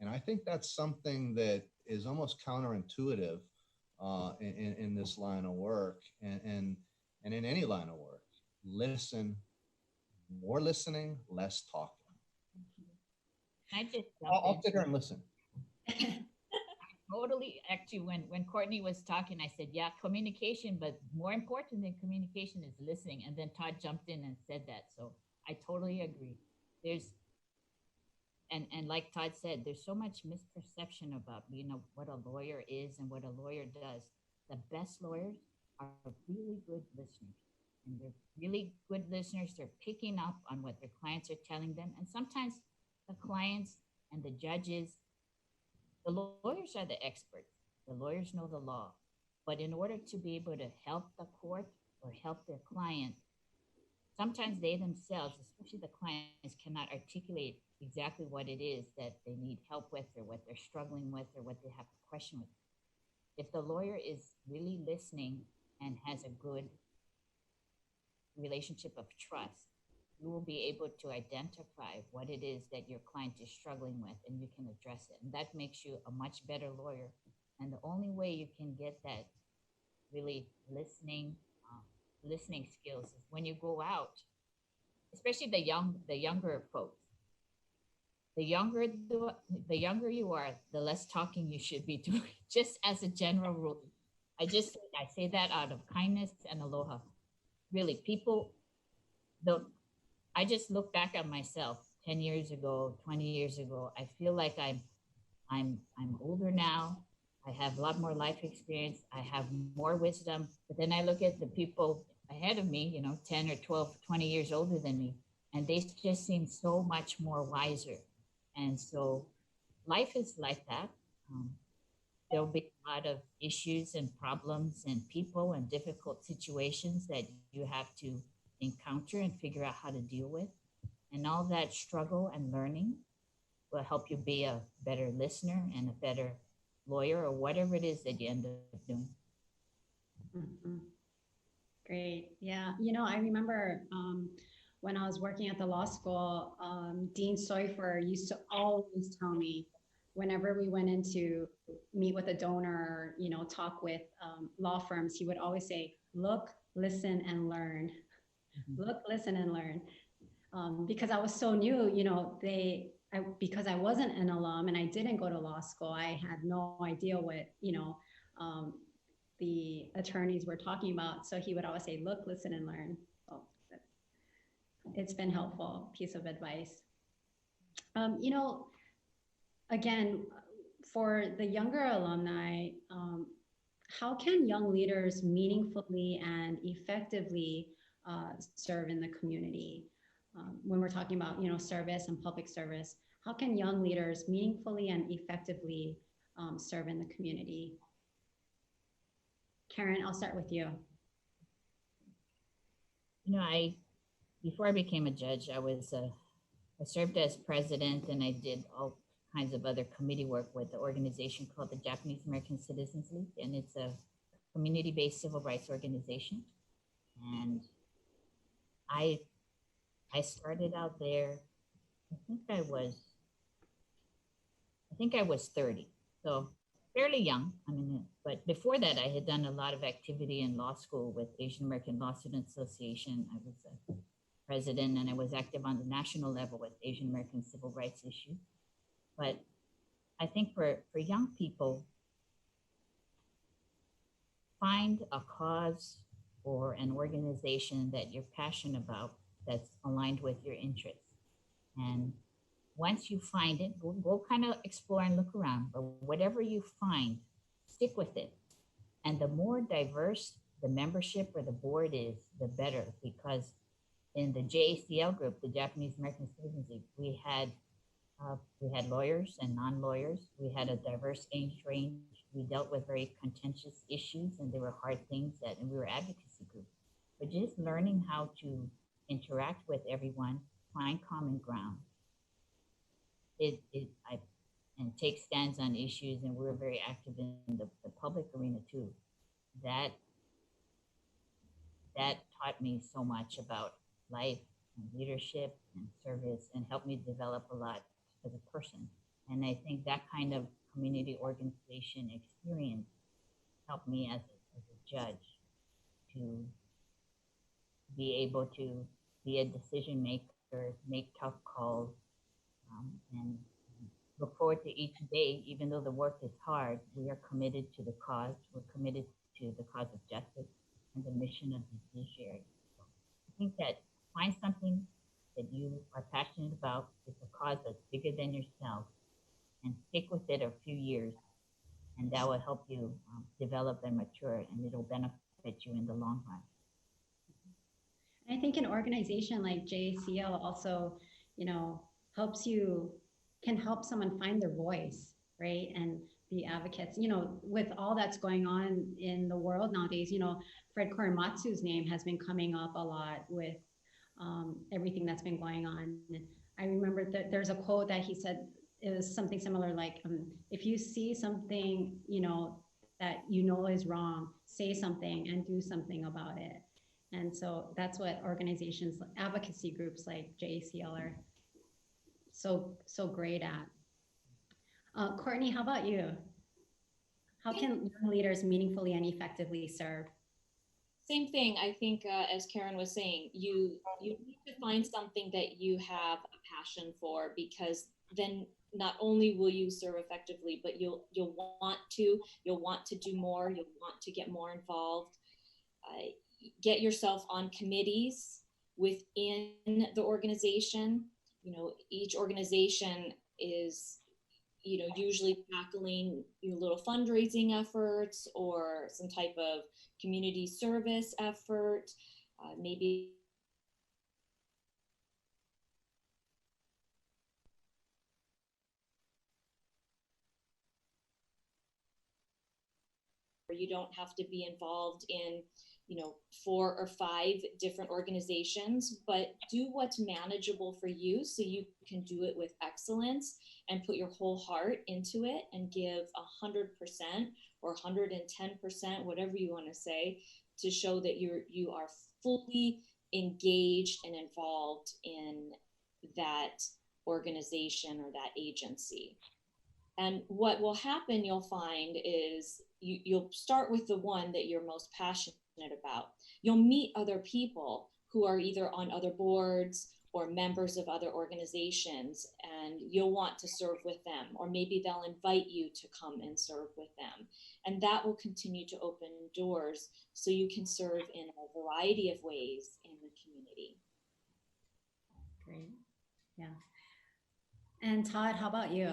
And I think that's something that is almost counterintuitive in this line of work and in any line of work. Listen, more listening, less talking. I just I'll sit here and listen. Totally. Actually, when Courtney was talking, I said, yeah, communication, but more important than communication is listening. And then Todd jumped in and said that. So I totally agree. And like Todd said, there's so much misperception about, what a lawyer is and what a lawyer does. The best lawyers are really good listeners. And they're really good listeners. They're picking up on what their clients are telling them. And sometimes the clients and the judges, the lawyers are the experts. The lawyers know the law. But in order to be able to help the court or help their client, sometimes they themselves, especially the clients, cannot articulate exactly what it is that they need help with or what they're struggling with or what they have a question with. If the lawyer is really listening and has a good relationship of trust, you will be able to identify what it is that your client is struggling with and you can address it. And that makes you a much better lawyer. And the only way you can get that really listening skills is when you go out, especially the younger folks. The younger you are, the less talking you should be doing, just as a general rule. I say that out of kindness and aloha. Really, I just look back at myself 10 years ago, 20 years ago. I feel like I'm older now. I have a lot more life experience. I have more wisdom. But then I look at the people ahead of me, 10 or 12, 20 years older than me, and they just seem so much more wiser. And so life is like that. There'll be a lot of issues and problems and people and difficult situations that you have to encounter and figure out how to deal with. And all that struggle and learning will help you be a better listener and a better lawyer or whatever it is that you end up doing. Mm-hmm. Great. Yeah. I remember when I was working at the law school, Dean Soifer used to always tell me whenever we went in to meet with a donor, talk with law firms, he would always say, look, listen, and learn. Mm-hmm. Look, listen, and learn. Because I was so new, because I wasn't an alum and I didn't go to law school, I had no idea what, the attorneys were talking about. So he would always say, look, listen, and learn. So it's been helpful piece of advice. You know, again, for the younger alumni, how can young leaders meaningfully and effectively serve in the community? When we're talking about, you know, service and public service, how can young leaders meaningfully and effectively serve in the community? Karen, I'll start with you. You know, before I became a judge, I served as president, and I did all kinds of other committee work with the organization called the Japanese American Citizens League, and it's a community-based civil rights organization. And I started out there, I think I was 30, so fairly young. I mean, but before that, I had done a lot of activity in law school with Asian American Law Student Association. I was a president, and I was active on the national level with Asian American civil rights issues. But I think for young people, find a cause or an organization that you're passionate about that's aligned with your interests. And once you find it, go kind of explore and look around, but whatever you find, stick with it. And the more diverse the membership or the board is, the better, because in the JACL group, the Japanese American Citizens League, we had lawyers and non-lawyers. We had a diverse age range. We dealt with very contentious issues, and there were hard things and we were advocacy group. But just learning how to interact with everyone, find common ground, and take stands on issues, and we were very active in the public arena too. That taught me so much about life and leadership and service, and helped me develop a lot as a person. And I think that kind of community organization experience helped me as a judge to be able to be a decision maker, make tough calls, and look forward to each day. Even though the work is hard, we are committed to the cause. We're committed to the cause of justice and the mission of the judiciary. So I think that find something that you are passionate about. It's a cause that's bigger than yourself, and stick with it a few years, and that will help you develop and mature, and it'll benefit you in the long run. I think an organization like JACL also, you know, can help someone find their voice, right? And be advocates. You know, with all that's going on in the world nowadays, you know, Fred Korematsu's name has been coming up a lot with everything that's been going on. And I remember that there's a quote that he said, it was something similar, like, if you see something, you know, that you know is wrong, say something and do something about it. And so that's what organizations, advocacy groups like JACL are so great at. Courtney, how about you? How can young leaders meaningfully and effectively serve? Same thing. I think, as Karen was saying, you need to find something that you have a passion for, because then not only will you serve effectively, but you'll want to do more. You'll want to get more involved. Get yourself on committees within the organization. You know, each organization is, you know, usually tackling little fundraising efforts or some type of community service effort, maybe you don't have to be involved in, you know, 4 or 5 different organizations, but do what's manageable for you so you can do it with excellence and put your whole heart into it and give 100% or 110%, whatever you want to say, to show that you are fully engaged and involved in that organization or that agency. And what will happen, you'll find, is you'll start with the one that you're most passionate about. You'll meet other people who are either on other boards or members of other organizations, and you'll want to serve with them, or maybe they'll invite you to come and serve with them. And that will continue to open doors so you can serve in a variety of ways in the community. Great. Yeah. And Todd, how about you?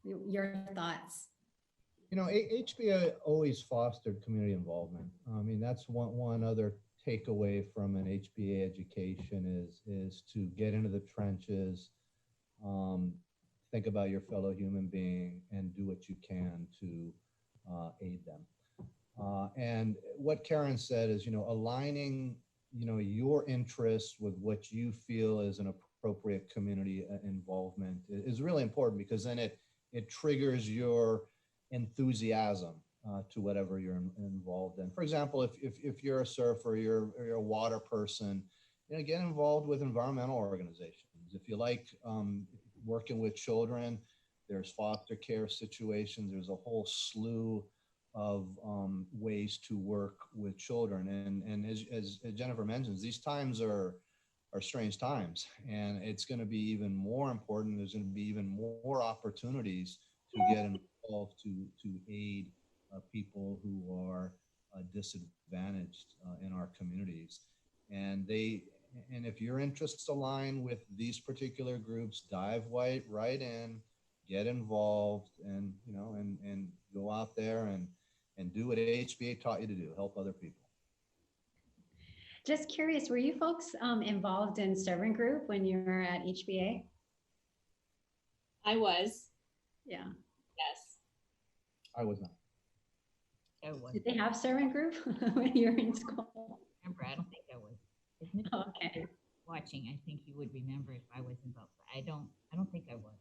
Your thoughts? You know, HBA always fostered community involvement. I mean, that's one other takeaway from an HBA education is to get into the trenches, think about your fellow human being, and do what you can to aid them. And what Karen said is, you know, aligning, you know, your interests with what you feel is an appropriate community involvement is really important, because then it triggers your enthusiasm to whatever you're involved in. For example, if you're a surfer, you're a water person, you know, get involved with environmental organizations. If you like working with children, there's foster care situations. There's a whole slew of ways to work with children. And as Jennifer mentions, these times are strange times, and it's going to be even more important. There's going to be even more opportunities to get involved to aid people who are disadvantaged in our communities. And if your interests align with these particular groups, dive right in, get involved, and you know, and go out there and do what HBA taught you to do, help other people. Just curious, were you folks involved in servant group when you were at HBA? I was. Yeah. Yes. I was not. I was. Did they have servant group when you were in school? Remember, I don't think I was. Okay. Watching, I think you would remember if I was involved. I don't think I was.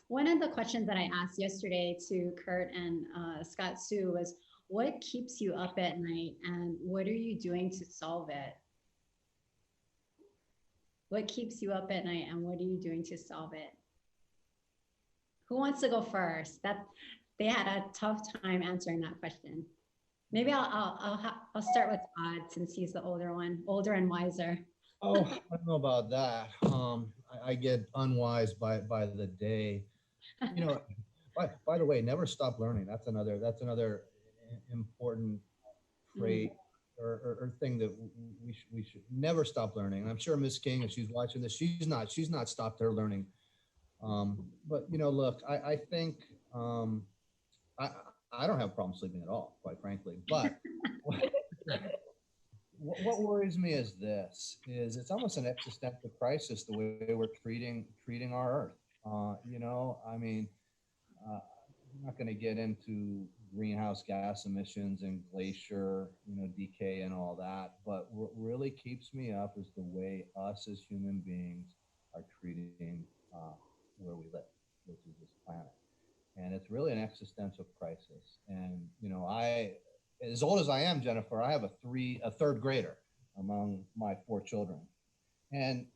One of the questions that I asked yesterday to Kurt and Scott Sue was, what keeps you up at night and what are you doing to solve it? What keeps you up at night and what are you doing to solve it? Who wants to go first? They had a tough time answering that question. Maybe I'll start with Todd, since he's the older and wiser. Oh, I don't know about that. I get unwise by the day. You know, by the way, never stop learning. That's another important trait or thing that we should never stop learning. And I'm sure Miss King, if she's watching this, she's not stopped her learning. But you know, look, I think I don't have a problem sleeping at all, quite frankly. But what worries me is it's almost an existential crisis the way we're treating our Earth. You know, I mean, I'm not going to get into greenhouse gas emissions and glacier, you know, decay and all that. But what really keeps me up is the way us as human beings are treating where we live, which is this planet. And it's really an existential crisis. And, you know, as old as I am, Jennifer, I have a third grader among my 4 children. And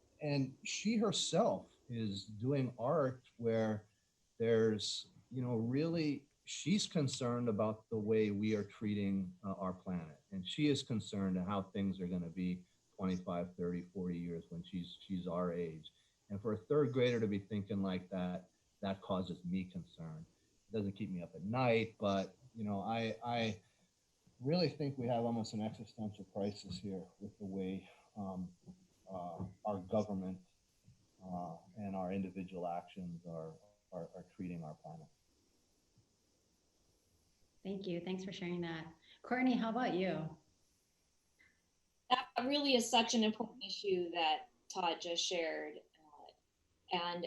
she herself is doing art where there's, you know, really, she's concerned about the way we are treating our planet. And she is concerned how things are going to be 25, 30, 40 years when she's our age. And for a third grader to be thinking like that, that causes me concern. It doesn't keep me up at night, but, you know, I really think we have almost an existential crisis here with the way our government and our individual actions are treating our planet. Thank you. Thanks for sharing that. Courtney, how about you? That really is such an important issue that Todd just shared. And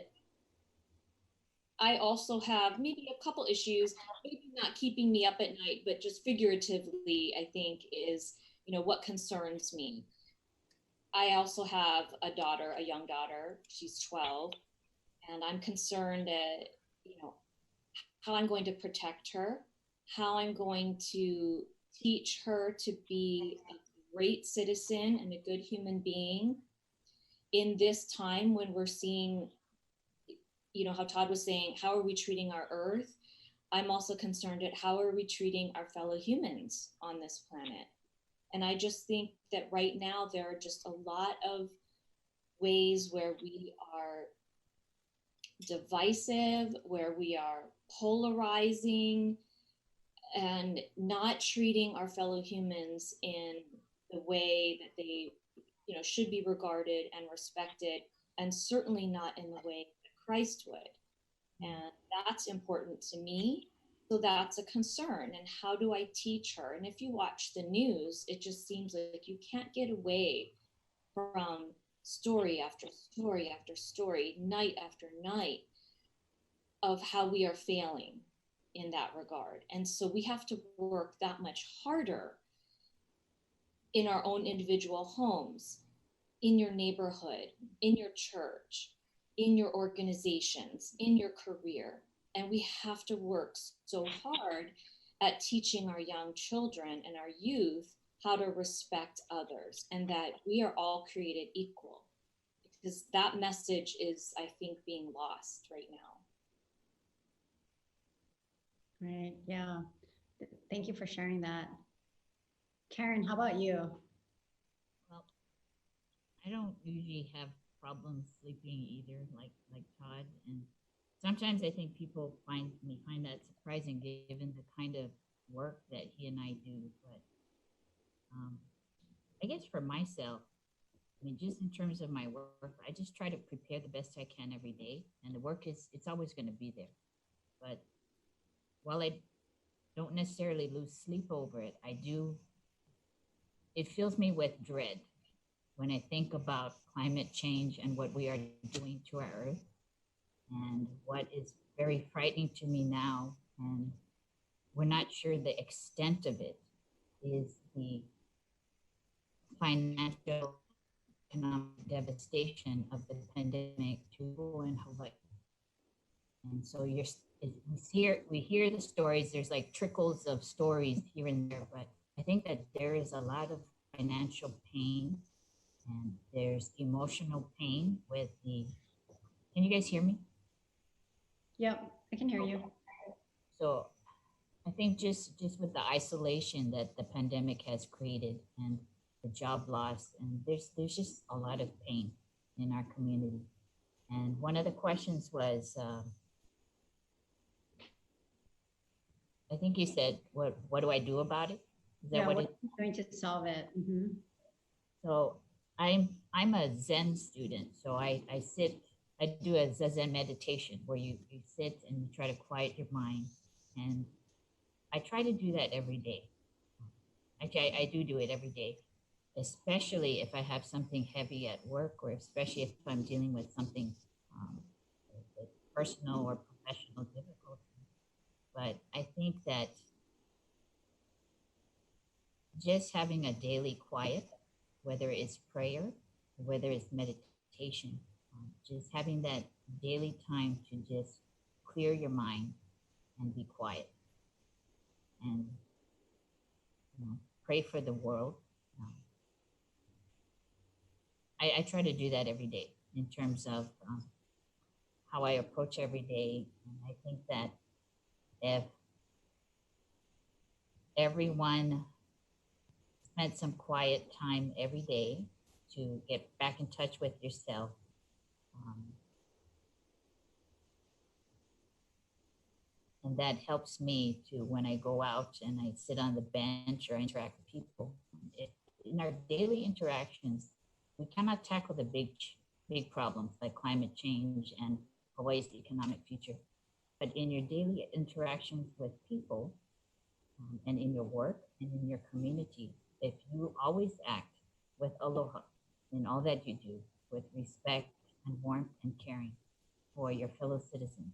I also have maybe a couple issues, maybe not keeping me up at night, but just figuratively, I think is, you know, what concerns me. I also have a young daughter, she's 12, and I'm concerned that, you know, how I'm going to protect her, how I'm going to teach her to be a great citizen and a good human being in this time when we're seeing, you know, how Todd was saying, how are we treating our Earth? I'm also concerned at how are we treating our fellow humans on this planet? And I just think that right now there are just a lot of ways where we are divisive, where we are polarizing, and not treating our fellow humans in the way that they, should be regarded and respected, and certainly not in the way that Christ would. And that's important to me. So that's a concern. And how do I teach her? And if you watch the news, it just seems like you can't get away from story after story after story, night after night, of how we are failing in that regard. And so we have to work that much harder in our own individual homes, in your neighborhood, in your church, in your organizations, in your career. And we have to work so hard at teaching our young children and our youth how to respect others, and that we are all created equal, because that message is, I think, being lost right now. Right. Yeah. Thank you for sharing that. Karen, how about you? Well, I don't usually have problems sleeping either, like Todd. And sometimes I think people find that surprising, given the kind of work that he and I do. But I guess for myself, I mean, just in terms of my work, I just try to prepare the best I can every day. And the work it's always going to be there. But while I don't necessarily lose sleep over it, it fills me with dread when I think about climate change and what we are doing to our earth. And what is very frightening to me now, and we're not sure the extent of it, is the financial, economic devastation of the pandemic to people in Hawaii. And so we hear the stories, there's like trickles of stories here and there, but I think that there is a lot of financial pain, and there's emotional pain with can you guys hear me? Yep, I can hear you. So I think just with the isolation that the pandemic has created, and the job loss, and there's just a lot of pain in our community. And one of the questions was, I think you said, what do I do about it? Is that what are you doing to solve it? Mm-hmm. So I'm a Zen student. So I do a Zazen meditation where you sit and you try to quiet your mind. And I try to do that every day. I do it every day, especially if I have something heavy at work, or especially if I'm dealing with something personal or professional difficulty. But I think that just having a daily quiet, whether it's prayer, whether it's meditation, just having that daily time to just clear your mind and be quiet, and pray for the world. I try to do that every day in terms of how I approach every day. And I think that if everyone spent some quiet time every day to get back in touch with yourself, and that helps me to, when I go out and I sit on the bench or I interact with people, in our daily interactions, we cannot tackle the big problems like climate change and Hawaii's economic future. But in your daily interactions with people, and in your work and in your community, if you always act with aloha in all that you do, with respect and warmth and caring for your fellow citizens,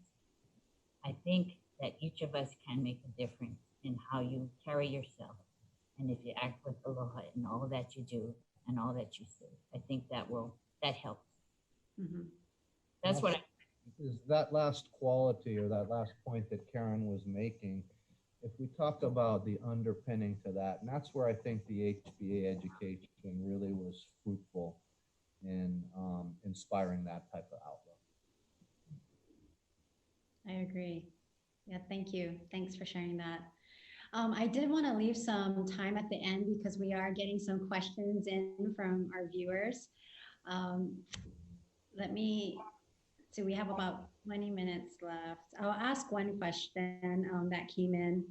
I think that each of us can make a difference in how you carry yourself. And if you act with aloha in all that you do and all that you say, I think that helps. Mm-hmm. That's what is that last quality, or that last point that Karen was making. If we talk about the underpinning to that, and that's where I think the HBA education really was fruitful in inspiring that type of outlook. I agree. Yeah, thank you. Thanks for sharing that. I did want to leave some time at the end because we are getting some questions in from our viewers. Um, so we have about 20 minutes left. I'll ask one question that came in.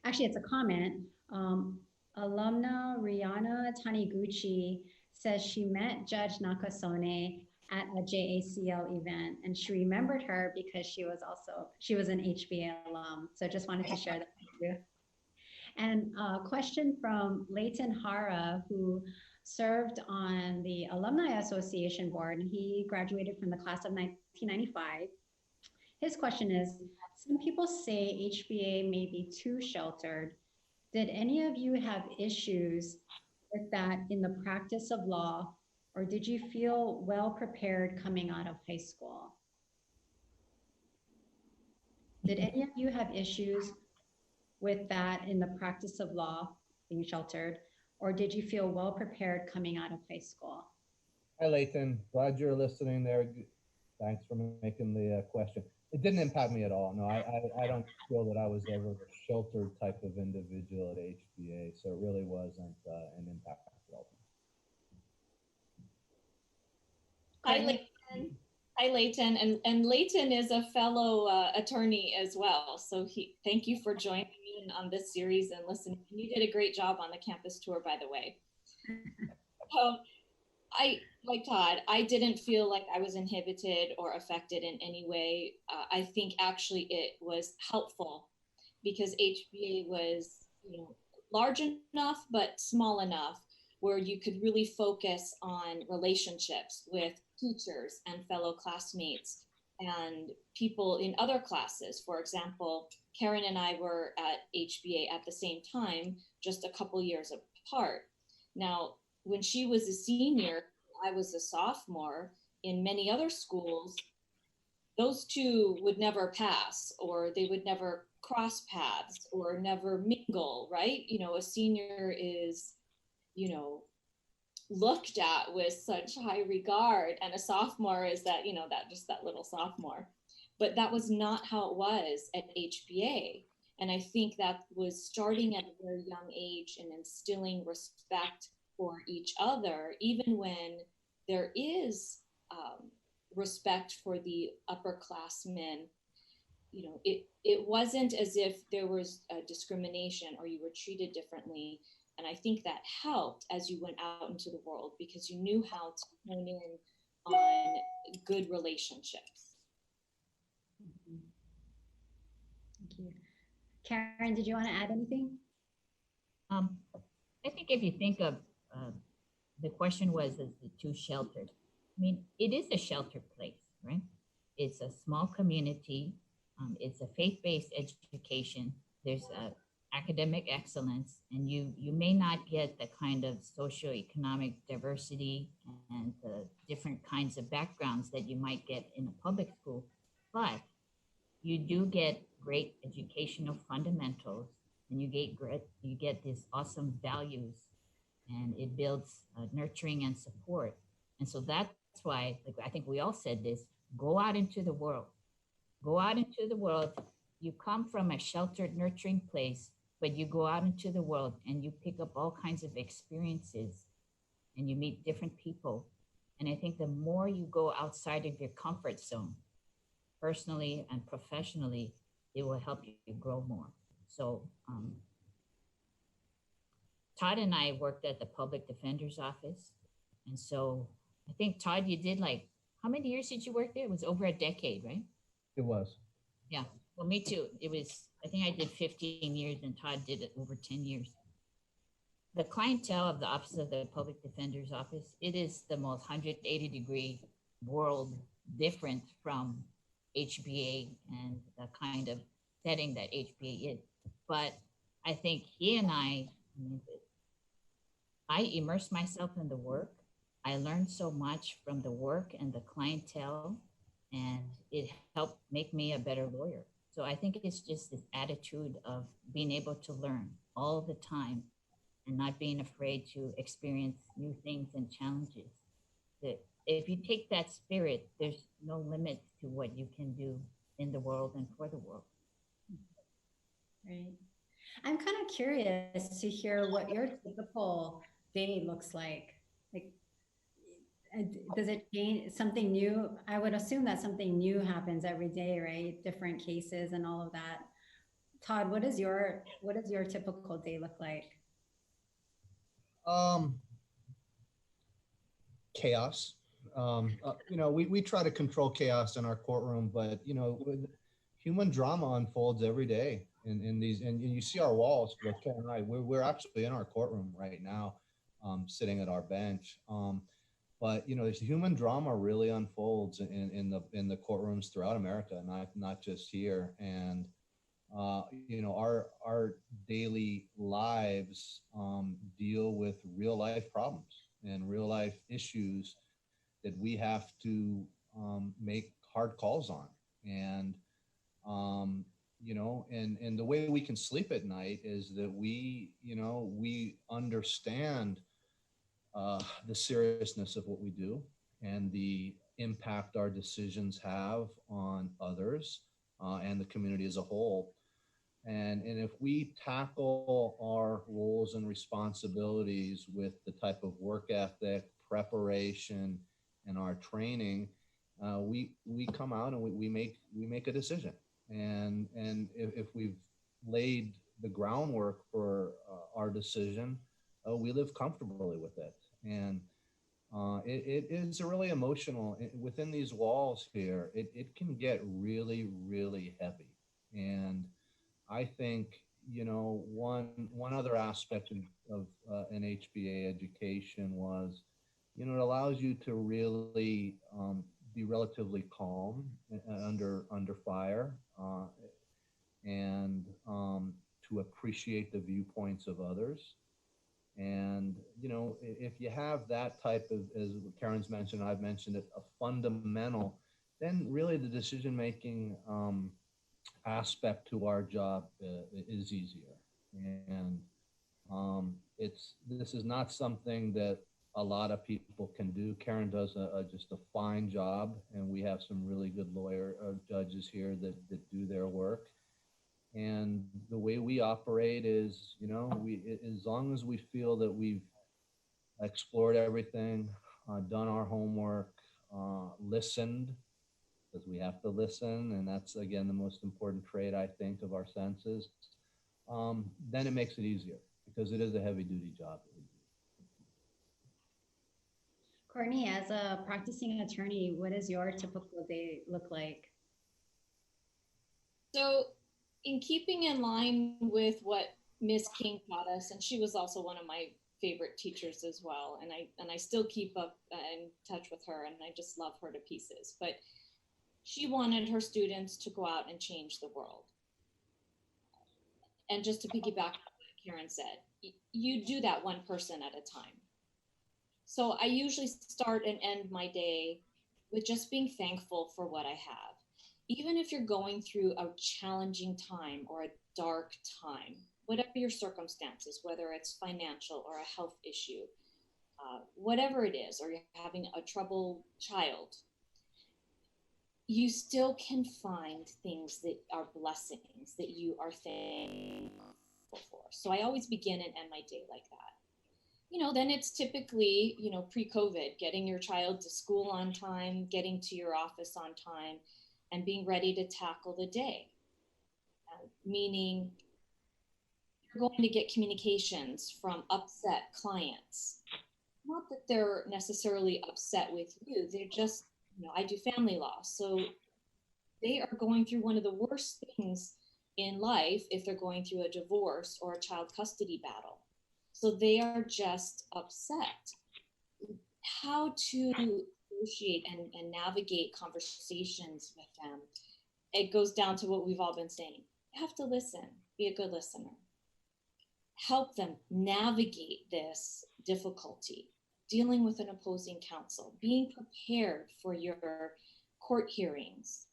Actually, it's a comment. Alumna Rihanna Taniguchi says she met Judge Nakasone at a JACL event, and she remembered her because she was an HBA alum. So just wanted to share that with you. And a question from Leighton Hara, who served on the Alumni Association board, and he graduated from the class of 1995. His question is, some people say HBA may be too sheltered. Did any of you have issues with that in the practice of law, or did you feel well prepared coming out of high school? Did any of you have issues with that in the practice of law, being sheltered, or did you feel well prepared coming out of high school? Hi, Leighton. Glad you're listening there. Thanks for making the question. It didn't impact me at all. No, I don't feel that I was ever a sheltered type of individual at HBA, so it really wasn't an impact at all. Hi, Leighton. Hi, Leighton. And Leighton is a fellow attorney as well. So thank you for joining me on this series and listening. You did a great job on the campus tour, by the way. Like Todd, I didn't feel like I was inhibited or affected in any way. I think actually it was helpful because HBA was, large enough but small enough where you could really focus on relationships with teachers and fellow classmates and people in other classes. For example, Karen and I were at HBA at the same time, just a couple years apart. Now, when she was a senior, I was a sophomore. In many other schools, those two would never pass, or they would never cross paths or never mingle, right? A senior is, looked at with such high regard, and a sophomore is that, that little sophomore. But that was not how it was at HBA. And I think that was starting at a very young age and instilling respect for each other, even when there is respect for the upperclassmen. It wasn't as if there was a discrimination or you were treated differently. And I think that helped as you went out into the world because you knew how to hone in on good relationships. Thank you. Karen, did you want to add anything? I think if you think of the question was, is it too sheltered? I mean, it is a sheltered place, right? It's a small community. It's a faith-based education. There's academic excellence, and you may not get the kind of socioeconomic diversity and the different kinds of backgrounds that you might get in a public school, but you do get great educational fundamentals, and you get these awesome values, and it builds nurturing and support. And so that's why, I think we all said this, go out into the world. Go out into the world. You come from a sheltered, nurturing place, but you go out into the world and you pick up all kinds of experiences and you meet different people. And I think the more you go outside of your comfort zone, personally and professionally, it will help you grow more. So Todd and I worked at the public defender's office. And so I think, Todd, you did how many years did you work there? It was over a decade, right? It was. Yeah, well, me too. I think I did 15 years and Todd did it over 10 years. The clientele of the Office of the Public Defender's Office, it is the most 180-degree world different from HBA and the kind of setting that HBA is. But I think he and I immersed myself in the work. I learned so much from the work and the clientele, and it helped make me a better lawyer. So I think it's just this attitude of being able to learn all the time and not being afraid to experience new things and challenges. That if you take that spirit, there's no limit to what you can do in the world and for the world. Right. I'm kind of curious to hear what your typical day looks like. Like, does it change something new? I would assume that something new happens every day, right? Different cases and all of that. Todd, what is your typical day look like? Chaos. We try to control chaos in our courtroom, but with human drama unfolds every day in these, and you see our walls. Both Ken and I, we're actually in our courtroom right now, sitting at our bench. But this human drama really unfolds in the courtrooms throughout America, not just here. And our daily lives deal with real life problems and real life issues that we have to make hard calls on. And and the way we can sleep at night is that we understand the seriousness of what we do and the impact our decisions have on others and the community as a whole. And if we tackle our roles and responsibilities with the type of work ethic, preparation, and our training, we come out and we make a decision. And if we've laid the groundwork for our decision, we live comfortably with it. And it is really emotional within these walls here. It can get really, really heavy. And I think, one other aspect of an HBA education was, it allows you to really be relatively calm under fire and to appreciate the viewpoints of others. And, if you have that type of, as Karen's mentioned, I've mentioned it, a fundamental, then really the decision-making aspect to our job is easier. And this is not something that a lot of people can do. Karen does just a fine job, and we have some really good judges here that do their work. And the way we operate is, as long as we feel that we've explored everything, done our homework, listened, because we have to listen, and that's, again, the most important trait, I think, of our senses, then it makes it easier, because it is a heavy-duty job. Courtney, as a practicing attorney, what does your typical day look like? So, in keeping in line with what Miss King taught us, and she was also one of my favorite teachers as well, and I still keep up in touch with her, and I just love her to pieces. But she wanted her students to go out and change the world. And just to piggyback on what Karen said, you do that one person at a time. So I usually start and end my day with just being thankful for what I have. Even if you're going through a challenging time or a dark time, whatever your circumstances, whether it's financial or a health issue, whatever it is, or you're having a troubled child, you still can find things that are blessings that you are thankful for. So I always begin and end my day like that. Then it's typically, pre-COVID, getting your child to school on time, getting to your office on time, and being ready to tackle the day. Meaning you're going to get communications from upset clients. Not that they're necessarily upset with you, they're just, I do family law. So they are going through one of the worst things in life if they're going through a divorce or a child custody battle. So they are just upset. How to negotiate and navigate conversations with them, it goes down to what we've all been saying. You have to listen, be a good listener. Help them navigate this difficulty, dealing with an opposing counsel, being prepared for your court hearings.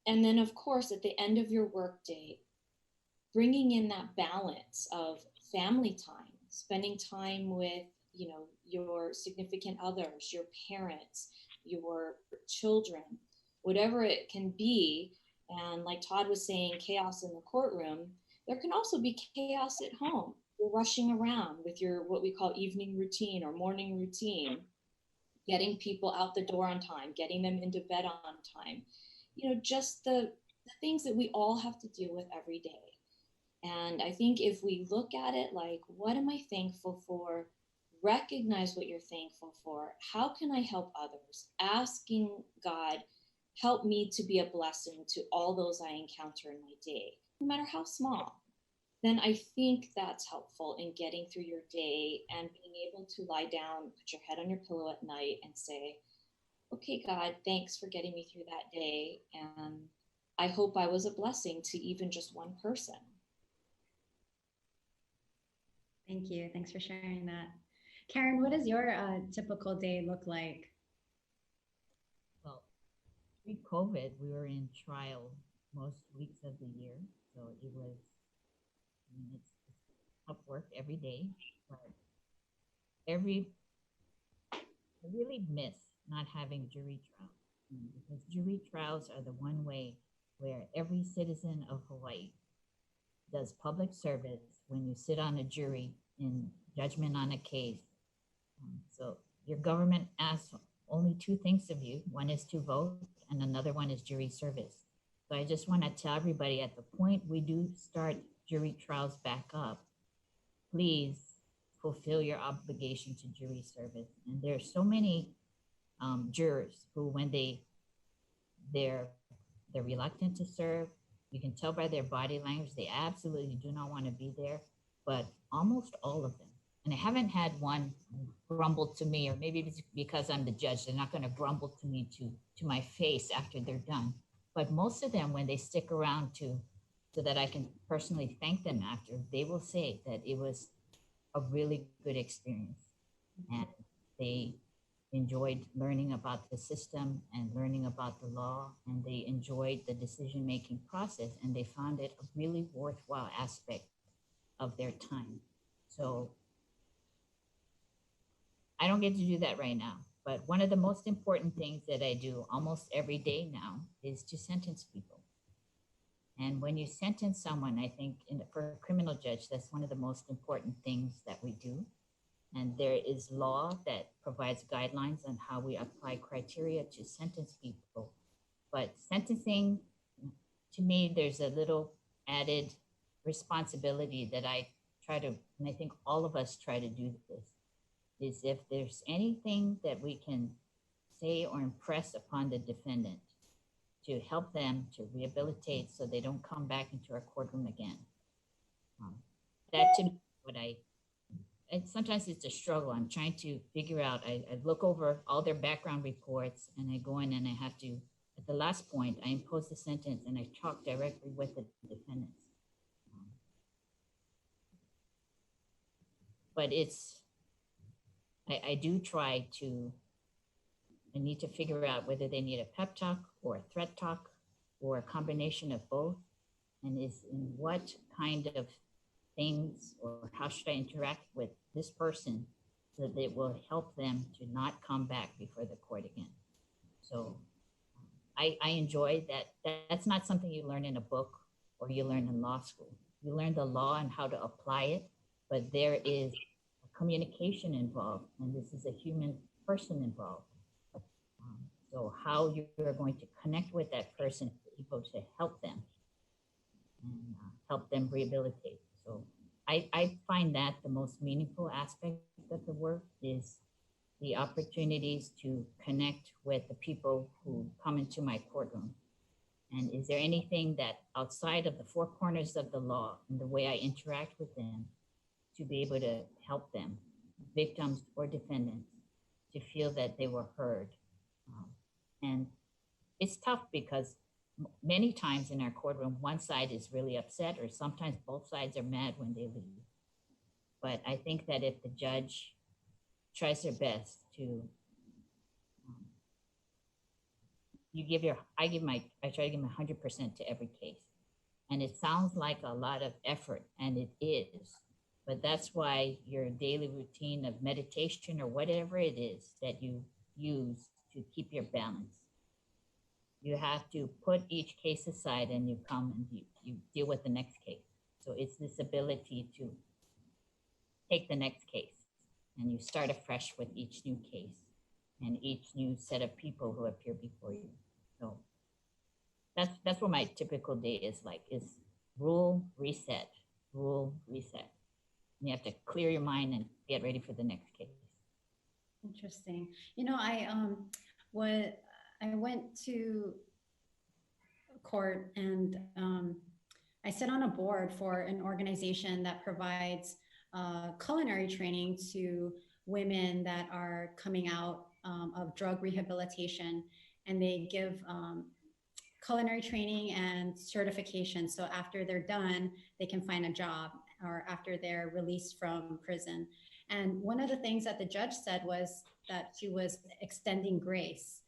And then, of course, at the end of your workday, bringing in that balance of family time, spending time with, your significant others, your parents, your children, whatever it can be. And like Todd was saying, chaos in the courtroom, There can also be chaos at home. You're rushing around with your what we call evening routine or morning routine, getting people out the door on time, getting them into bed on time. Just the things that we all have to deal with every day. And I think if we look at it like, what am I thankful for? Recognize what you're thankful for. How can I help others? Asking God, help me to be a blessing to all those I encounter in my day, no matter how small. Then I think that's helpful in getting through your day and being able to lie down, put your head on your pillow at night and say, okay, God, thanks for getting me through that day. And I hope I was a blessing to even just one person. Thank you. Thanks for sharing that. Karen, what does your typical day look like? Well, pre-COVID, we were in trial most weeks of the year. So it was, it's tough work every day, but I really miss not having jury trials, because jury trials are the one way where every citizen of Hawaii does public service when you sit on a jury in judgment on a case. So your government asks only two things of you. One is to vote and another one is jury service. So I just want to tell everybody, at the point we do start jury trials back up, please fulfill your obligation to jury service. And there are so many jurors who, when they're reluctant to serve, you can tell by their body language, they absolutely do not want to be there, but almost all of them. And I haven't had one grumble to me, or maybe it's because I'm the judge, they're not going to grumble to me to my face after they're done. But most of them, when they stick around so that I can personally thank them after, they will say that it was a really good experience. And they enjoyed learning about the system and learning about the law, and they enjoyed the decision-making process, and they found it a really worthwhile aspect of their time. So I don't get to do that right now, but one of the most important things that I do almost every day now is to sentence people. And when you sentence someone, I think for a criminal judge, that's one of the most important things that we do. And there is law that provides guidelines on how we apply criteria to sentence people. But sentencing, to me, there's a little added responsibility that I try to, and I think all of us try to do this, is if there's anything that we can say or impress upon the defendant to help them to rehabilitate so they don't come back into our courtroom again. That to me, sometimes it's a struggle. I'm trying to figure out, I look over all their background reports and I go in and I have to, at the last point, I impose the sentence and I talk directly with the defendants. But I do try to, I need to figure out whether they need a pep talk or a threat talk or a combination of both, and is in what kind of things, or how should I interact with this person so that it will help them to not come back before the court again. So I enjoy that. That's not something you learn in a book or you learn in law school. You learn the law and how to apply it, but there is communication involved, and this is a human person involved. So how you're going to connect with that person, able to help them and help them rehabilitate. So I find that the most meaningful aspect of the work is the opportunities to connect with the people who come into my courtroom. And is there anything that outside of the four corners of the law and the way I interact with them to be able to help them, victims or defendants, to feel that they were heard. And it's tough because many times in our courtroom, one side is really upset, or sometimes both sides are mad when they leave. But I think that if the judge tries their best to, I try to give my 100% to every case. And it sounds like a lot of effort, and it is, but that's why your daily routine of meditation or whatever it is that you use to keep your balance. You have to put each case aside and you come and you deal with the next case. So it's this ability to take the next case, and you start afresh with each new case and each new set of people who appear before you. So that's what my typical day is like, is rule, reset, rule, reset. And you have to clear your mind and get ready for the next case. Interesting. You know, I went to court, and I sit on a board for an organization that provides culinary training to women that are coming out of drug rehabilitation, and they give culinary training and certification. So after they're done, they can find a job, or after they're released from prison. And one of the things that the judge said was that she was extending grace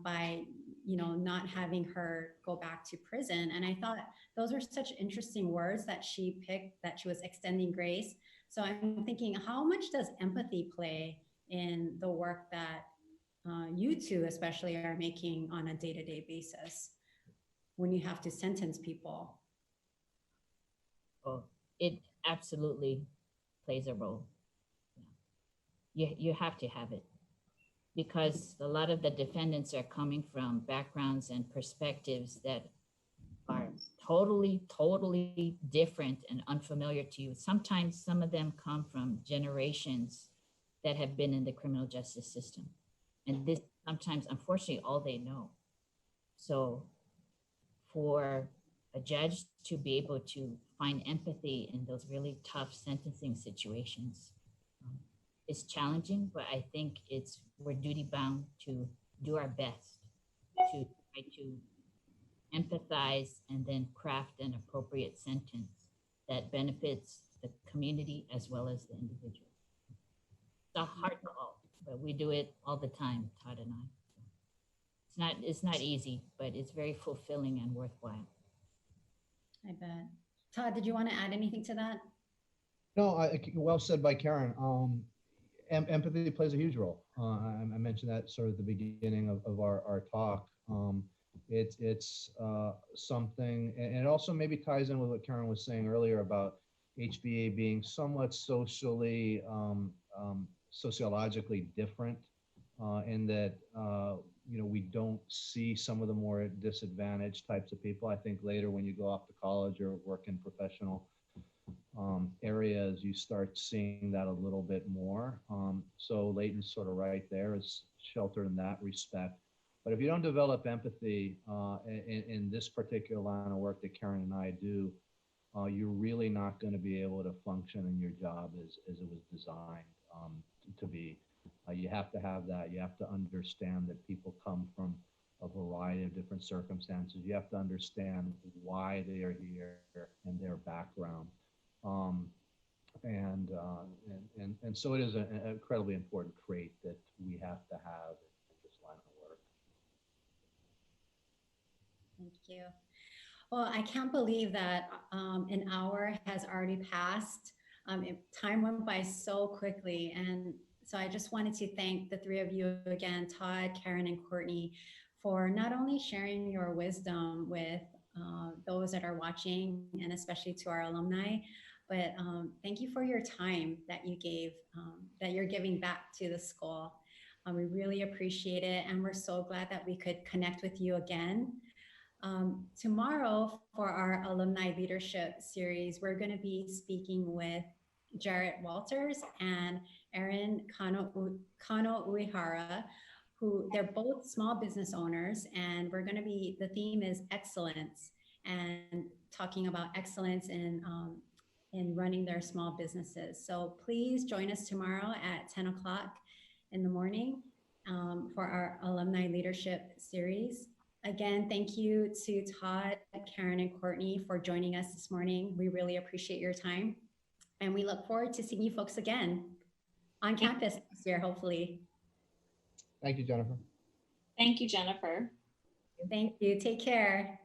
by, not having her go back to prison. And I thought those are such interesting words that she picked, that she was extending grace. So I'm thinking, how much does empathy play in the work that you two especially are making on a day-to-day basis when you have to sentence people? Oh, it absolutely plays a role. You have to have it, because a lot of the defendants are coming from backgrounds and perspectives that are totally different and unfamiliar to you. Sometimes some of them come from generations that have been in the criminal justice system. And this sometimes, unfortunately, all they know. So for a judge to be able to find empathy in those really tough sentencing situations is challenging, but I think we're duty bound to do our best to try to empathize and then craft an appropriate sentence that benefits the community as well as the individual. It's a hard call, but we do it all the time, Todd and I. It's not easy, but it's very fulfilling and worthwhile. I bet. Todd, did you want to add anything to that? No, well said by Karen. Empathy plays a huge role. I mentioned that sort of at the beginning of our talk. It's something, and it also maybe ties in with what Karen was saying earlier about HBA being somewhat sociologically different, in that we don't see some of the more disadvantaged types of people. I think later when you go off to college or work in professional areas, you start seeing that a little bit more. So Leighton's sort of right there, is sheltered in that respect. But if you don't develop empathy in this particular line of work that Karen and I do, you're really not going to be able to function in your job as it was designed to be. You have to have that. You have to understand that people come from a variety of different circumstances. You have to understand why they are here and their background. And so it is an incredibly important trait that we have to have in this line of work. Thank you. Well, I can't believe that an hour has already passed. Time went by so quickly. And so I just wanted to thank the three of you again, Todd, Karen, and Courtney, for not only sharing your wisdom with those that are watching, and especially to our alumni, but thank you for your time that you gave, that you're giving back to the school. We really appreciate it. And we're so glad that we could connect with you again. Tomorrow for our Alumni Leadership Series, we're going to be speaking with Jarrett Walters and Erin Kano Uehara, who they're both small business owners, and we're going to be, the theme is excellence, and talking about excellence in running their small businesses. So please join us tomorrow at 10 o'clock in the morning for our Alumni Leadership Series. Again, thank you to Todd, Karen, and Courtney for joining us this morning. We really appreciate your time. And we look forward to seeing you folks again on campus this year, hopefully. Thank you, Jennifer. Thank you, Jennifer. Thank you. Take care.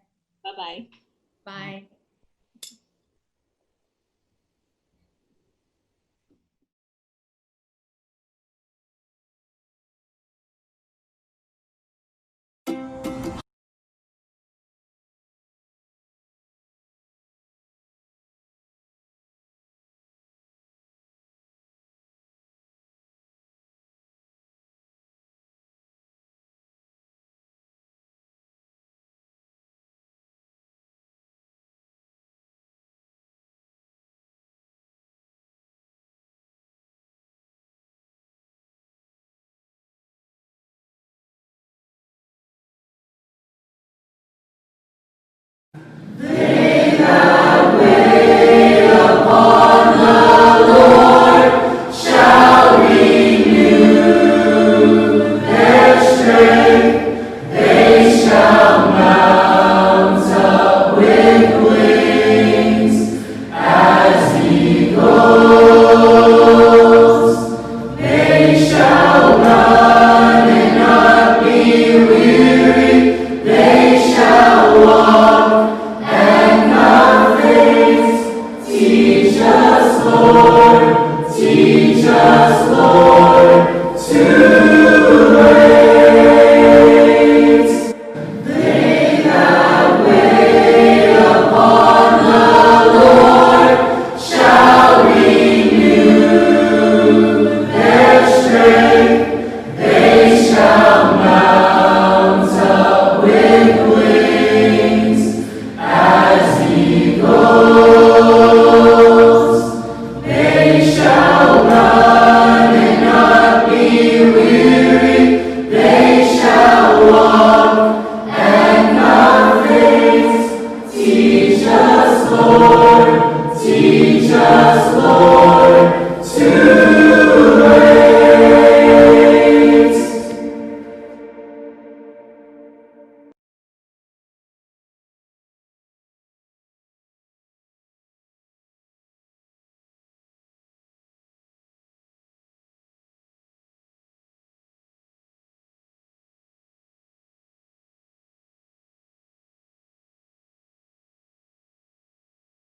Bye-bye. Bye. They shall mount up with wings.